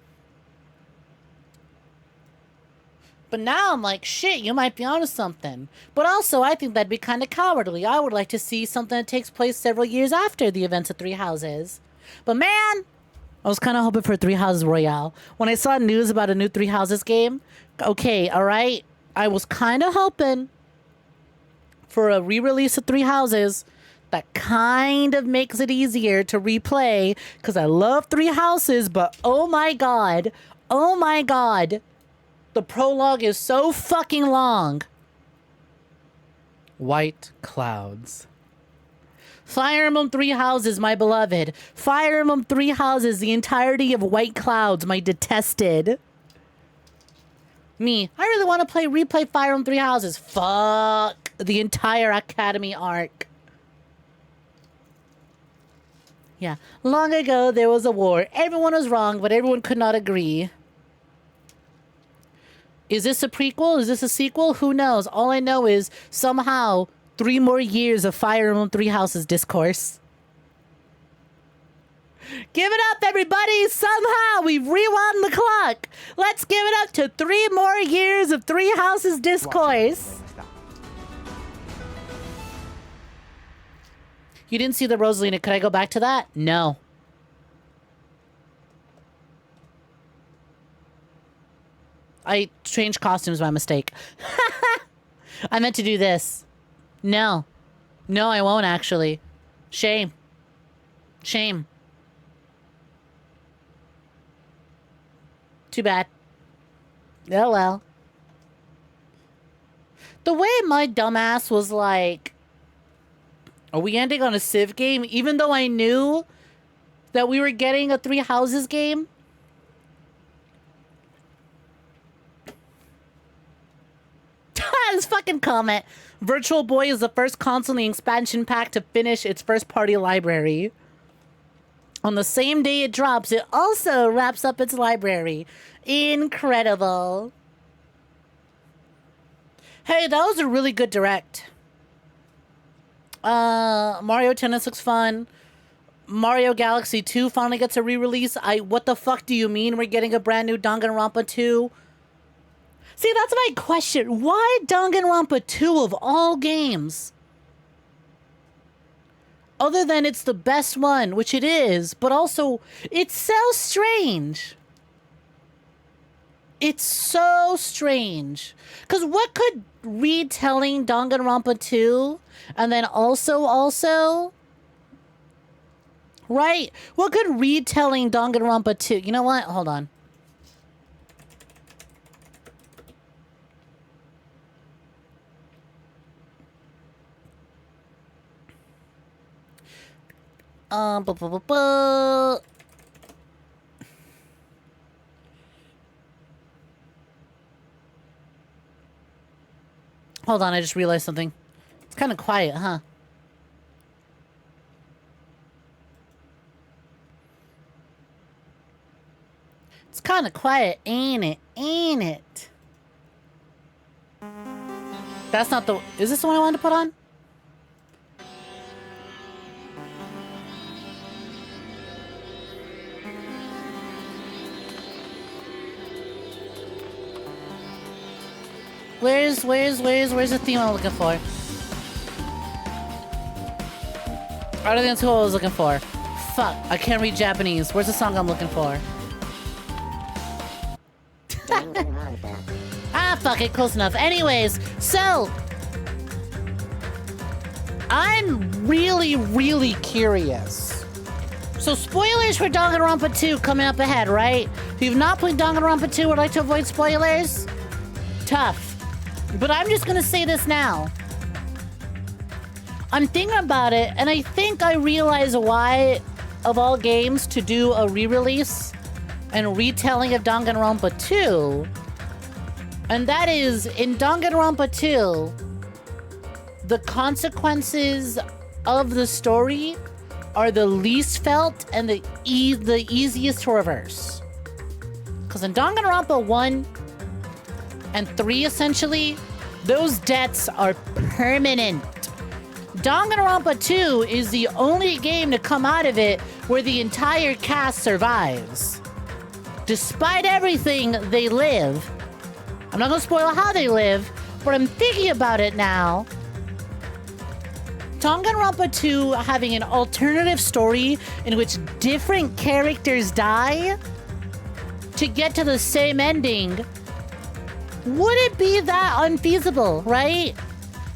A: But now I'm like, shit, you might be onto something. But also, I think that'd be kind of cowardly. I would like to see something that takes place several years after the events of Three Houses. But man, I was kind of hoping for Three Houses Royale. When I saw news about a new Three Houses game, okay, all right, I was kind of hoping for a re-release of Three Houses that kind of makes it easier to replay, because I love Three Houses, but oh my god, the prologue is so fucking long. White Clouds. Fire Emblem Three Houses, my beloved. Fire Emblem Three Houses, the entirety of White Clouds, my detested. Me, I really want to replay Fire Emblem Three Houses. Fuck the entire Academy arc. Yeah, long ago there was a war. Everyone was wrong, but everyone could not agree. Is this a prequel? Is this a sequel? Who knows? All I know is somehow 3 more years of Fire Emblem Three Houses discourse. Give it up, everybody! Somehow we've rewound the clock. Let's give it up to 3 more years of Three Houses discourse. You didn't see the Rosalina. Could I go back to that? No. I changed costumes by mistake. I meant to do this. No. No, I won't actually. Shame. Shame. Too bad. Oh well. The way my dumbass was like, are we ending on a Civ game? Even though I knew that we were getting a Three Houses game. This fucking comment. Virtual Boy is the first console in the expansion pack to finish its first party library. On the same day it drops, it also wraps up its library. Incredible. Hey, that was a really good direct. Mario Tennis looks fun. Mario Galaxy 2 finally gets a re-release. What the fuck do you mean we're getting a brand new Danganronpa 2? See, that's my question. Why Danganronpa 2 of all games? Other than it's the best one, which it is, but also, it's so strange. It's so strange. Because what could retelling Danganronpa 2, and then also... Right? What could retelling Danganronpa 2... You know what? Hold on. Hold on, I just realized something. It's kind of quiet, huh? It's kind of quiet, ain't it? Ain't it? That's not the... Is this the one I wanted to put on? Where's the theme I'm looking for? I don't think that's who I was looking for. Fuck, I can't read Japanese. Where's the song I'm looking for? Ah, fuck it, close enough. Anyways, so I'm really curious. So spoilers for Danganronpa 2 coming up ahead, right? If you've not played Danganronpa 2 would like to avoid spoilers, tough. But I'm just gonna say this now. I'm thinking about it, and I think I realize why, of all games, to do a re-release and retelling of Danganronpa 2. And that is, in Danganronpa 2, the consequences of the story are the least felt and the easiest to reverse. Because in Danganronpa 1 and 3, essentially, those deaths are permanent. Danganronpa 2 is the only game to come out of it where the entire cast survives. Despite everything, they live. I'm not gonna spoil how they live, but I'm thinking about it now. Danganronpa 2 having an alternative story in which different characters die to get to the same ending, would it be that unfeasible, right?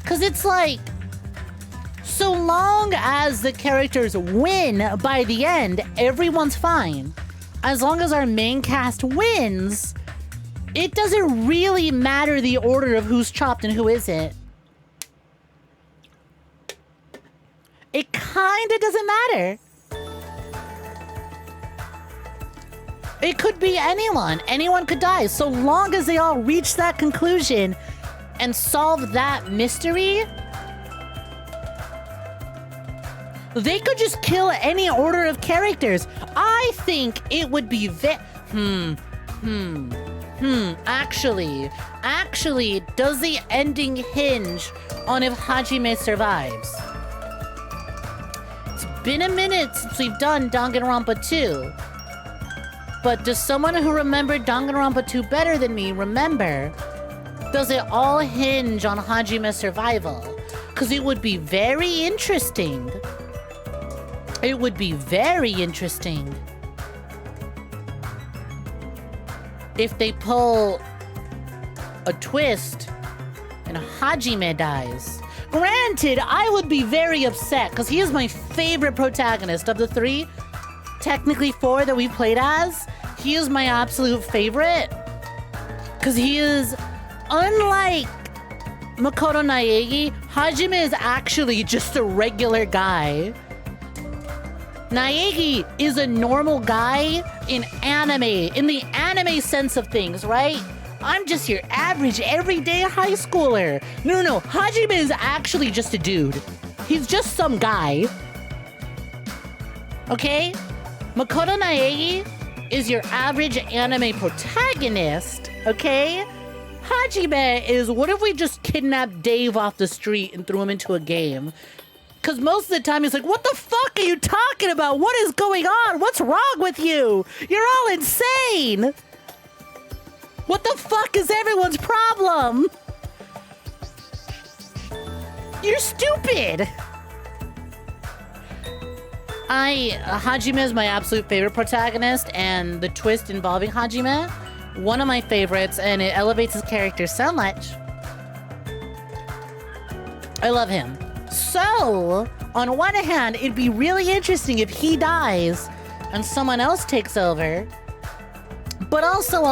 A: Because it's like, so long as the characters win by the end, everyone's fine. As long as our main cast wins, it doesn't really matter the order of who's chopped and who isn't. It kinda doesn't matter. It could be anyone. Anyone could die. So long as they all reach that conclusion and solve that mystery, they could just kill any order of characters. I think it would be Actually, does the ending hinge on if Hajime survives? It's been a minute since we've done Danganronpa 2. But does someone who remembered Danganronpa 2 better than me remember? Does it all hinge on Hajime's survival? Because it would be very interesting. It would be very interesting if they pull a twist and Hajime dies. Granted, I would be very upset because he is my favorite protagonist of the 3, technically 4 that we played as. He is my absolute favorite because he is, unlike Makoto Naegi, Hajime is actually just a regular guy. Naegi is a normal guy in anime, in the anime sense of things, right? I'm just your average, everyday high schooler. No. Hajime is actually just a dude. He's just some guy. Okay? Makoto Naegi is your average anime protagonist, okay? Hajime is, what if we just kidnapped Dave off the street and threw him into a game? Because most of the time he's like, what the fuck are you talking about? What is going on? What's wrong with you? You're all insane. What the fuck is everyone's problem? You're stupid. Hajime is my absolute favorite protagonist, and the twist involving Hajime, one of my favorites, and it elevates his character so much. I love him. So, on one hand, it'd be really interesting if he dies and someone else takes over. But also,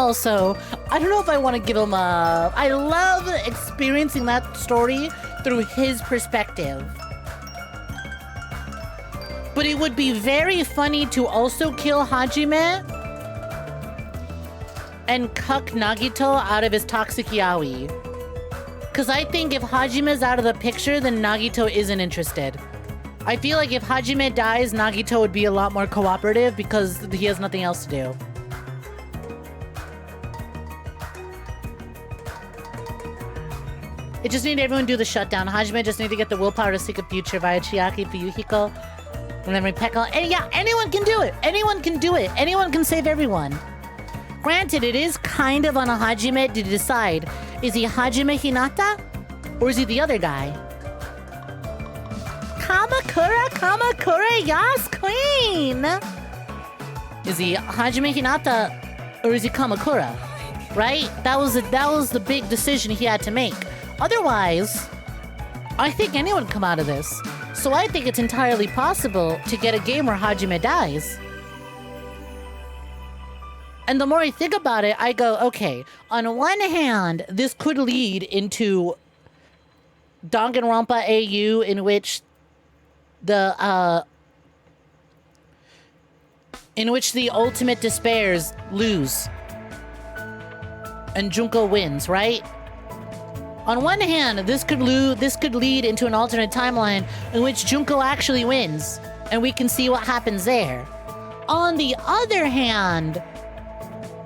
A: I don't know if I want to give him a... I love experiencing that story through his perspective. But it would be very funny to also kill Hajime and cuck Nagito out of his toxic yaoi. Because I think if Hajime's out of the picture, then Nagito isn't interested. I feel like if Hajime dies, Nagito would be a lot more cooperative because he has nothing else to do. It just needed everyone to do the shutdown. Hajime just need to get the willpower to seek a future via Chiaki, Fuyuhiko, and then Pekka. And yeah, anyone can do it. Anyone can do it. Anyone can save everyone. Granted, it is kind of on a Hajime to decide, is he Hajime Hinata? Or is he the other guy? Kama 𝐒𝐳𝐞𝐤 Queen. Is he Hajime Hinata or is he Kamakura? Right? That was the big decision he had to make. Otherwise, I think anyone can come out of this. So I think it's entirely possible to get a game where Hajime dies. And the more I think about it, I go, okay, on one hand, this could lead into Danganronpa AU, in which the ultimate despairs lose and Junko wins, right? On one hand, this could lead into an alternate timeline in which Junko actually wins, and we can see what happens there. On the other hand,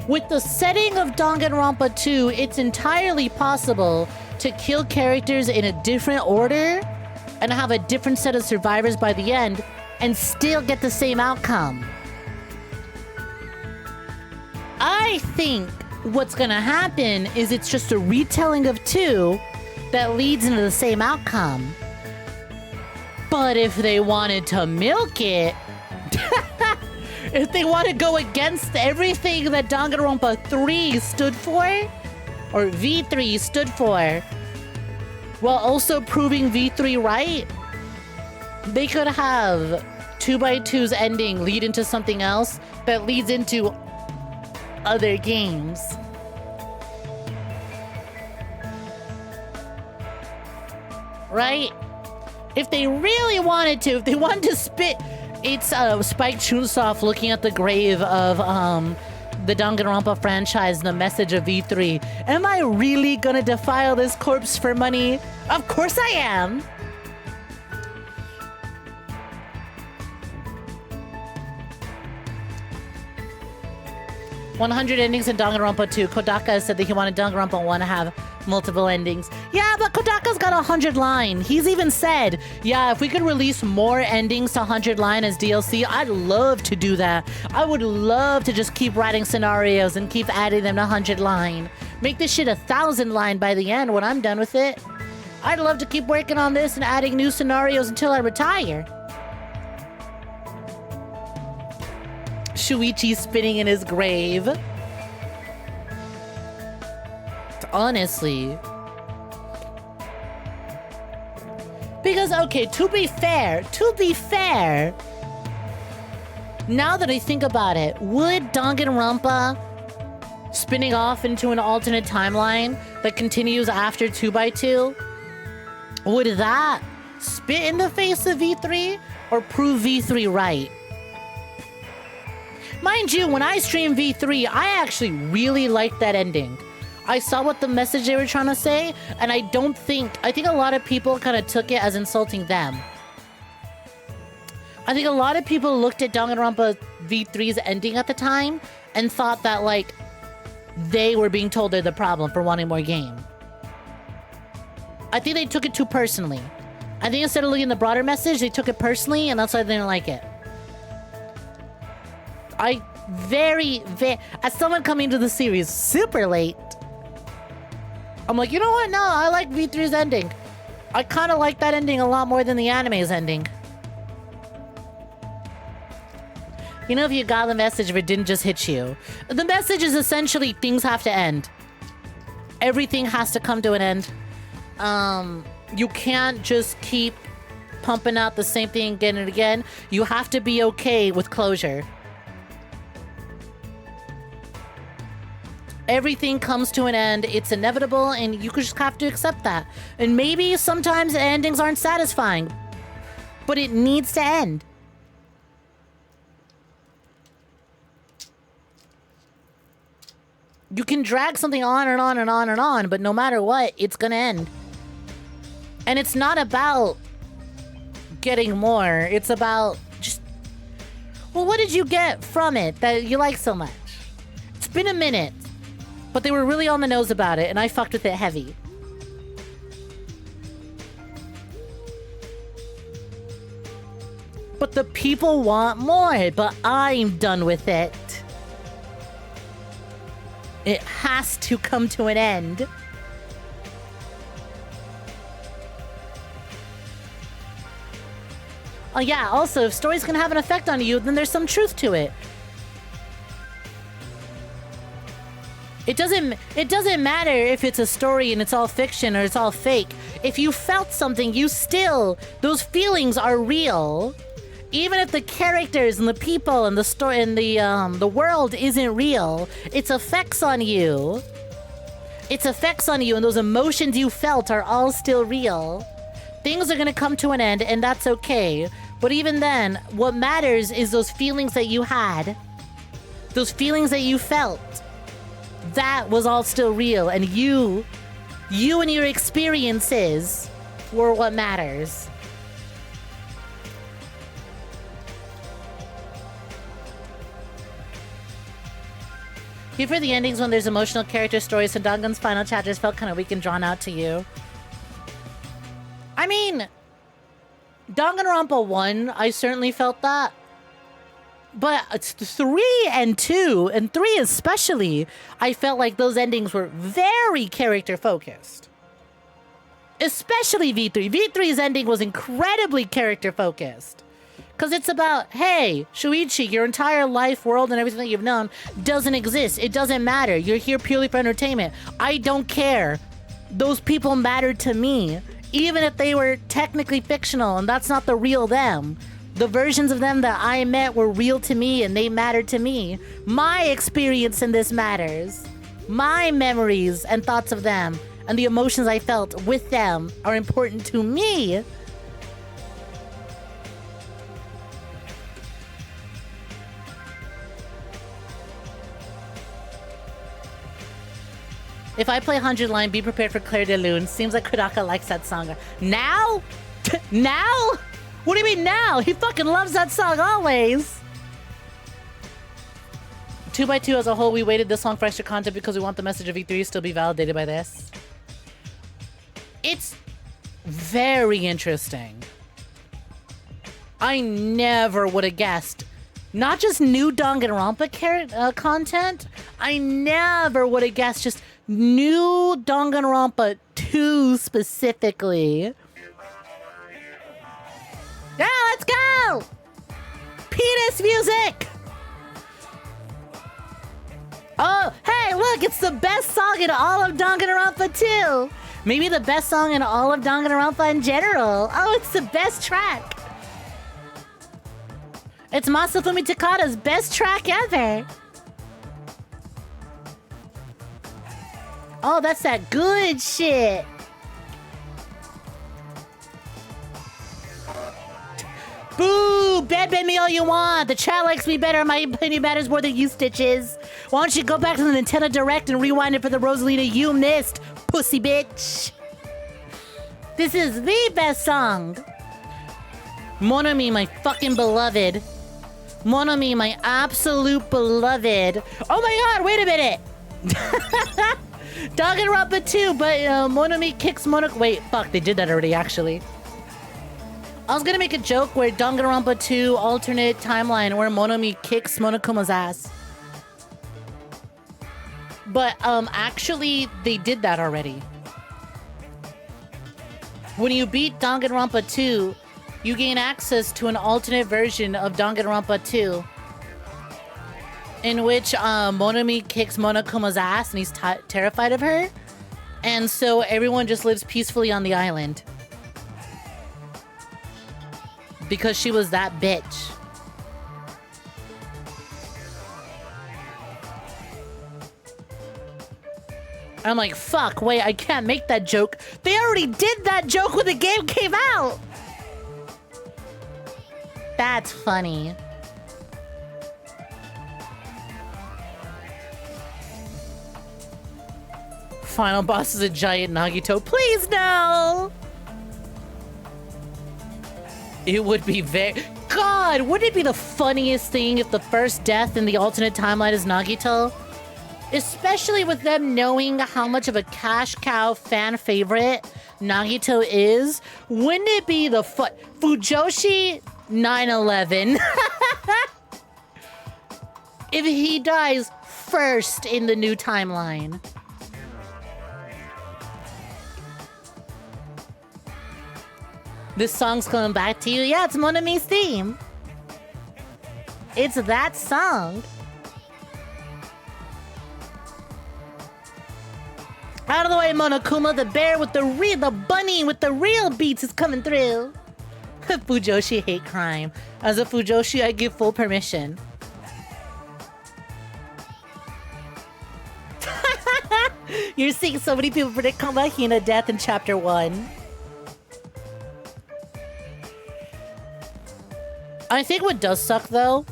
A: with the setting of Danganronpa 2, it's entirely possible to kill characters in a different order and have a different set of survivors by the end and still get the same outcome. I think what's gonna happen is it's just a retelling of 2 that leads into the same outcome. But if they wanted to milk it, if they want to go against everything that Danganronpa 3 stood for, or V3 stood for, while also proving V3 right, they could have 2x2's ending lead into something else that leads into other games. Right? If they really wanted to, if they wanted to spit... It's Spike Chunsoft looking at the grave of the Danganronpa franchise, the message of V3. Am I really gonna defile this corpse for money? Of course I am! "100 endings in Danganronpa 2. Kodaka said that he wanted Danganronpa 1 to have multiple endings. Yeah, but Kodaka's got 100 line. He's even said, yeah, if we could release more endings to 100 line as DLC, I'd love to do that. I would love to just keep writing scenarios and keep adding them to 100 line. Make this shit 1,000 line by the end when I'm done with it. I'd love to keep working on this and adding new scenarios until I retire." Shuichi spinning in his grave. Honestly. Because, okay, to be fair, now that I think about it, would Danganronpa spinning off into an alternate timeline that continues after 2x2, would that spit in the face of V3 or prove V3 right? Mind you, when I streamed V3, I actually really liked that ending. I saw what the message they were trying to say, and I think a lot of people kind of took it as insulting them. I think a lot of people looked at Danganronpa V3's ending at the time and thought that, like, they were being told they're the problem for wanting more game. I think they took it too personally. I think instead of looking at the broader message, they took it personally, and that's why they didn't like it. As someone coming to the series super late, I'm like, you know what? No, I like V3's ending. I kind of like that ending a lot more than the anime's ending. You know, if you got the message, if it didn't just hit you. The message is essentially things have to end. Everything has to come to an end. You can't just keep pumping out the same thing again and again. You have to be okay with closure. Everything comes to an end. It's inevitable, and you just have to accept that. And maybe sometimes endings aren't satisfying, but it needs to end. You can drag something on and on and on and on, but no matter what, it's gonna end. And it's not about getting more. It's about just... Well, what did you get from it that you like so much? It's been a minute. But they were really on the nose about it, and I fucked with it heavy. But the people want more, but I'm done with it. It has to come to an end. Oh yeah, also, if stories can have an effect on you, then there's some truth to it. It doesn't matter if it's a story and it's all fiction or it's all fake. If you felt something, those feelings are real. Even if the characters and the people and the story and the world isn't real, its effects on you. Its effects on you and those emotions you felt are all still real. Things are gonna come to an end, and that's okay. But even then, what matters is those feelings that you had. Those feelings that you felt. That was all still real, and you and your experiences were what matters. Here for the endings when there's emotional character stories, so Dangan's final chapters felt kind of weak and drawn out to you. I mean, Danganronpa 1, I certainly felt that. But 3 and 2, and 3 especially, I felt like those endings were very character-focused. Especially V3. V3's ending was incredibly character-focused. Because it's about, hey, Shuichi, your entire life, world, and everything that you've known doesn't exist. It doesn't matter. You're here purely for entertainment. I don't care. Those people mattered to me. Even if they were technically fictional, and that's not the real them. The versions of them that I met were real to me and they mattered to me. My experience in this matters. My memories and thoughts of them and the emotions I felt with them are important to me. If I play 100 Line, be prepared for Claire de Lune. Seems like Kuraka likes that song. Now? Now? What do you mean now? He fucking loves that song always. 2x2 as a whole, we waited this long for extra content because we want the message of E3 to still be validated by this. It's very interesting. I never would have guessed. Not just new Danganronpa content. I never would have guessed just new Danganronpa 2 specifically. Yeah, let's go! Penis music! Oh, hey, look, it's the best song in all of Danganronpa 2. Maybe the best song in all of Danganronpa in general. Oh, it's the best track. It's Masafumi Takada's best track ever. Oh, that's that good shit. Boo! Bed me all you want. The chat likes me better. My opinion matters more than you, Stitches. Why don't you go back to the Nintendo Direct and rewind it for the Rosalina you missed, pussy bitch. This is the best song. Monami, my fucking beloved. Monami, my absolute beloved. Oh my god, wait a minute. Danganronpa 2, but Monami kicks Monok. Wait, fuck, they did that already, actually. I was gonna make a joke where Danganronpa 2 alternate timeline where Monami kicks Monokuma's ass. But actually they did that already. When you beat Danganronpa 2, you gain access to an alternate version of Danganronpa 2 in which Monami kicks Monokuma's ass and he's terrified of her. And so everyone just lives peacefully on the island. Because she was that bitch. I'm like, fuck, wait, I can't make that joke. They already did that joke when the game came out. That's funny. Final boss is a giant Nagito. Please, no! It would be very... God, wouldn't it be the funniest thing if the first death in the alternate timeline is Nagito? Especially with them knowing how much of a cash cow fan favorite Nagito is. Wouldn't it be the Fujoshi 9/11? If he dies first in the new timeline. This song's coming back to you. Yeah, it's Mon Ami's theme. It's that song. Out of the way, Monokuma. The bear with the bunny with the real beats is coming through. Fujoshi hate crime. As a Fujoshi, I give full permission. You're seeing so many people predict Mahina death in chapter 1. I think what does suck though,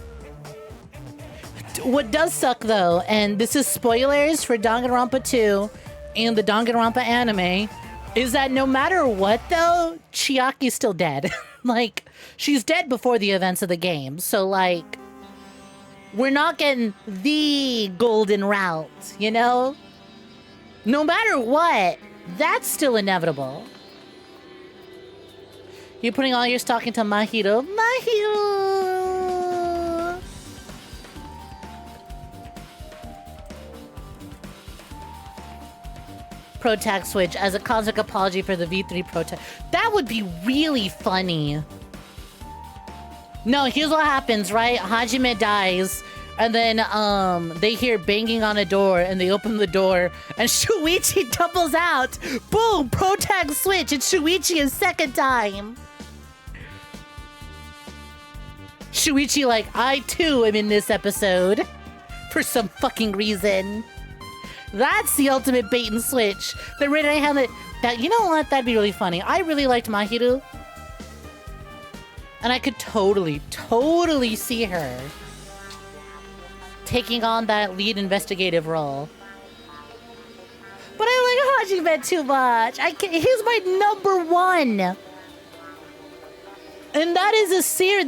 A: and this is spoilers for Danganronpa 2 and the Danganronpa anime, is that no matter what though, Chiaki's still dead. Like, she's dead before the events of the game. So like, we're not getting the golden route, you know? No matter what, that's still inevitable. You're putting all your stock into Mahiro. Mahiro! Protag switch as a cosmic apology for the V3 Protag. That would be really funny. No, here's what happens, right? Hajime dies, and then they hear banging on a door, and they open the door, and Shuichi tumbles out. Boom! Protag switch. It's Shuichi a second time. Shuichi like, I too am in this episode. For some fucking reason. That's the ultimate bait and switch. The Red Eye Helmet. That, you know what? That'd be really funny. I really liked Mahiru. And I could totally see her taking on that lead investigative role. But I like Hajime too much. He's my #1. And that is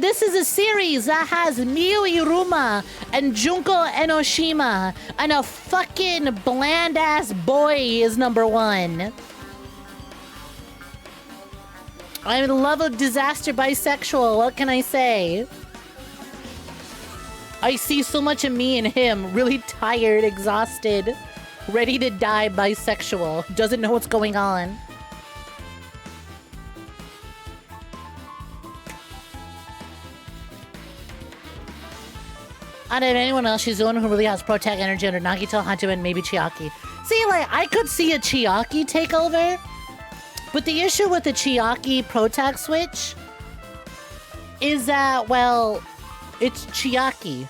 A: this is a series that has Miyu Iruma and Junko Enoshima, and a fucking bland-ass boy is #1. I'm in love with disaster bisexual, what can I say? I see so much of me in him, really tired, exhausted, ready to die bisexual, doesn't know what's going on. Out of anyone else, she's the one who really has Protag energy under Nagito, Hanto, and maybe Chiaki. See, like, I could see a Chiaki takeover, but the issue with the Chiaki Protag switch is that, well, it's Chiaki.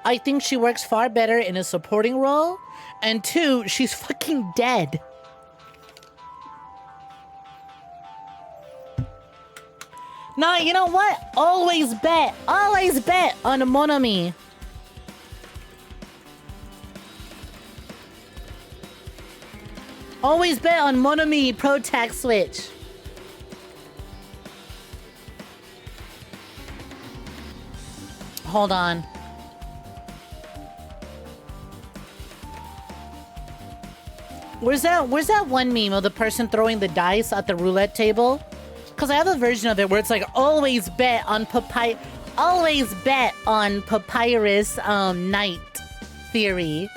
A: I think she works far better in a supporting role, and 2, she's fucking dead. Nah, you know what? Always bet on Monami. Always bet on Monami Protag switch. Hold on. Where's that one meme of the person throwing the dice at the roulette table? Because I have a version of it where it's like always bet on papyrus night theory.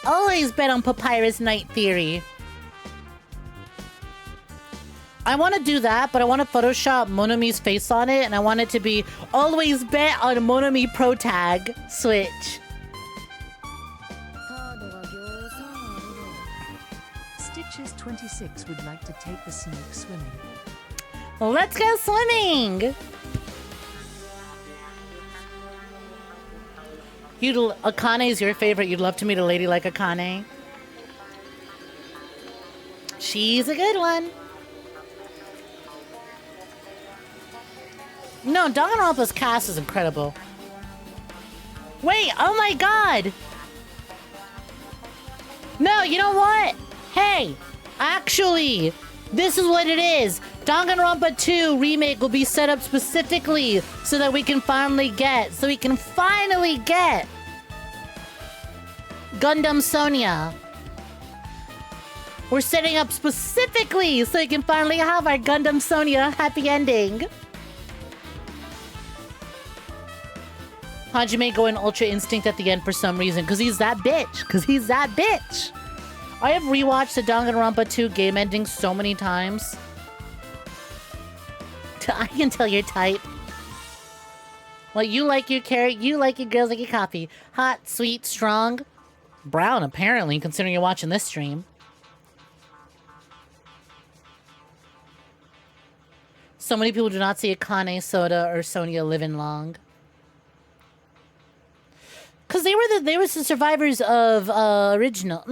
A: Always bet on papyrus night theory. I want to do that, but I want to Photoshop Monami's face on it, and I want it to be always bet on Monami Protag switch.
P: Stitches 26 would like to take the snake swimming.
A: Let's go swimming! Akane is your favorite. You'd love to meet a lady like Akane. She's a good one. No, Danganronpa's cast is incredible. Wait, oh my god! No, you know what? Hey, actually, this is what it is. Danganronpa 2 remake will be set up specifically so that we can finally get Gundam Sonia. We're setting up specifically so we can finally have our Gundam Sonia happy ending. Hajime going Ultra Instinct at the end for some reason, because he's that bitch. I have rewatched the Danganronpa 2 game ending so many times. I can tell your type. Well, you like your carrot, you like your girls like your coffee. Hot, sweet, strong. Brown, apparently, considering you're watching this stream. So many people do not see Akane, Soda, or Sonia living long. Because they were the survivors of original.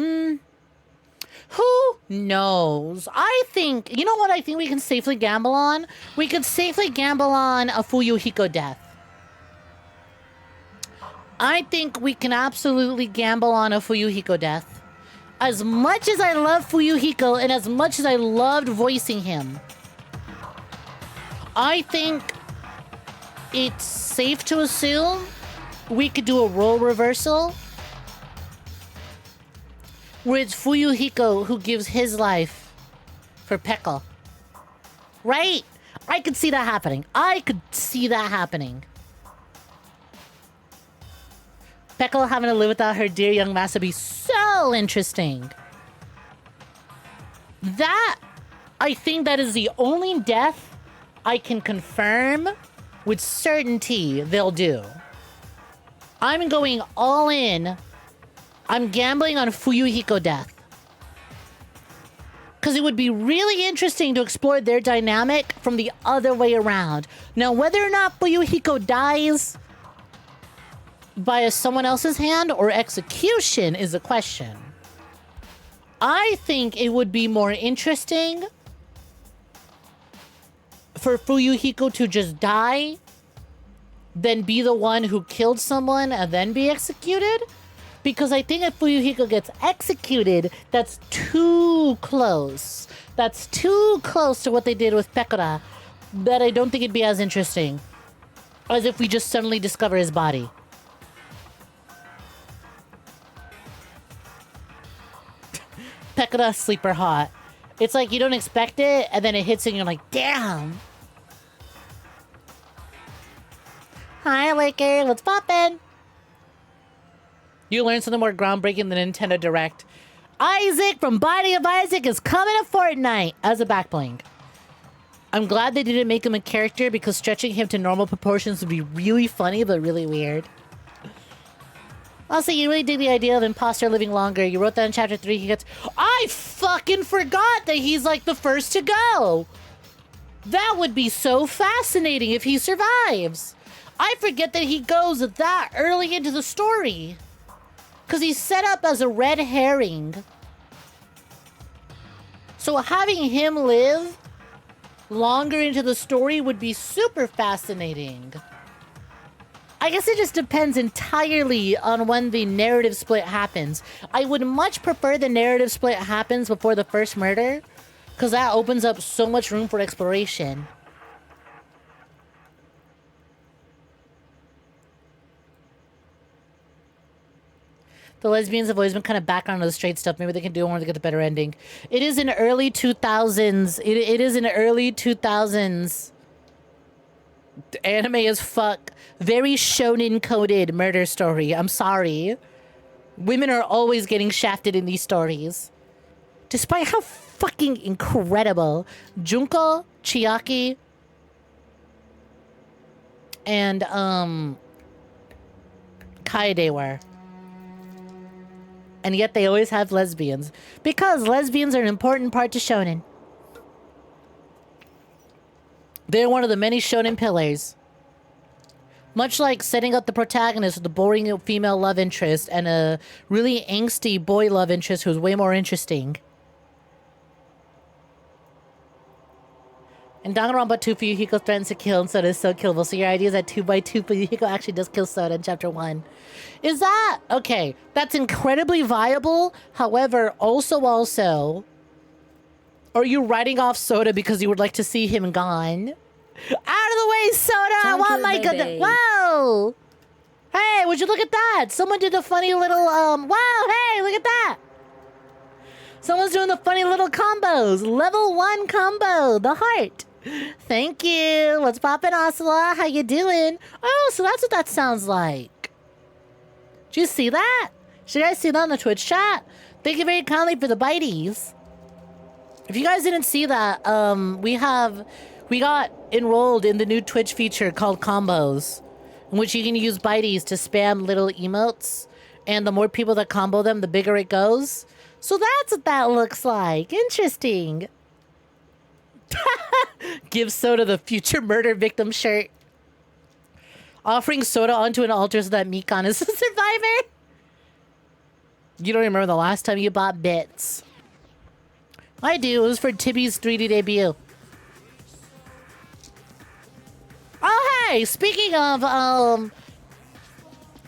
A: Who knows? I think, you know what I think we can safely gamble on? We could safely gamble on a Fuyuhiko death. I think we can absolutely gamble on a Fuyuhiko death. As much as I love Fuyuhiko and as much as I loved voicing him, I think it's safe to assume we could do a role reversal where it's Fuyuhiko who gives his life for Pekka. Right? I could see that happening. I could see that happening. Pekka having to live without her dear young master would be so interesting. That, I think that is the only death I can confirm with certainty they'll do. I'm going all in. I'm gambling on Fuyuhiko death. Because it would be really interesting to explore their dynamic from the other way around. Now, whether or not Fuyuhiko dies by someone else's hand or execution is a question. I think it would be more interesting for Fuyuhiko to just die than be the one who killed someone and then be executed. Because I think if Fuyuhiko gets executed, that's too close. That's too close to what they did with Pekora, that I don't think it'd be as interesting as if we just suddenly discover his body. Pekora sleeper hot. It's like you don't expect it, and then it hits and you're like, damn. Hi, Laker. What's poppin'? You learned something more groundbreaking than Nintendo Direct. Isaac from Binding of Isaac is coming to Fortnite as a backbling. I'm glad they didn't make him a character because stretching him to normal proportions would be really funny but really weird. Also, you really dig the idea of imposter living longer. You wrote that in chapter 3. He gets... I fucking forgot that he's like the first to go. That would be so fascinating if he survives. I forget that he goes that early into the story. Because he's set up as a red herring. So having him live longer into the story would be super fascinating. I guess it just depends entirely on when the narrative split happens. I would much prefer the narrative split happens before the first murder, because that opens up so much room for exploration. The lesbians have always been kind of background on the straight stuff. Maybe they can do more to get the better ending. It is in early 2000s. It is in early 2000s. Anime as fuck. Very shonen-coded murder story. I'm sorry. Women are always getting shafted in these stories. Despite how fucking incredible Junko, Chiaki, and Kaede were. And yet they always have lesbians. Because lesbians are an important part to shonen. They're one of the many shonen pillars. Much like setting up the protagonist with a boring female love interest and a really angsty boy love interest who's way more interesting. In Danganronpa 2, Fuyuhiko threatens to kill, and Soda is so killable. So your idea is that 2x2 Fuyuhiko actually does kill Soda in chapter 1. Is that... Okay, that's incredibly viable. However, also... Are you writing off Soda because you would like to see him gone? Out of the way, Soda! I want my good... Whoa! Hey, would you look at that? Someone did a funny little, Wow, hey, look at that! Someone's doing the funny little combos. Level 1 combo, the heart. Thank you. What's poppin', Asala? How you doing? Oh, so that's what that sounds like. Did you see that? Did you guys see that on the Twitch chat? Thank you very kindly for the bites. If you guys didn't see that, we got enrolled in the new Twitch feature called Combos, in which you can use bites to spam little emotes, and the more people that combo them, the bigger it goes. So that's what that looks like. Interesting. Give Soda the future murder victim shirt. Offering Soda onto an altar so that Mikan is a survivor. You don't remember the last time you bought bits. I do. It was for Tibby's 3D debut. Oh, hey! Speaking of,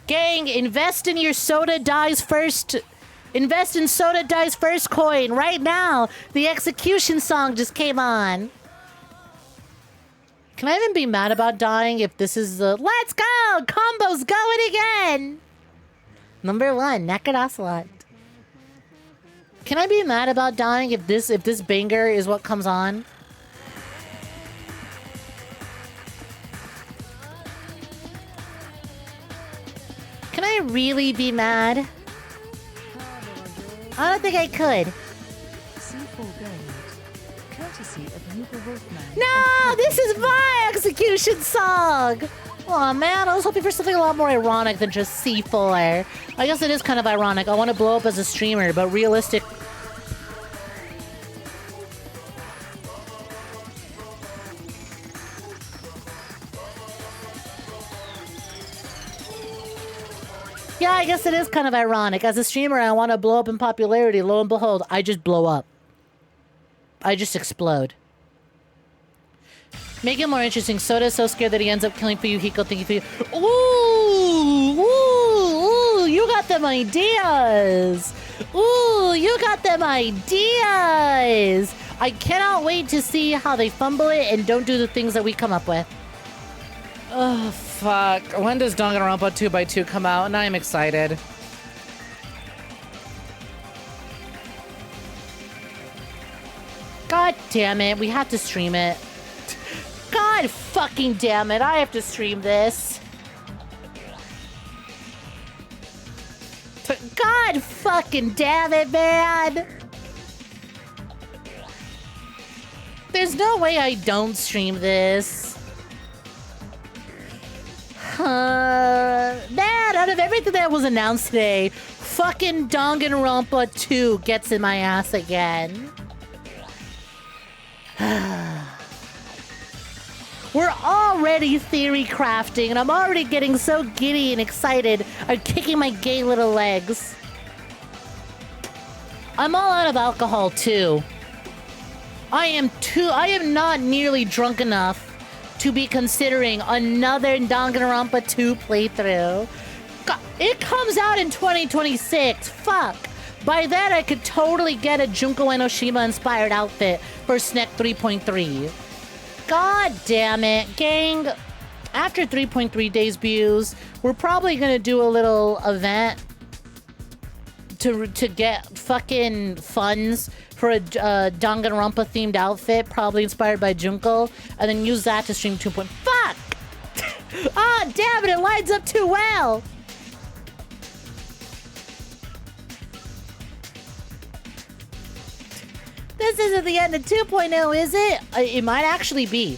A: gang, invest in your Soda Dies First... Invest in Soda Dies First coin right now. The execution song just came on. Can I even be mad about dying if this is the... Let's go! Combo's going again! Number 1, Naked Ocelot. Can I be mad about dying if this banger is what comes on? Can I really be mad? I don't think I could. No, this is my execution song! Aw, man, I was hoping for something a lot more ironic than just C4. I guess it is kind of ironic. I want to blow up as a streamer, but realistic... Yeah, I guess it is kind of ironic. As a streamer, I want to blow up in popularity. Lo and behold, I just blow up. I just explode. Make it more interesting. Soda is so scared that he ends up killing for you. Hiko thinking for you. Ooh, ooh, ooh, you got them ideas. Ooh, you got them ideas. I cannot wait to see how they fumble it and don't do the things that we come up with. Oh, fuck. When does Danganronpa 2x2 come out? And I'm excited. God damn it. We have to stream it. God fucking damn it. I have to stream this. God fucking damn it, man. There's no way I don't stream this. Man, out of everything that was announced today, fucking Danganronpa 2 gets in my ass again. We're already theory crafting, and I'm already getting so giddy and excited. I'm kicking my gay little legs. I'm all out of alcohol, too. I am not nearly drunk enough to be considering another Danganronpa 2 playthrough. God, it comes out in 2026. Fuck. By then, I could totally get a Junko Enoshima inspired outfit for Snek 3.3. God damn it, gang. After 3.3 debuts, we're probably gonna do a little event to get fucking funds for a Danganronpa themed outfit, probably inspired by Junko, and then use that to stream 2. Fuck! Ah, damn it, it lines up too well! This isn't the end of 2.0, is it? It might actually be.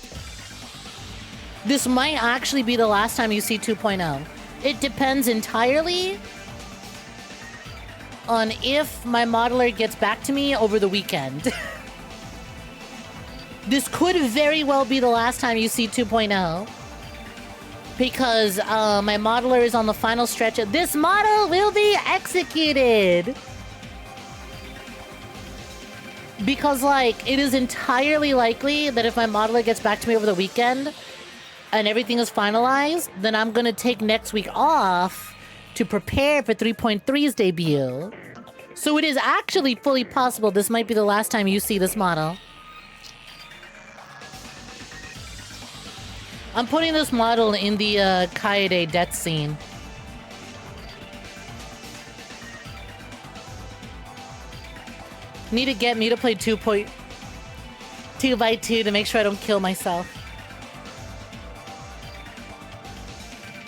A: This might actually be the last time you see 2.0. It depends entirely on if my modeler gets back to me over the weekend. This could very well be the last time you see 2.0. Because my modeler is on the final stretch. This model will be executed. Because, like, it is entirely likely that if my modeler gets back to me over the weekend and everything is finalized, then I'm going to take next week off to prepare for 3.3's debut. So it is actually fully possible this might be the last time you see this model. I'm putting this model in the Kaede death scene. Need to get me to play 2x2 to make sure I don't kill myself.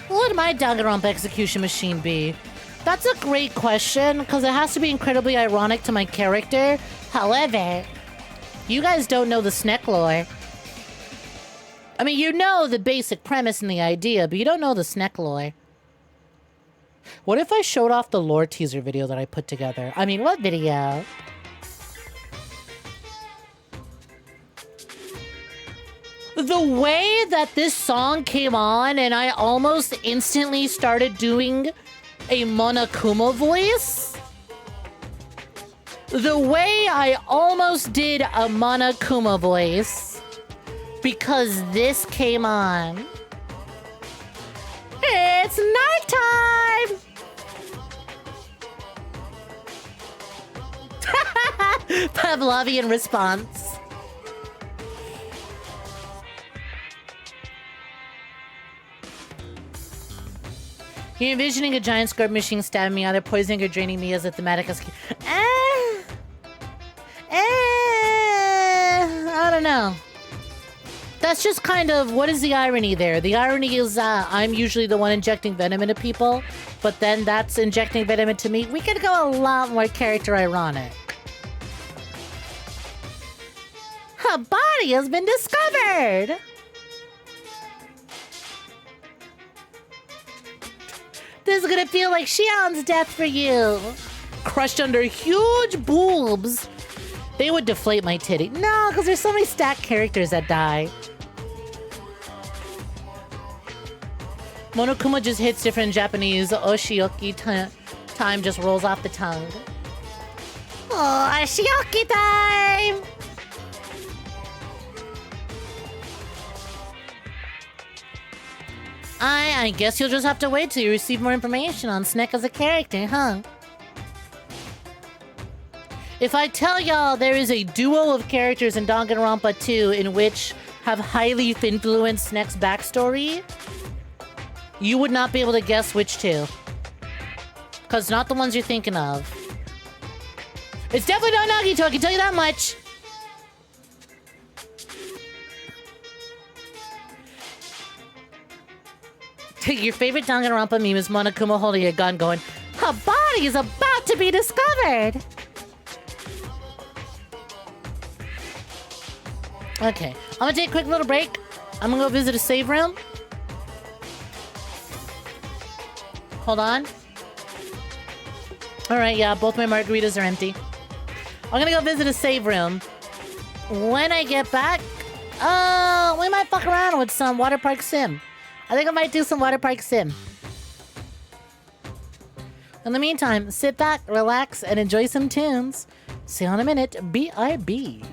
A: What would my Danganronpa execution machine be? That's a great question, because it has to be incredibly ironic to my character. However, you guys don't know the Snek lore. I mean, you know the basic premise and the idea, but you don't know the Snek lore. What if I showed off the lore teaser video that I put together? I mean, what video? The way that this song came on and I almost instantly started doing a Monokuma voice. The way I almost did a Monokuma voice because this came on. It's nighttime! Pavlovian response. You're envisioning a giant scorpion machine stabbing me, either poisoning or draining me as a thematic as... I don't know. That's just kind of... What is the irony there? The irony is I'm usually the one injecting venom into people, but then that's injecting venom into me. We could go a lot more character ironic. A body has been discovered! This is gonna feel like Xian's death for you. Crushed under huge boobs. They would deflate my titty. No, because there's so many stacked characters that die. Monokuma just hits different in Japanese. Oshioki time just rolls off the tongue. Oh, Oshioki time! I guess you'll just have to wait till you receive more information on Snek as a character, huh? If I tell y'all there is a duo of characters in Danganronpa 2 in which have highly influenced Snek's backstory, you would not be able to guess which two. Because not the ones you're thinking of. It's definitely not Nagito, I can tell you that much! Your favorite Danganronpa meme is Monokuma holding a gun going, "Her body is about to be discovered!" Okay, I'm gonna take a quick little break. I'm gonna go visit a save room. Hold on. Alright, yeah, both my margaritas are empty. I'm gonna go visit a save room. When I get back, we might fuck around with some water park sim. I think I might do some water park sim. In the meantime, sit back, relax, and enjoy some tunes. See you in a minute. B.I.B.